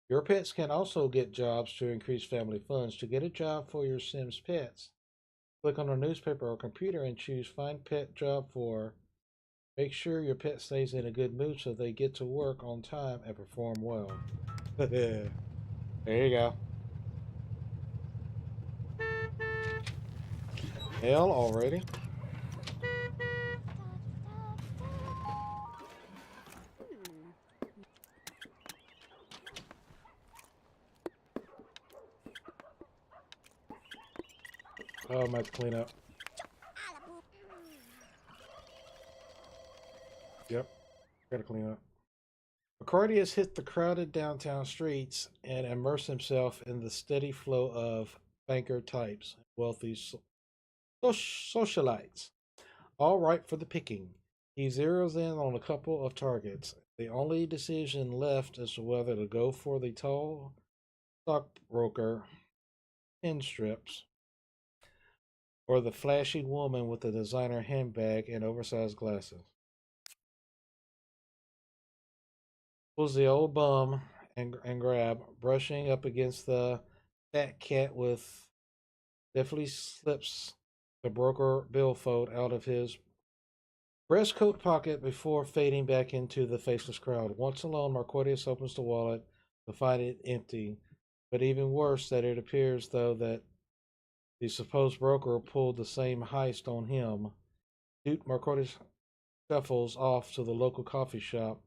Your pets can also get jobs to increase family funds. To get a job for your Sims pets, click on a newspaper or computer and choose Find Pet Job For. Make sure your pet stays in a good mood so they get to work on time and perform well. There you go. Hell already. Oh, I'm about to clean up. Yep, gotta clean up. Marquettious hit the crowded downtown streets and immersed himself in the steady flow of banker types, wealthy socialites, all ripe for the picking. He zeroes in on a couple of targets. The only decision left is whether to go for the tall stockbroker pin strips or the flashy woman with the designer handbag and oversized glasses. Was the old bum and grab, brushing up against the fat cat with deftly slips the broker billfold out of his breast coat pocket before fading back into the faceless crowd. Once alone, Marquettious opens the wallet to find it empty. But even worse, that it appears though that the supposed broker pulled the same heist on him. Duke Marquettious shuffles off to the local coffee shop,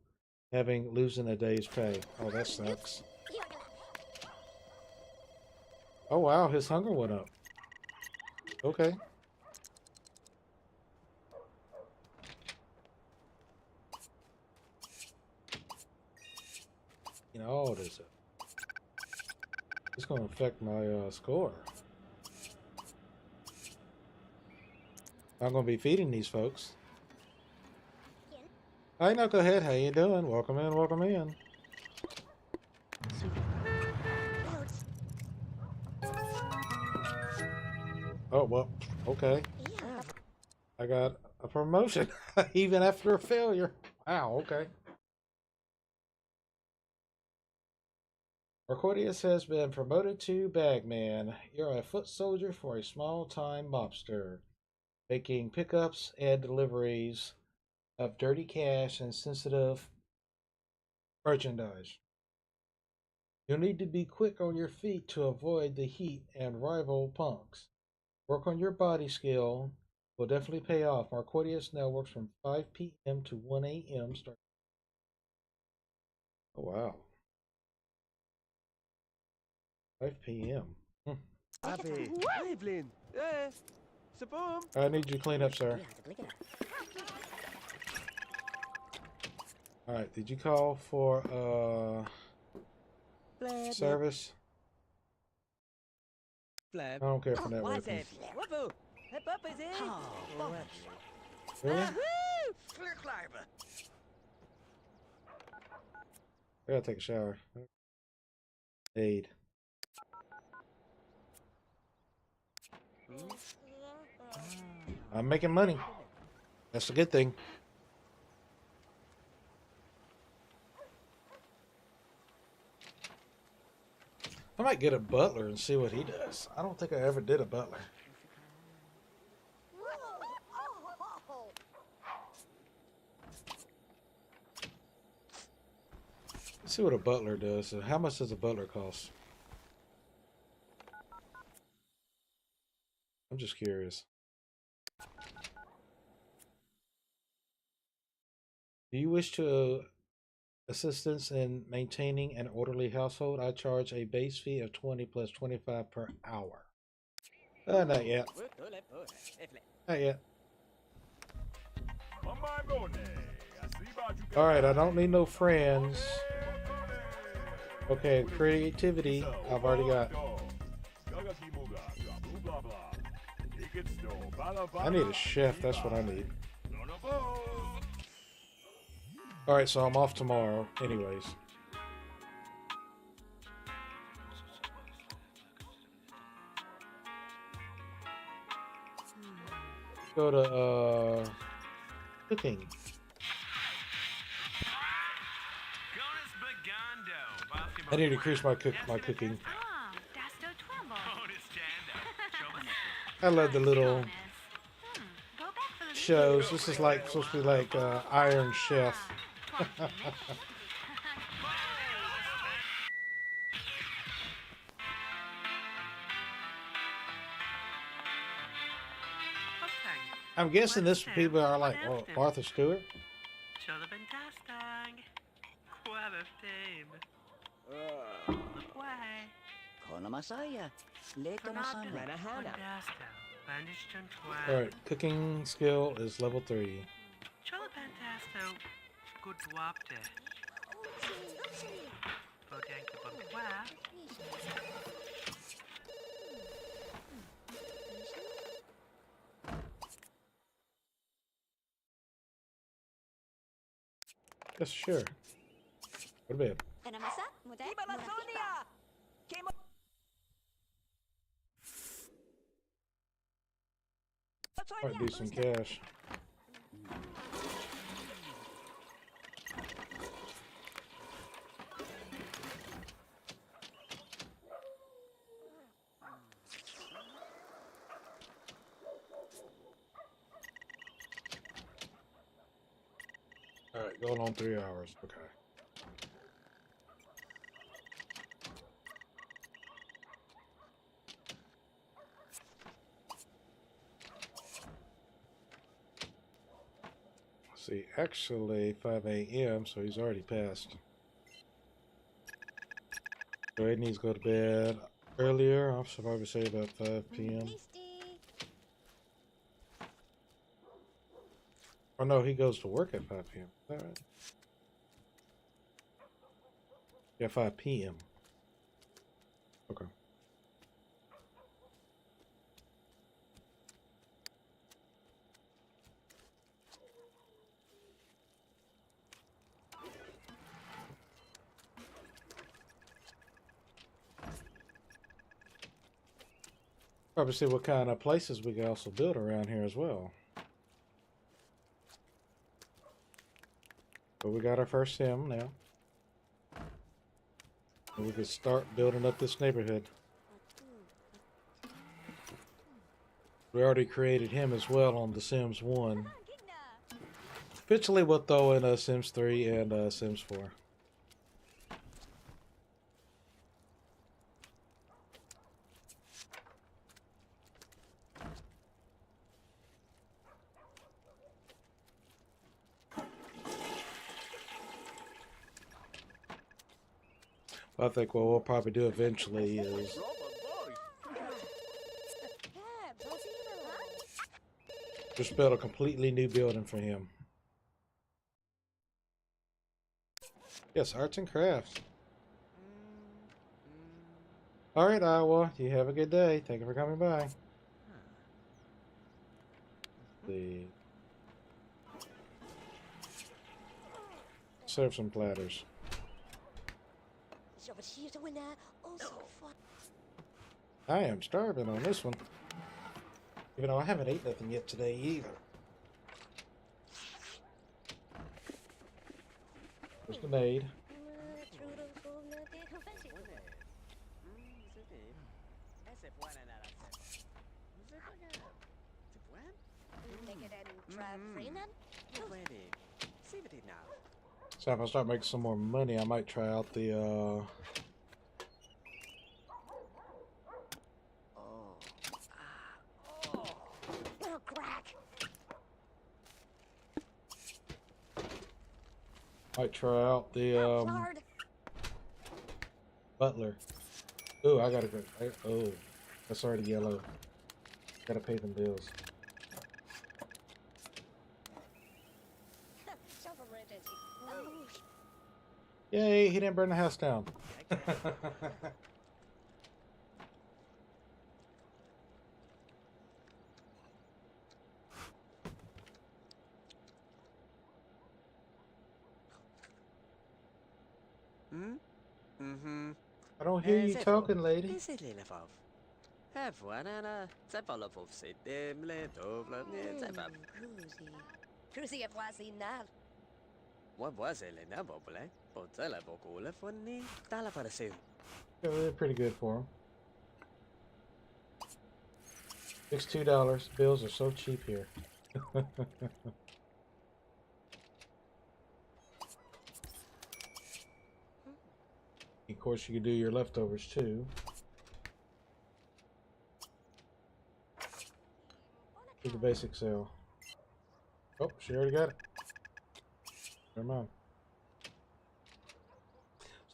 having losing a day's pay. Oh, that sucks. Oh wow, his hunger went up. Okay. You know, oh, this it's going to affect my score. I'm going to be feeding these folks. Hi, Knucklehead. How you doing? Welcome in. Welcome in. Oh, well, okay. I got a promotion even after a failure. Wow, okay. Marquettious has been promoted to bagman. You're a foot soldier for a small-time mobster, making pickups and deliveries of dirty cash and sensitive merchandise. You'll need to be quick on your feet to avoid the heat and rival punks. Work on your body skill will definitely pay off. Marquettious now works from 5 p.m. to 1 a.m. Oh, wow. 5 p.m. Abby, Evelyn, Saboom. I need you to clean up, sir. Alright, did you call for service? I don't care for networking. Really? I gotta take a shower. Aid. I'm making money. That's a good thing. I might get a butler and see what he does. I don't think I ever did a butler. Let's see what a butler does. How much does a butler cost? I'm just curious. Do you wish to assistance in maintaining an orderly household? I charge a base fee of 20 plus 25 per hour. Not yet. Not yet. Alright, I don't need no friends. Okay, creativity, I've already got. I need a chef, that's what I need. Alright, so I'm off tomorrow, anyways. Go to, cooking. I need to increase my cooking. I love the little shows. This is like supposed to be like Iron Chef. I'm guessing this people are like, well, Martha Stewart. Alright, cooking skill is level 3. Yes, sure. Go to bed. Might do some cash. Alright, going on 3 hours. Okay. See, actually 5 a.m., so he's already passed. So he needs to go to bed earlier. I'll probably say about 5 p.m. Oh no, he goes to work at 5 p.m. Is that right? Yeah, 5 p.m. Okay. Probably see what kind of places we can also build around here as well. But we got our first sim now. And we can start building up this neighborhood. We already created him as well on The Sims 1. Eventually we'll throw in Sims 3 and Sims 4. I think what we'll probably do eventually is just build a completely new building for him. Yes, arts and crafts. Alright, Iowa, you have a good day. Thank you for coming by. Serve some platters. I am starving on this one. Even though I haven't ate nothing yet today either. There's the maid. So if I start making some more money, I might try out the might try out the butler. Ooh, I gotta go. Oh, that's already yellow. Gotta pay them bills. Yay, he didn't burn the house down. I don't hear you talking, lady. Cruzy et voici nal. Yeah, they're pretty good for him. $62. Bills are so cheap here. Of course, you can do your leftovers too. Do the basic sale. Oh, she already got it. Never mind.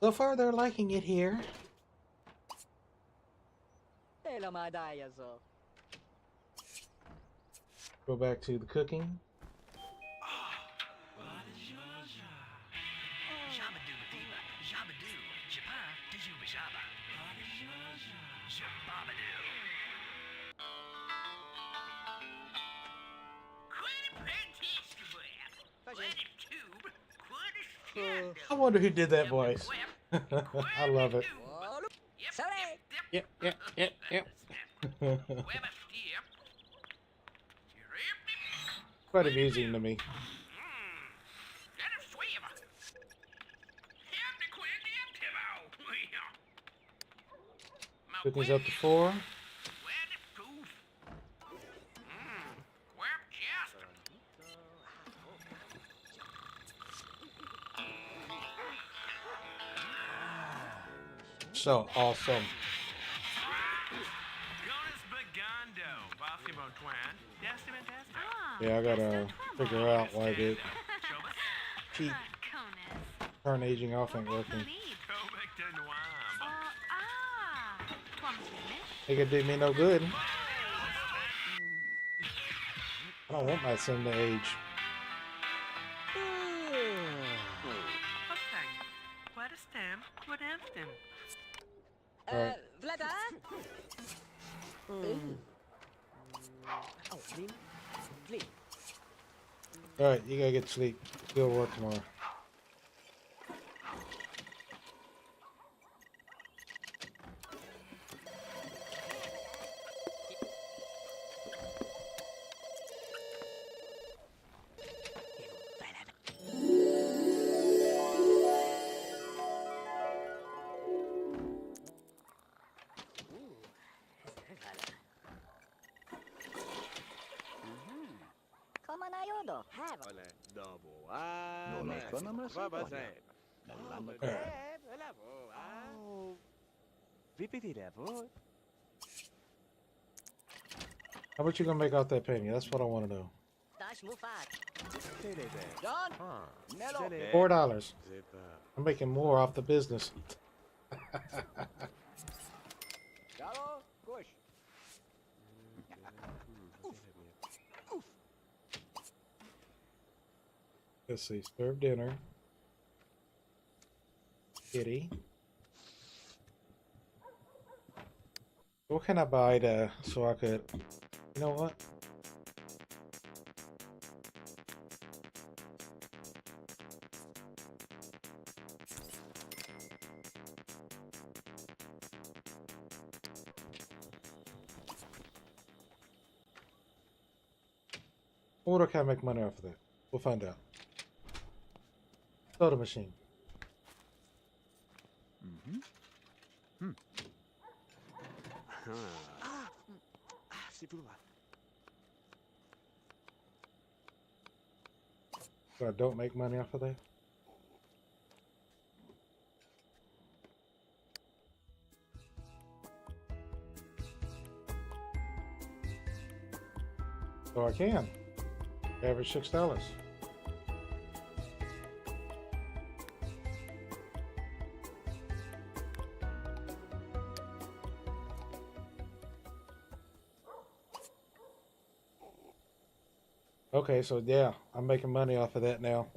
So far, they're liking it here. Go back to the cooking. I wonder who did that voice. I love it. Yep. Quite amusing to me. Cooking's up to 4. So awesome. Yeah, I gotta figure out why the cheap turn aging off ain't working. It could do me no good. I don't want my son to age. Alright. Alright, you gotta get sleep. Go to work tomorrow. How much you gonna make off that penny? That's what I want to know. $4. I'm making more off the business. Let's see, serve dinner. Kitty. What can I buy to, so I could, you know what? What can I make money off of that? We'll find out. Soda machine. So I don't make money off of that? So I can. Average $6. Okay, so yeah, I'm making money off of that now.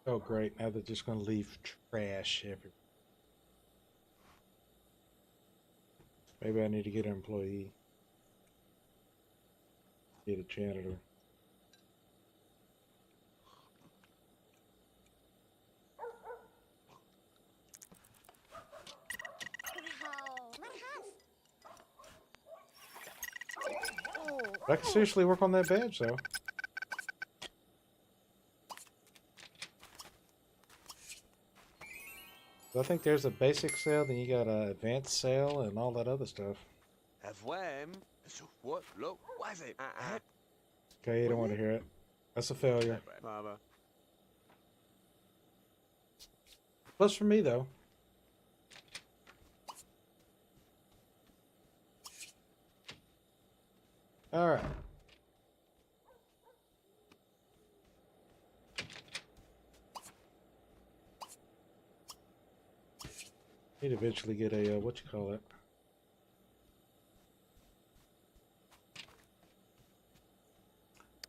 Oh, great. Now they're just going to leave trash everywhere. Maybe I need to get an employee. Get a janitor. I can seriously work on that badge, though. I think there's a basic sale, then you got an advanced sale, and all that other stuff. Avwem. So what? Look, was it? Okay, you don't want to hear it. That's a failure. Mama. Plus for me, though. All right. Need to eventually get a, what you call it?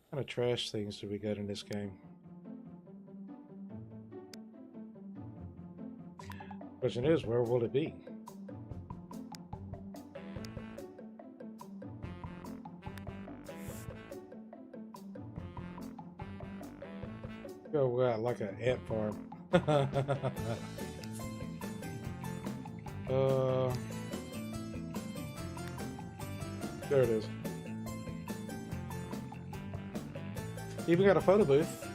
What kind of trash things do we got in this game? Question is, where will it be? Oh, wow, like an ant farm. There it is. Even got a photo booth.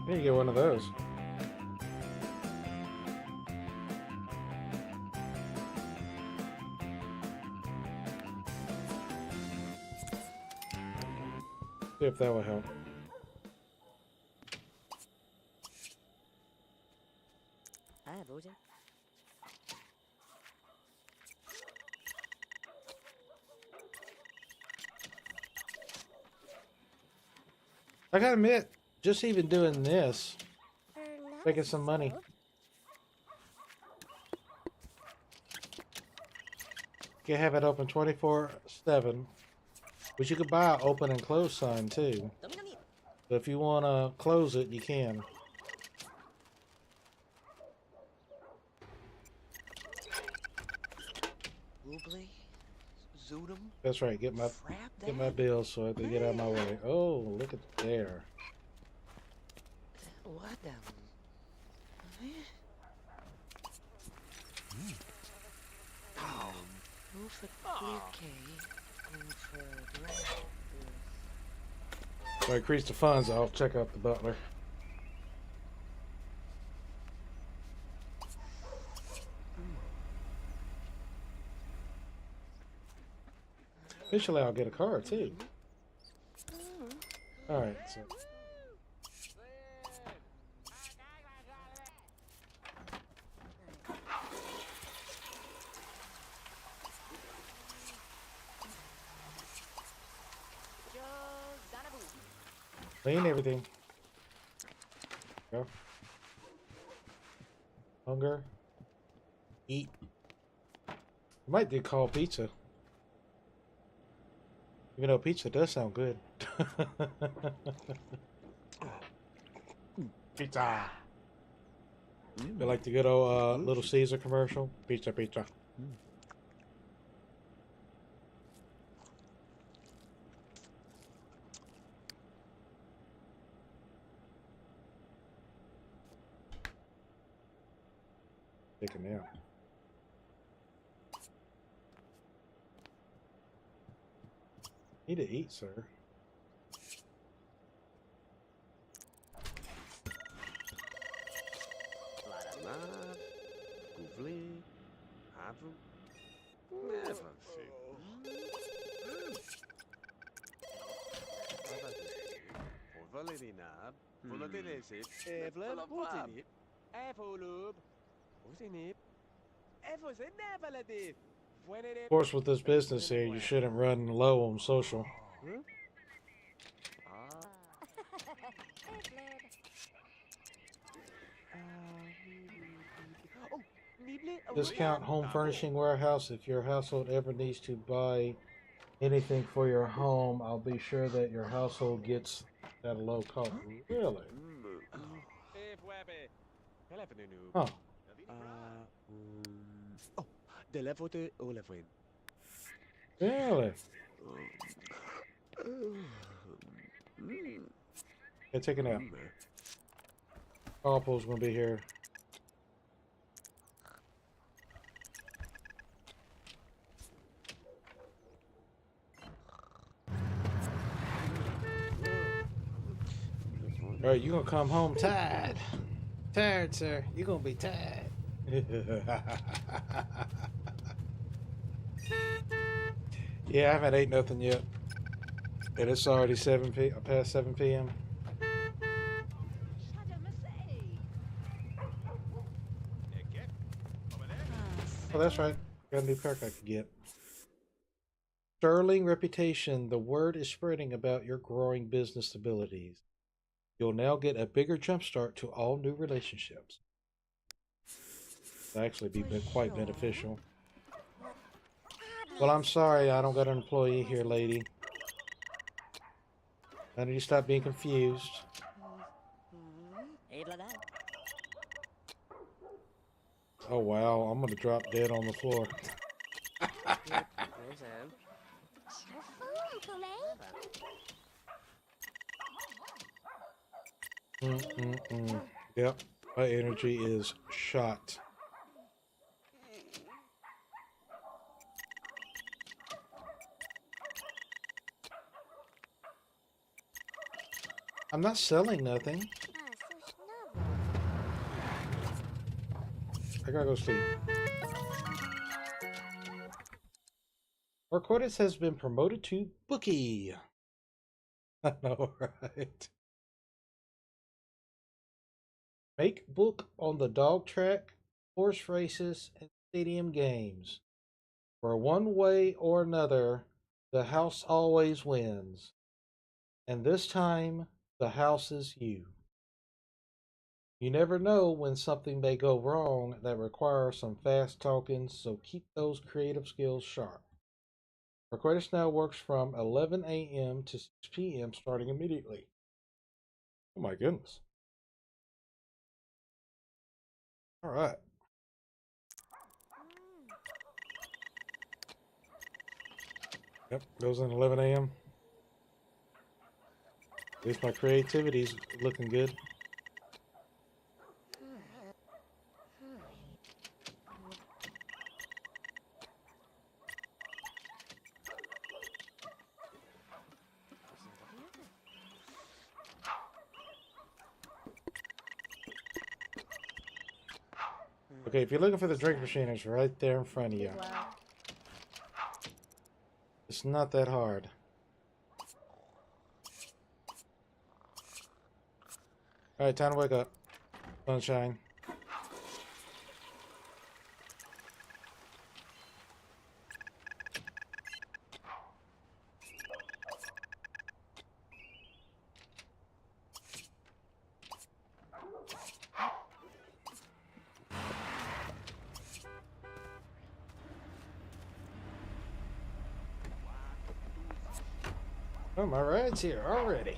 You get one of those. See if that will help. Hi, Bojan. I gotta admit, just even doing this, making some money. You can have it open 24/7, but you could buy an open and close sign too. But if you want to close it, you can. Oobly, Zoodum, That's right. Get my bills so I can get out of my way. Oh, look at there. What So I increase the funds. I'll check out the butler. Eventually, I'll get a car too. All right. So. Clean everything. Go. Hunger. Eat. I might do call pizza. Even though pizza does sound good. Pizza. Feel like the good old Little Caesar commercial. Pizza, pizza. Take a nap. Need to eat, sir. Of course, with this business here, you shouldn't run low on social. Discount home furnishing warehouse. If your household ever needs to buy anything for your home, I'll be sure that your household gets at a low cost. Really? Huh. Oh, the level de Olivin. Really? Yeah, take it out. Carpool's gonna be here. All right, you gonna come home tired. Tired, sir. You're gonna be tired. Yeah, I haven't ate nothing yet. And it's already past 7 p.m. Oh, that's right. Got a new perk I could get. Sterling reputation. The word is spreading about your growing business abilities. You'll now get a bigger jumpstart to all new relationships. It'll actually be quite beneficial. Well, I'm sorry I don't got an employee here, lady. I need you to stop being confused. Oh, wow. I'm going to drop dead on the floor. Yep, my energy is shot. I'm not selling nothing. I gotta go sleep. Marquettious has been promoted to bookie. I know, right? Make book on the dog track, horse races, and stadium games. Where one way or another, the house always wins. And this time, the house is you. You never know when something may go wrong that requires some fast talking, so keep those creative skills sharp. Marquettious now works from 11 a.m. to 6 p.m. starting immediately. Oh my goodness. All right. Yep, goes in 11 a.m. At least my creativity's looking good. Okay, if you're looking for the drink machine, it's right there in front of you. It's not that hard. Alright, time to wake up. Sunshine. Oh, my ride's here already.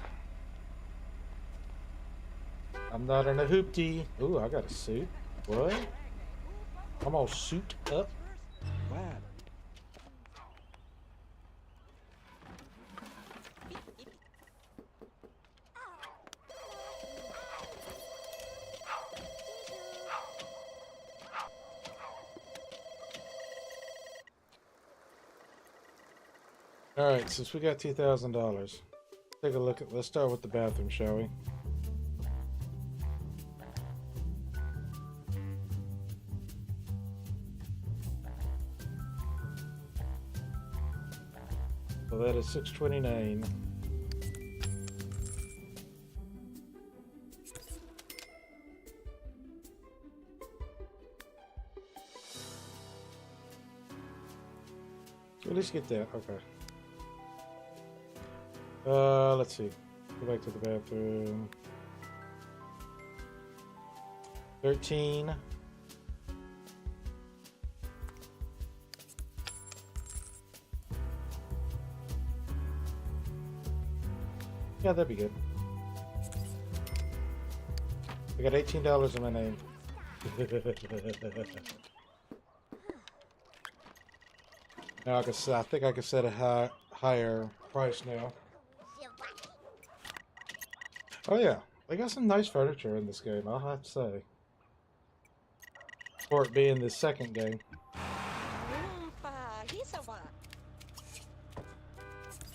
I'm not in a hoopty. Ooh, I got a suit. What? I'm all suit up. Wow. Alright, since we got $2,000, take a look at, let's start with the bathroom, shall we? So that is $629. At least get that, okay. Let's see. Go back to the bathroom. 13. Yeah, that'd be good. I got $18 in my name. Now I think I can set a higher price now. Oh yeah, they got some nice furniture in this game, I'll have to say. For it being the second game.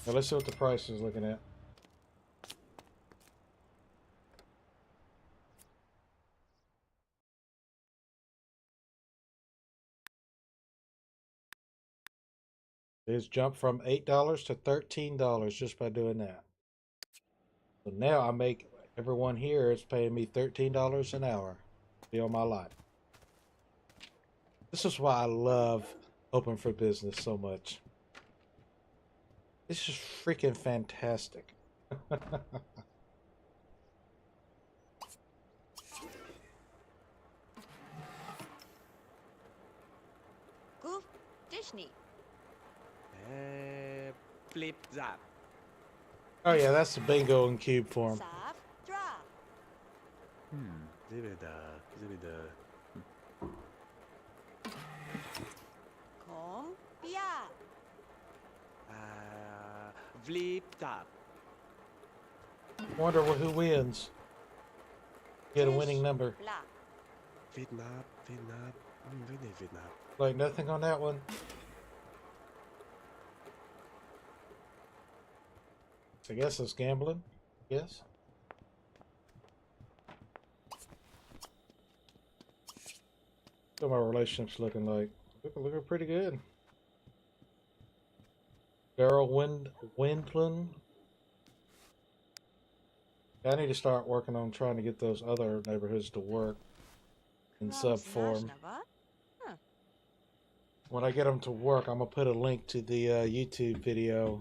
Now let's see what the price is looking at. It's jumped from $8 to $13 just by doing that. So now I make everyone here is paying me $13 an hour to be on my lot. This is why I love Open for Business so much. This is freaking fantastic. Goof, Disney. Flip zap. Oh yeah, that's the bingo in cube form. Sav, draw. Zibida. Kong, Pia. Flip tap. Wonder who wins. Get a winning number. La. Vidnap. Vidnap. Like nothing on that one. I guess it's gambling. Yes. What my relationship's looking like? Looking pretty good. Daryl Windland. I need to start working on trying to get those other neighborhoods to work in sub form. When I get them to work, I'm gonna put a link to the YouTube video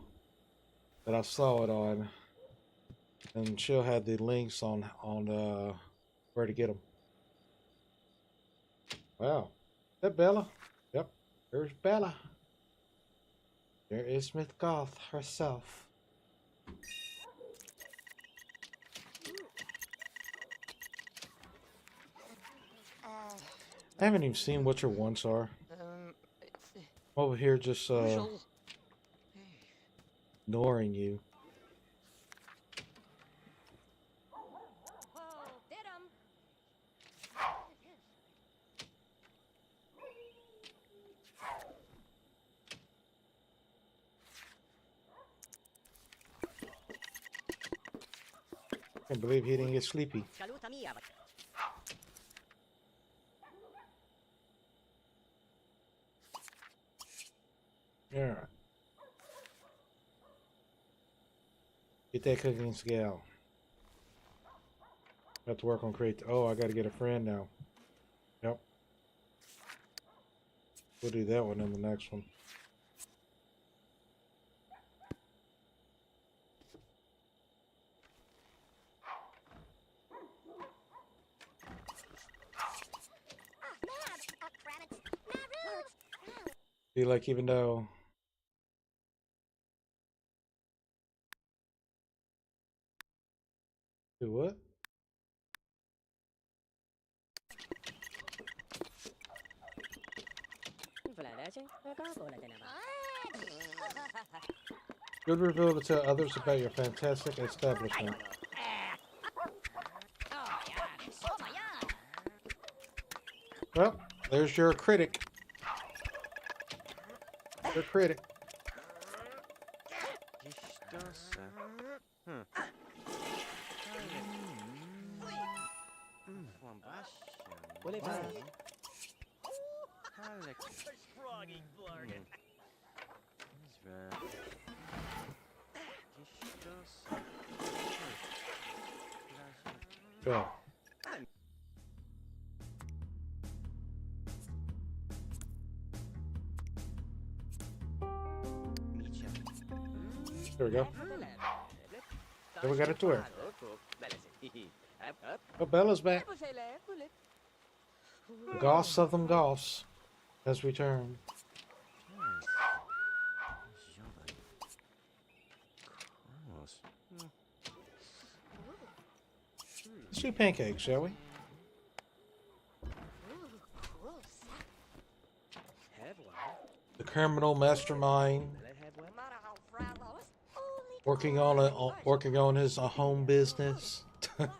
that I saw it on, and she'll have the links on where to get them. Wow, is that Bella? Yep, there's Bella. There is Smith Goth herself. I haven't even seen what your wants are. Over here just ignoring you. I can't believe he didn't get sleepy. Alright. Get that cooking scale. Have to work on create. Oh, I gotta get a friend now. Yep. We'll do that one in the next one. Be like, even though do what? Good reveal to tell others about your fantastic establishment. Well, there's your critic. Your critic. Go. There we go. Then we got a tour. Oh, Bella's back. The Goths of them Goths has returned. Let's do pancakes, shall we? The criminal mastermind working on his home business. But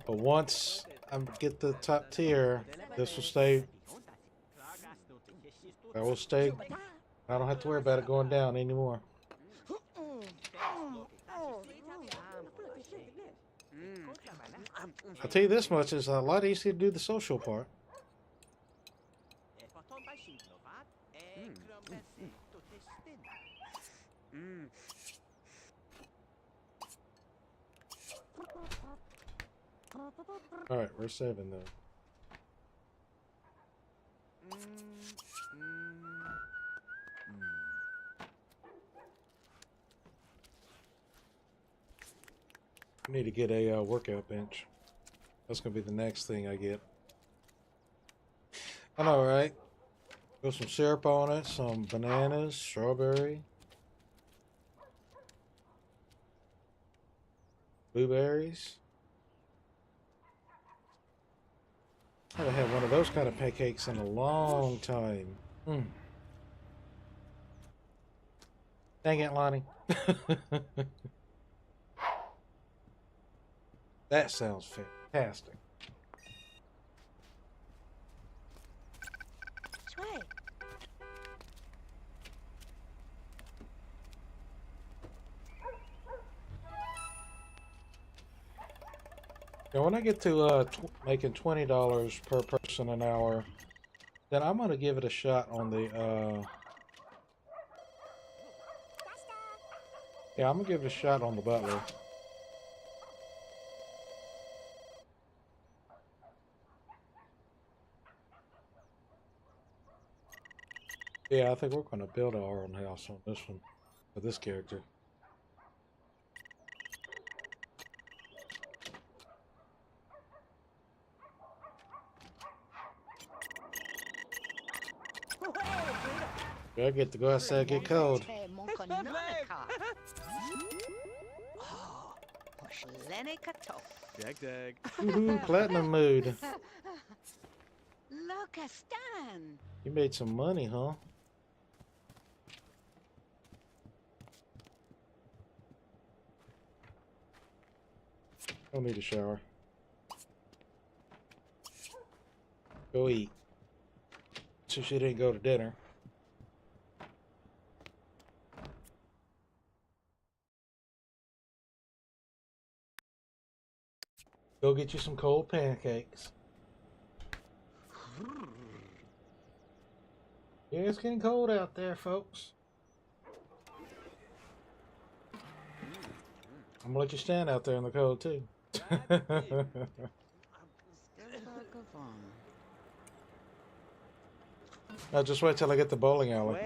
once I get the top tier, this will stay. I will stay. I don't have to worry about it going down anymore. I'll tell you this much, it's a lot easier to do the social part. Alright, we're saving though. I need to get a workout bench. That's gonna be the next thing I get. I know, right? Put some syrup on it, some bananas, strawberry, blueberries. I haven't had one of those kind of pancakes in a long time. Dang it, Lonnie. That sounds fantastic. Now, when I get to making $20 per person an hour, then I'm gonna give it a shot on the. Yeah, I'm gonna give it a shot on the butler. Yeah, I think we're gonna build our own house on this one for this character. I get to go outside and get cold. Woohoo, platinum mood. You made some money, huh? Don't need a shower. Go eat. So she didn't go to dinner. Go get you some cold pancakes. Yeah, it's getting cold out there, folks. I'm gonna let you stand out there in the cold, too. Now just wait till I get the bowling alley.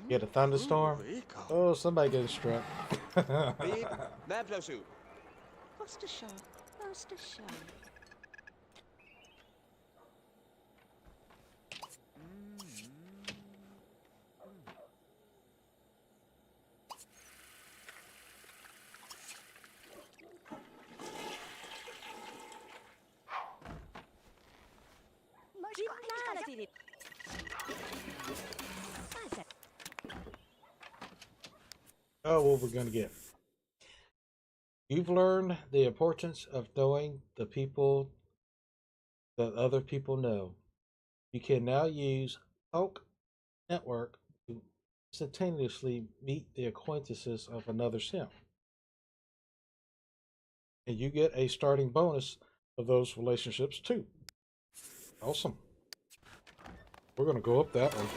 Get a thunderstorm? Oh, somebody getting struck. Oh, what we're gonna get. You've learned the importance of knowing the people that other people know. You can now use Hulk Network to instantaneously meet the acquaintances of another sim. And you get a starting bonus of those relationships too. Awesome. We're gonna go up that one.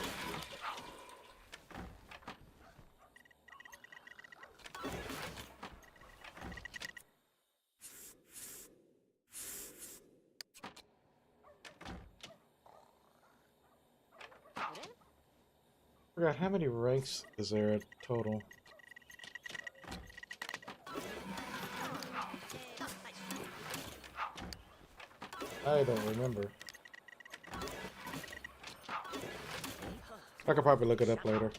I forgot how many ranks is there total? I don't remember. I could probably look it up later.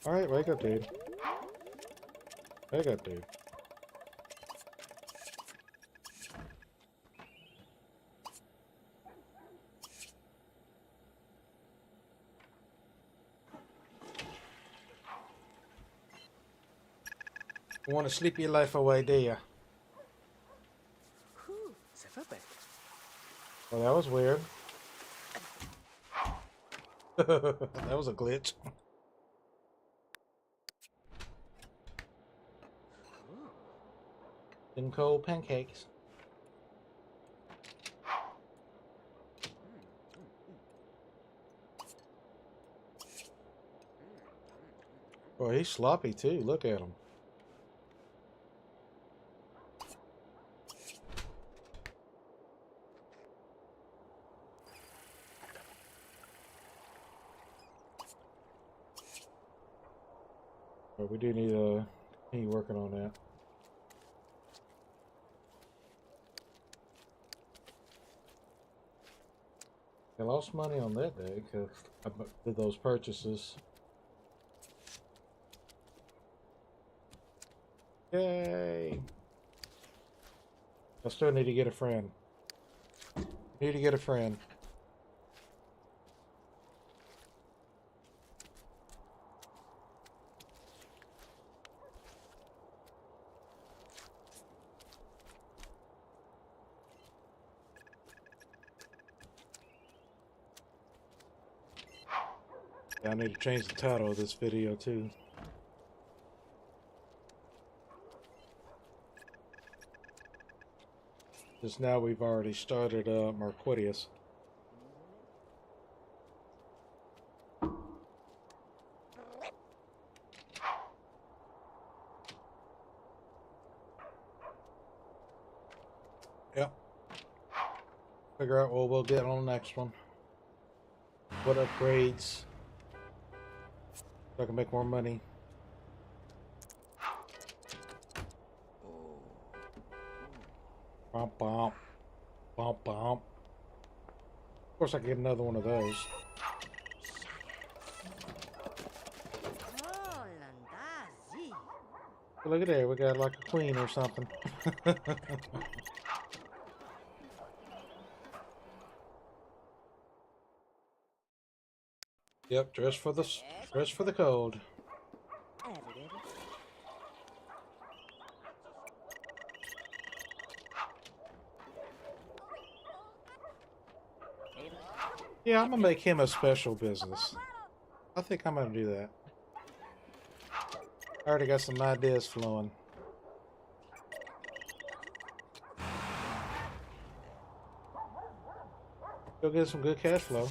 Alright, wake up, dude. Wake up, dude. You want to sleep your life away, do you? Whew, ça va bien. Well, that was weird. That was a glitch. Them cold pancakes. Oh, he's sloppy too. Look at him. But we do need to continue working on that. I lost money on that day because I did those purchases. Yay! I still need to get a friend. Need to get a friend. I need to change the title of this video too. Just now we've already started Marquettious. Yep. Figure out what we'll get on the next one. What upgrades? So I can make more money. Bump, bump. Bump, bump. Of course I can get another one of those. But look at there, we got like a queen or something. Yep, dress for the cold. Yeah, I'm gonna make him a special business. I think I'm gonna do that. I already got some ideas flowing. Go get some good cash flow.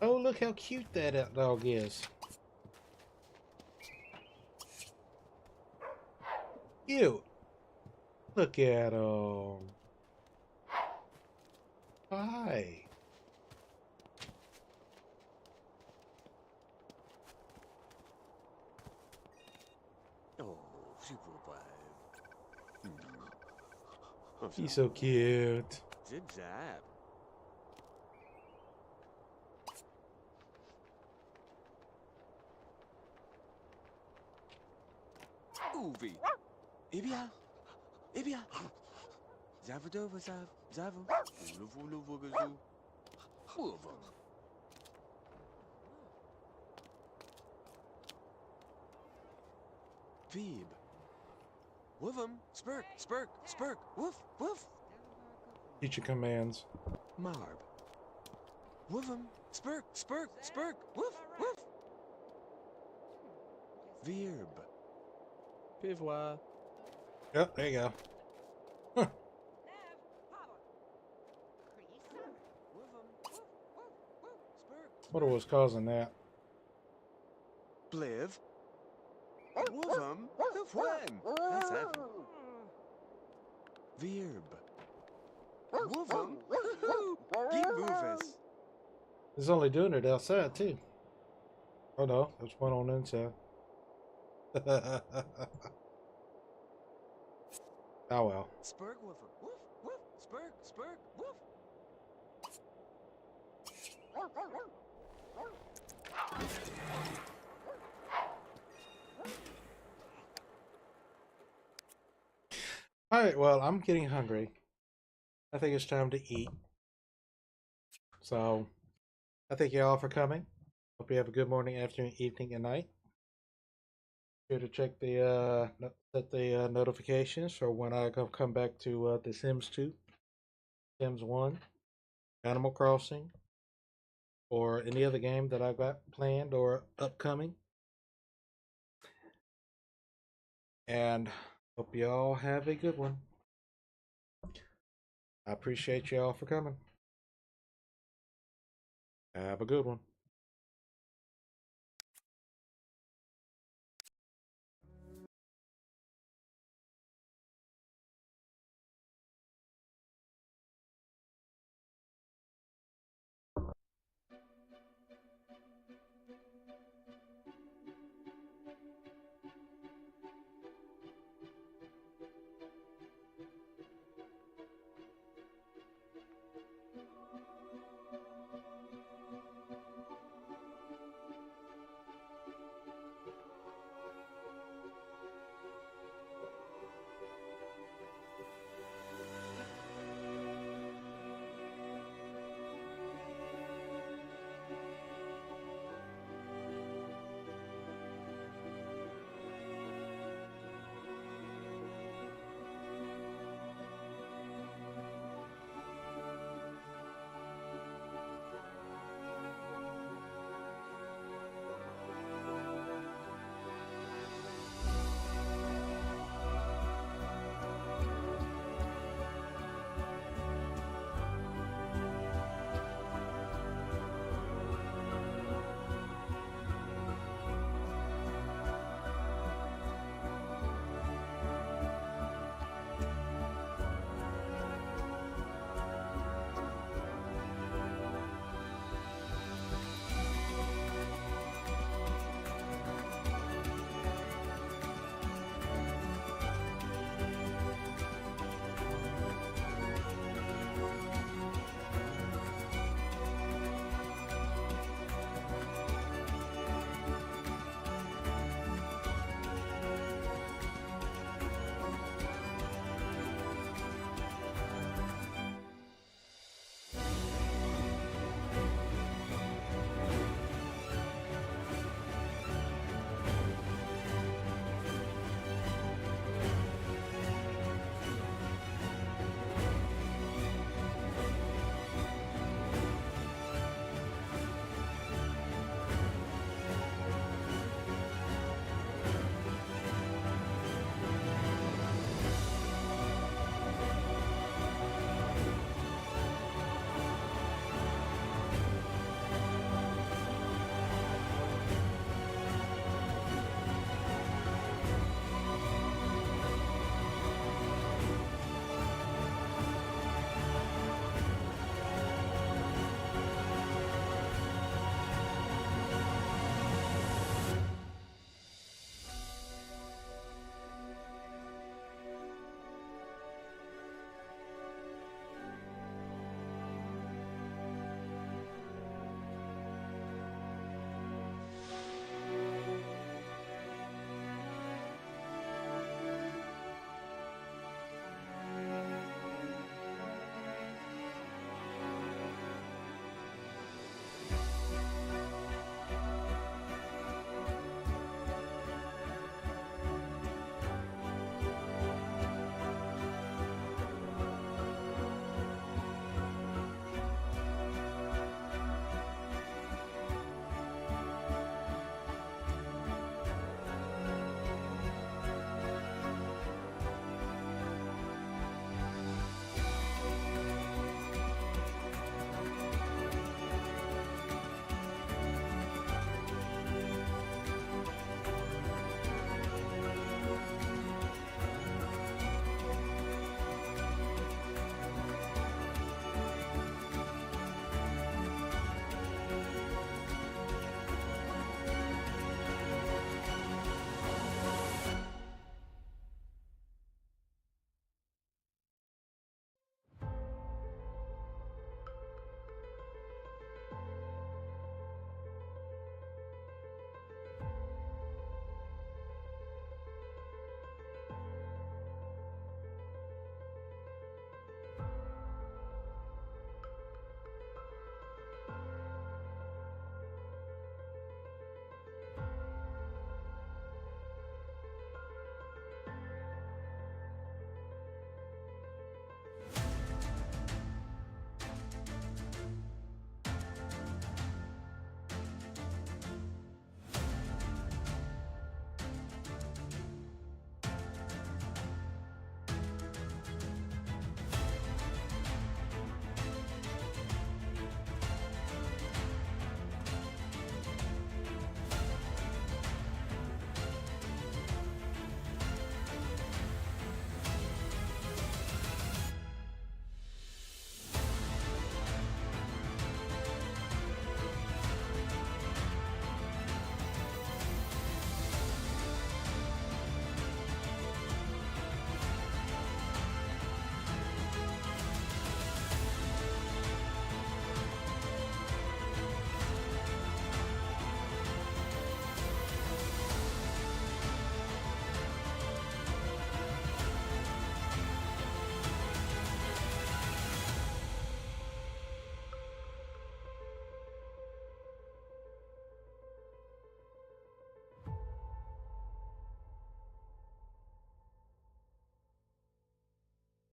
Oh, look how cute that dog is. Cute. Look at him. Hi. Oh, super vibe. He's so cute. Zip zap. Ouvie. Eh bien. Eh bien. Zavadova zav. Zavu. Uluvu. Uva. Veeb. Woofum. Spurk. Woof. Teacher commands. Marb. Woofum. Spurk. Woof. Verb. Pivois. Yep, there you go. Huh. What was causing that? Bliv. Woofum. When. That's it. Verb. Woofum. Keep moofus. It's only doing it outside too. Oh no, there's one on the inside. Oh well. Spurgwoofer. Woof, woof. Spurg, spurg, woof. All right, well, I'm getting hungry. I think it's time to eat. So, I thank you all for coming. Hope you have a good morning, afternoon, evening, and night. Here to check the set the notifications for when I come back to The Sims 2, Sims 1, Animal Crossing, or any other game that I've got planned or upcoming. And hope you all have a good one. I appreciate you all for coming. Have a good one.